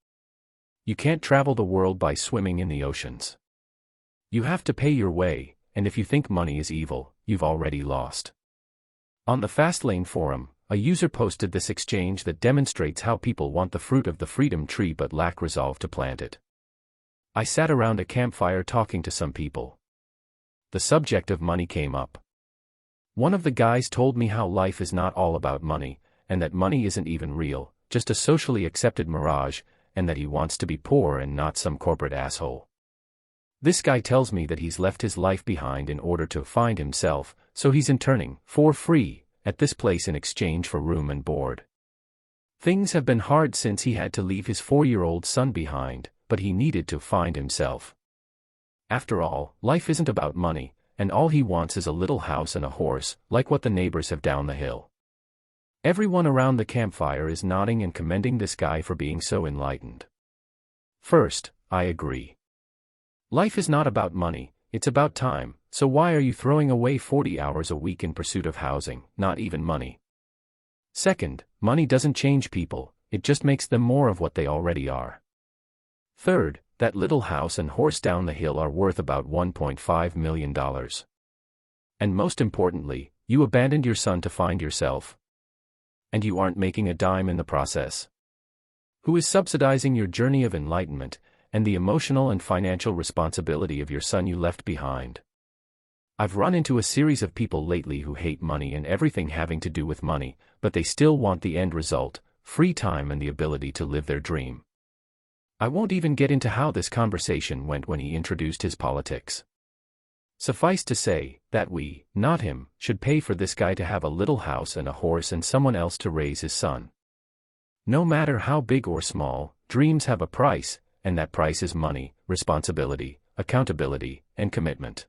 You can't travel the world by swimming in the oceans. You have to pay your way, and if you think money is evil, you've already lost. On the Fastlane forum, a user posted this exchange that demonstrates how people want the fruit of the freedom tree but lack resolve to plant it. I sat around a campfire talking to some people. The subject of money came up. One of the guys told me how life is not all about money, and that money isn't even real, just a socially accepted mirage, and that he wants to be poor and not some corporate asshole. This guy tells me that he's left his life behind in order to find himself, so he's interning, for free, at this place in exchange for room and board. Things have been hard since he had to leave his 4-year-old son behind, but he needed to find himself. After all, life isn't about money, and all he wants is a little house and a horse, like what the neighbors have down the hill. Everyone around the campfire is nodding and commending this guy for being so enlightened. First, I agree. Life is not about money, it's about time, so why are you throwing away 40 hours a week in pursuit of housing, not even money? Second, money doesn't change people, it just makes them more of what they already are. Third, that little house and horse down the hill are worth about $1.5 million. And most importantly, you abandoned your son to find yourself. And you aren't making a dime in the process. Who is subsidizing your journey of enlightenment, and the emotional and financial responsibility of your son you left behind? I've run into a series of people lately who hate money and everything having to do with money, but they still want the end result, free time and the ability to live their dream. I won't even get into how this conversation went when he introduced his politics. Suffice to say, that we, not him, should pay for this guy to have a little house and a horse and someone else to raise his son. No matter how big or small, dreams have a price, and that price is money, responsibility, accountability, and commitment.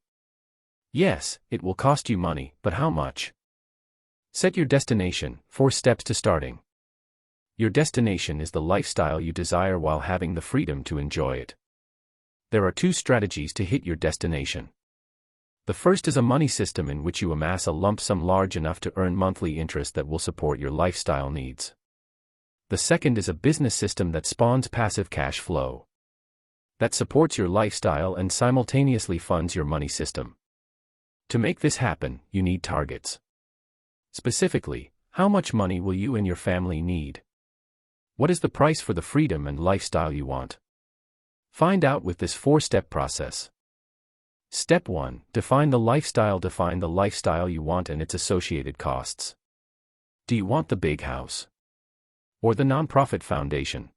Yes, it will cost you money, but how much? Set your destination, 4 steps to starting. Your destination is the lifestyle you desire while having the freedom to enjoy it. There are 2 strategies to hit your destination. The first is a money system in which you amass a lump sum large enough to earn monthly interest that will support your lifestyle needs. The second is a business system that spawns passive cash flow, that supports your lifestyle and simultaneously funds your money system. To make this happen, you need targets. Specifically, how much money will you and your family need? What is the price for the freedom and lifestyle you want? Find out with this 4-step process. Step 1. Define the lifestyle. Define the lifestyle you want and its associated costs. Do you want the big house? Or the nonprofit foundation?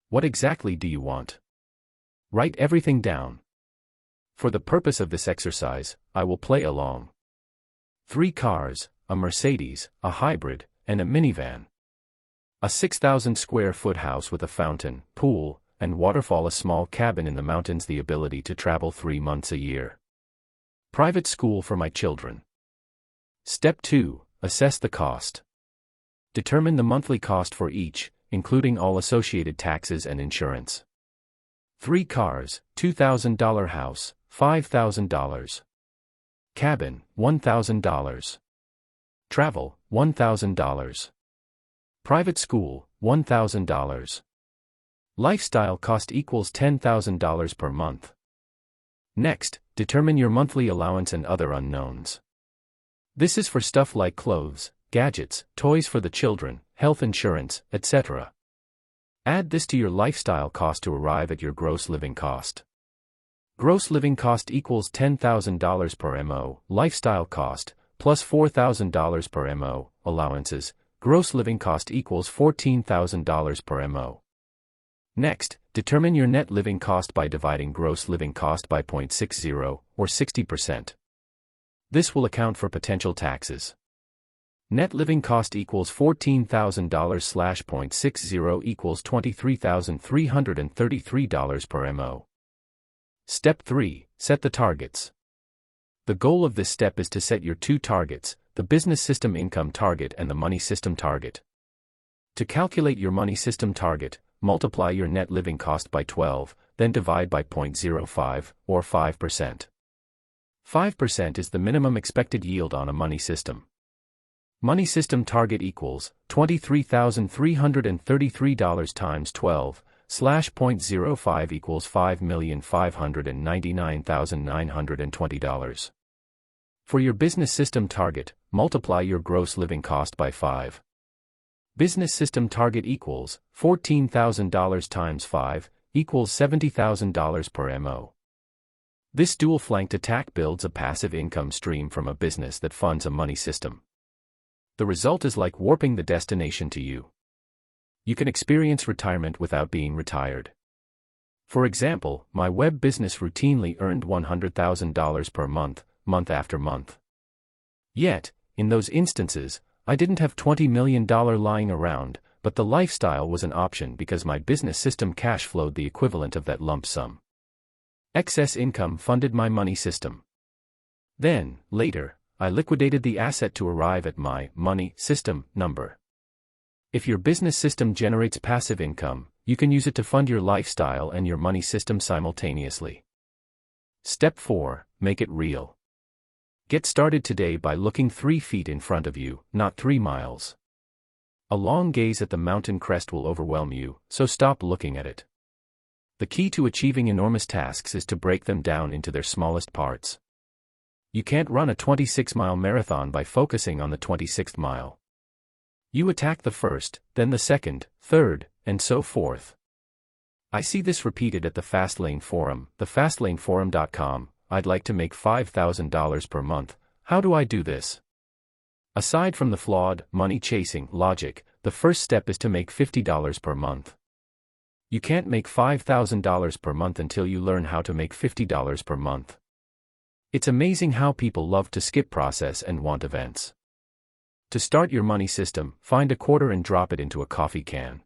What exactly do you want? Write everything down. For the purpose of this exercise, I will play along. 3 cars, a Mercedes, a hybrid, and a minivan. A 6,000 square foot house with a fountain, pool, and waterfall. A small cabin in the mountains. The ability to travel 3 months a year. Private school for my children. Step 2. Assess the cost. Determine the monthly cost for each, including all associated taxes and insurance. 3 cars, $2,000 house, $5,000. Cabin, $1,000. Travel, $1,000. Private school, $1,000. Lifestyle cost equals $10,000 per month. Next, determine your monthly allowance and other unknowns. This is for stuff like clothes, gadgets, toys for the children, health insurance, etc. Add this to your lifestyle cost to arrive at your gross living cost. Gross living cost equals $10,000 per MO, lifestyle cost, plus $4,000 per MO, allowances, gross living cost equals $14,000 per MO. Next, determine your net living cost by dividing gross living cost by 0.60, or 60%. This will account for potential taxes. Net living cost equals $14,000 / 0.60 equals $23,333 per MO. Step 3. Set the targets. The goal of this step is to set your 2 targets, the business system income target and the money system target. To calculate your money system target, multiply your net living cost by 12, then divide by 0.05, or 5%. 5% is the minimum expected yield on a money system. Money system target equals $23,333 times 12, / 0.05 equals $5,599,920. For your business system target, multiply your gross living cost by 5. Business system target equals $14,000 times 5, equals $70,000 per MO. This dual-flanked attack builds a passive income stream from a business that funds a money system. The result is like warping the destination to you. You can experience retirement without being retired. For example, my web business routinely earned $100,000 per month, month after month. Yet, in those instances, I didn't have $20 million lying around, but the lifestyle was an option because my business system cash flowed the equivalent of that lump sum. Excess income funded my money system. Then, later, I liquidated the asset to arrive at my money system number. If your business system generates passive income, you can use it to fund your lifestyle and your money system simultaneously. Step 4. Make it real. Get started today by looking 3 feet in front of you, not 3 miles. A long gaze at the mountain crest will overwhelm you, so stop looking at it. The key to achieving enormous tasks is to break them down into their smallest parts. You can't run a 26-mile marathon by focusing on the 26th mile. You attack the first, then the second, third, and so forth. I see this repeated at the Fastlane forum, thefastlaneforum.com. I'd like to make $5,000 per month. How do I do this? Aside from the flawed, money-chasing logic, the first step is to make $50 per month. You can't make $5,000 per month until you learn how to make $50 per month. It's amazing how people love to skip process and want events. To start your money system, find a quarter and drop it into a coffee can.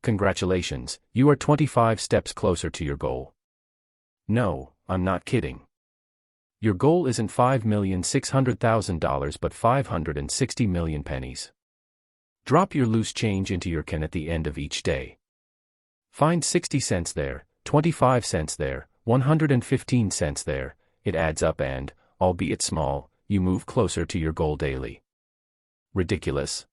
Congratulations, you are 25 steps closer to your goal. No, I'm not kidding. Your goal isn't $5,600,000 but 560 million pennies. Drop your loose change into your can at the end of each day. Find 60 cents there, 25 cents there, 115 cents there. It adds up and, albeit small, you move closer to your goal daily. Ridiculous?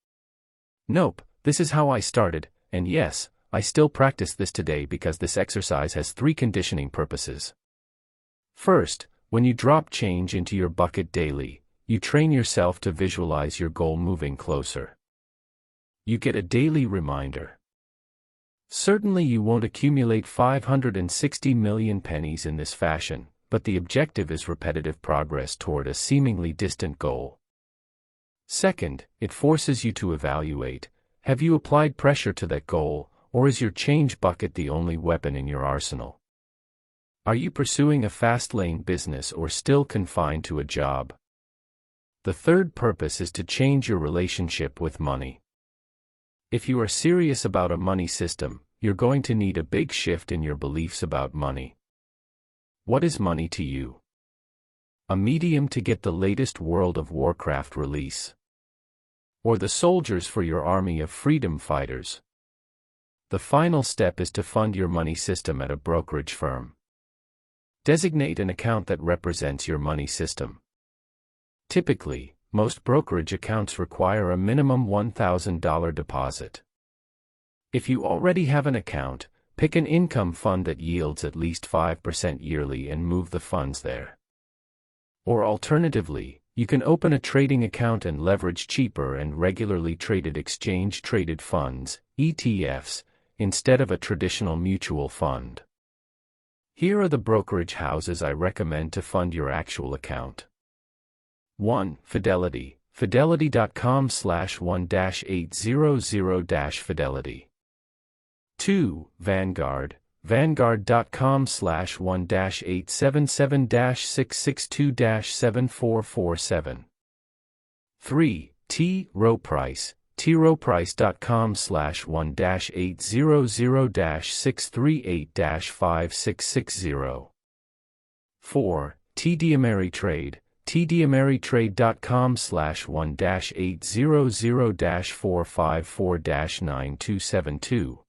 Nope, this is how I started, and yes, I still practice this today because this exercise has 3 conditioning purposes. First, when you drop change into your bucket daily, you train yourself to visualize your goal moving closer. You get a daily reminder. Certainly you won't accumulate 560 million pennies in this fashion, but the objective is repetitive progress toward a seemingly distant goal. Second, it forces you to evaluate, have you applied pressure to that goal, or is your change bucket the only weapon in your arsenal? Are you pursuing a fast lane business or still confined to a job? The third purpose is to change your relationship with money. If you are serious about a money system, you're going to need a big shift in your beliefs about money. What is money to you? A medium to get the latest World of Warcraft release? Or the soldiers for your army of freedom fighters? The final step is to fund your money system at a brokerage firm. Designate an account that represents your money system. Typically, most brokerage accounts require a minimum $1,000 deposit. If you already have an account, pick an income fund that yields at least 5% yearly and move the funds there. Or alternatively, you can open a trading account and leverage cheaper and regularly traded exchange-traded funds, ETFs, instead of a traditional mutual fund. Here are the brokerage houses I recommend to fund your actual account. 1. Fidelity, fidelity.com/1-800-Fidelity. 2. Vanguard, vanguard.com/1-877-662-7447. 3. T. Rowe Price, troweprice.com/1-800-638-5660. 4. TD Ameritrade, tdameritrade.com/1-800-454-9272.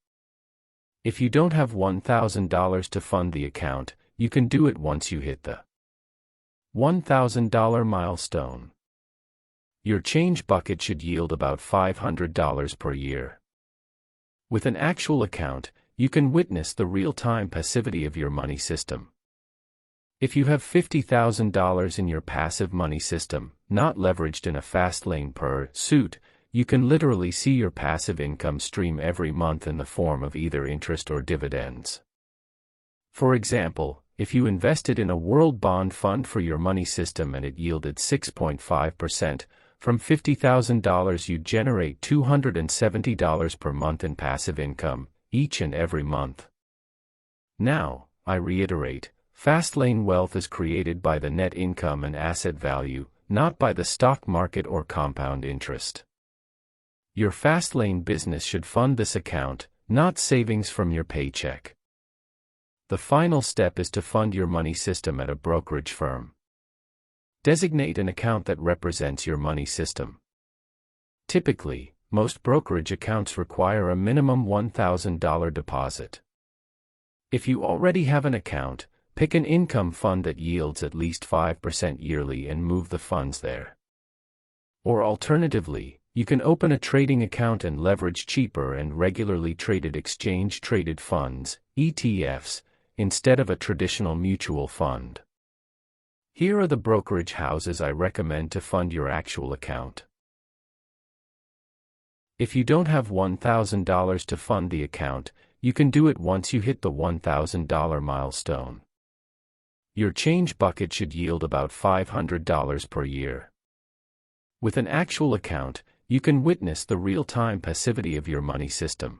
If you don't have $1,000 to fund the account, you can do it once you hit the $1,000 milestone. Your change bucket should yield about $500 per year. With an actual account, you can witness the real-time passivity of your money system. If you have $50,000 in your passive money system, not leveraged in a fast lane pursuit, you can literally see your passive income stream every month in the form of either interest or dividends. For example, if you invested in a world bond fund for your money system and it yielded 6.5%, from $50,000 you'd generate $270 per month in passive income, each and every month. Now, I reiterate, Fastlane wealth is created by the net income and asset value, not by the stock market or compound interest. Your Fastlane business should fund this account, not savings from your paycheck. The final step is to fund your money system at a brokerage firm. Designate an account that represents your money system. Typically, most brokerage accounts require a minimum $1,000 deposit. If you already have an account, pick an income fund that yields at least 5% yearly and move the funds there. Or alternatively, you can open a trading account and leverage cheaper and regularly traded exchange-traded funds, ETFs, instead of a traditional mutual fund. Here are the brokerage houses I recommend to fund your actual account. If you don't have $1,000 to fund the account, you can do it once you hit the $1,000 milestone. Your change bucket should yield about $500 per year. With an actual account, you can witness the real-time passivity of your money system.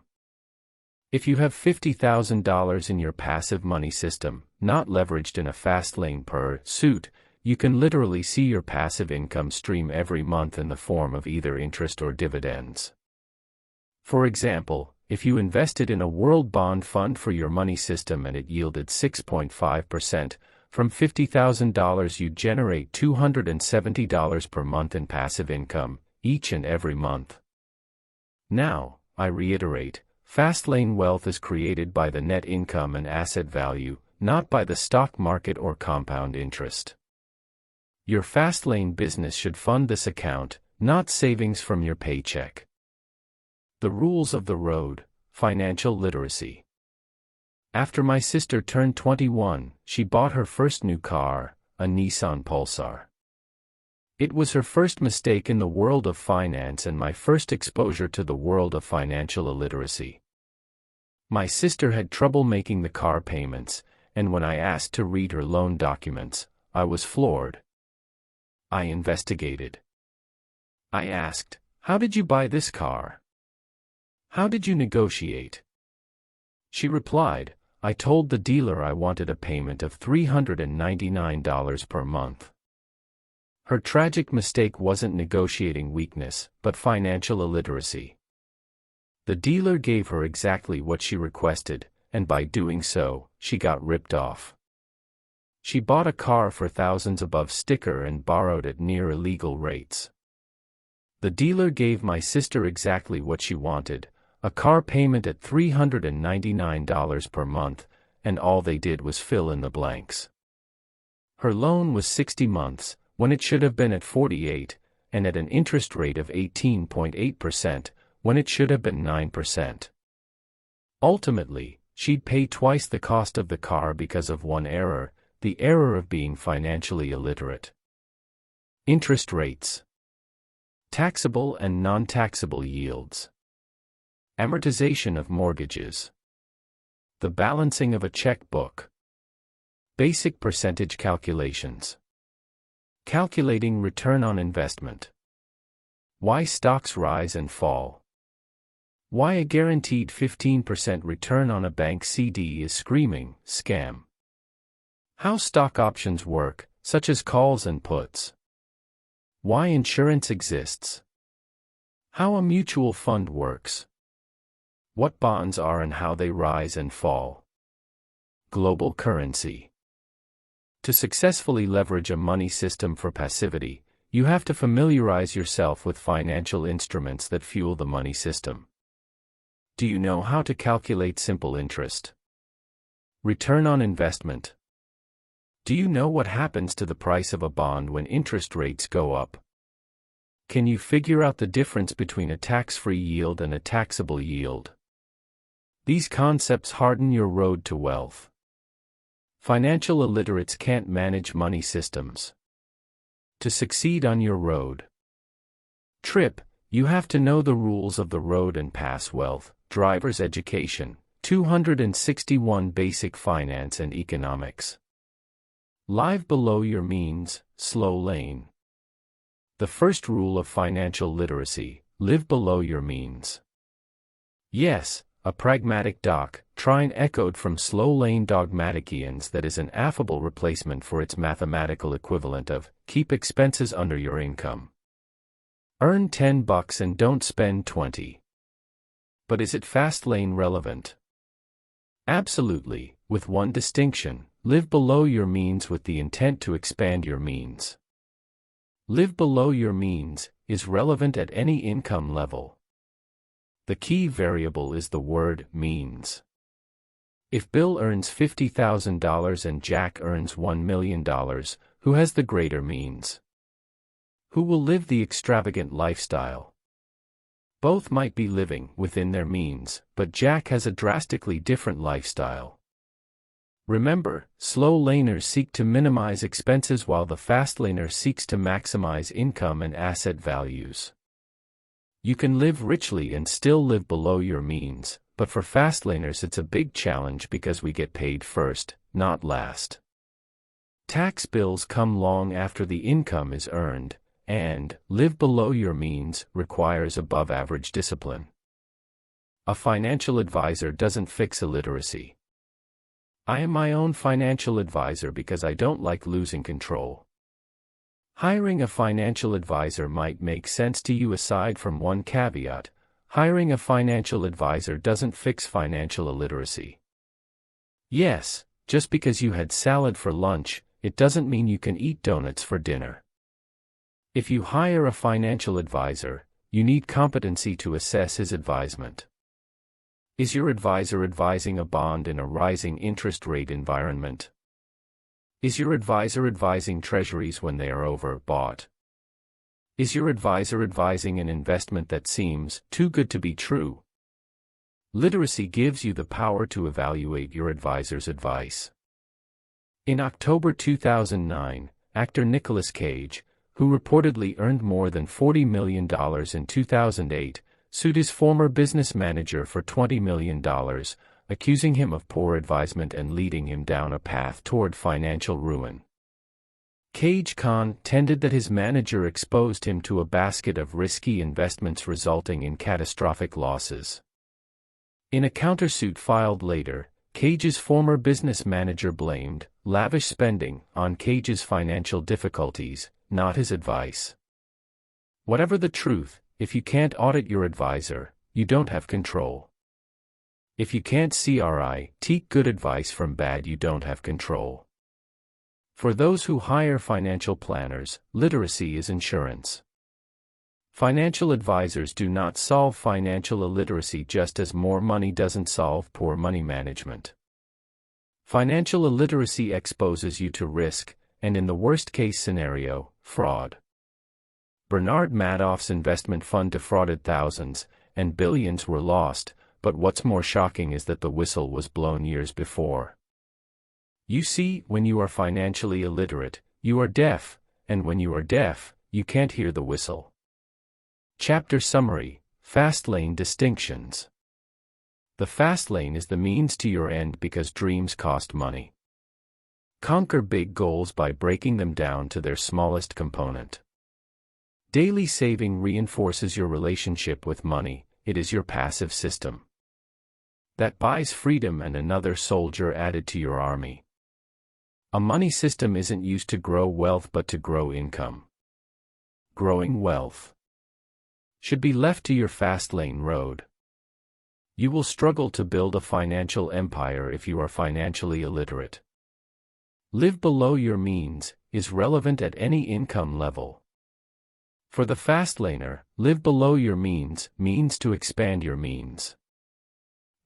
If you have $50,000 in your passive money system, not leveraged in a Fastlane pursuit, you can literally see your passive income stream every month in the form of either interest or dividends. For example, if you invested in a world bond fund for your money system and it yielded 6.5%, from $50,000 you'd generate $270 per month in passive income, each and every month. Now, I reiterate, Fastlane wealth is created by the net income and asset value, not by the stock market or compound interest. Your Fastlane business should fund this account, not savings from your paycheck. The rules of the road: financial literacy. After my sister turned 21, she bought her first new car, a Nissan Pulsar. It was her first mistake in the world of finance and my first exposure to the world of financial illiteracy. My sister had trouble making the car payments, and when I asked to read her loan documents, I was floored. I investigated. I asked, "How did you buy this car? How did you negotiate?" She replied, "I told the dealer I wanted a payment of $399 per month." Her tragic mistake wasn't negotiating weakness, but financial illiteracy. The dealer gave her exactly what she requested, and by doing so, she got ripped off. She bought a car for thousands above sticker and borrowed at near illegal rates. The dealer gave my sister exactly what she wanted, a car payment at $399 per month, and all they did was fill in the blanks. Her loan was 60 months, when it should have been at 48, and at an interest rate of 18.8%, when it should have been 9%. Ultimately, she'd pay twice the cost of the car because of one error, the error of being financially illiterate. Interest rates. Taxable and non-taxable yields. Amortization of mortgages. The balancing of a checkbook. Basic percentage calculations. Calculating return on investment. Why stocks rise and fall. Why a guaranteed 15% return on a bank CD is screaming scam. How stock options work, such as calls and puts. Why insurance exists. How a mutual fund works. What bonds are and how they rise and fall. Global currency. To successfully leverage a money system for passivity, you have to familiarize yourself with financial instruments that fuel the money system. Do you know how to calculate simple interest? Return on investment. Do you know what happens to the price of a bond when interest rates go up? Can you figure out the difference between a tax-free yield and a taxable yield? These concepts harden your road to wealth. Financial illiterates can't manage money systems. To succeed on your road trip, you have to know the rules of the road and pass wealth. Driver's education, 261 basic finance and economics. Live below your means, slow lane. The first rule of financial literacy: live below your means. Yes, a pragmatic doctrine echoed from slow lane dogmaticians that is an affable replacement for its mathematical equivalent of keep expenses under your income. Earn $10 and don't spend 20. But is it Fastlane relevant? Absolutely, with one distinction: live below your means with the intent to expand your means. Live below your means is relevant at any income level. The key variable is the word means. If Bill earns $50,000 and Jack earns $1 million, who has the greater means? Who will live the extravagant lifestyle? Both might be living within their means, but Jack has a drastically different lifestyle. Remember, slow laners seek to minimize expenses while the fast laner seeks to maximize income and asset values. You can live richly and still live below your means, but for fastlaners it's a big challenge because we get paid first, not last. Tax bills come long after the income is earned, and live below your means requires above-average discipline. A financial advisor doesn't fix illiteracy. I am my own financial advisor because I don't like losing control. Hiring a financial advisor might make sense to you aside from one caveat: hiring a financial advisor doesn't fix financial illiteracy. Yes, just because you had salad for lunch, it doesn't mean you can eat donuts for dinner. If you hire a financial advisor, you need competency to assess his advisement. Is your advisor advising a bond in a rising interest rate environment? Is your advisor advising treasuries when they are overbought? Is your advisor advising an investment that seems too good to be true? Literacy gives you the power to evaluate your advisor's advice. In October 2009, actor Nicolas Cage, who reportedly earned more than $40 million in 2008, sued his former business manager for $20 million, accusing him of poor advisement and leading him down a path toward financial ruin. Cage contended that his manager exposed him to a basket of risky investments resulting in catastrophic losses. In a countersuit filed later, Cage's former business manager blamed lavish spending on Cage's financial difficulties, not his advice. Whatever the truth, if you can't audit your advisor, you don't have control. If you can't take good advice from bad, you don't have control. For those who hire financial planners, literacy is insurance. Financial advisors do not solve financial illiteracy, just as more money doesn't solve poor money management. Financial illiteracy exposes you to risk, and in the worst-case scenario, fraud. Bernard Madoff's investment fund defrauded thousands, and billions were lost, but what's more shocking is that the whistle was blown years before. You see, when you are financially illiterate, you are deaf, and when you are deaf, you can't hear the whistle. Chapter Summary: Fastlane Distinctions. The fast lane is the means to your end because dreams cost money. Conquer big goals by breaking them down to their smallest component. Daily saving reinforces your relationship with money. It is your passive system that buys freedom and another soldier added to your army. A money system isn't used to grow wealth but to grow income. Growing wealth should be left to your fast lane road. You will struggle to build a financial empire if you are financially illiterate. Live below your means is relevant at any income level. For the fastlaner, live below your means means to expand your means.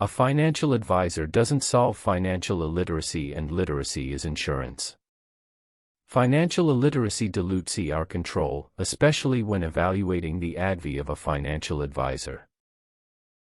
A financial advisor doesn't solve financial illiteracy, and literacy is insurance. Financial illiteracy dilutes our control, especially when evaluating the advice of a financial advisor.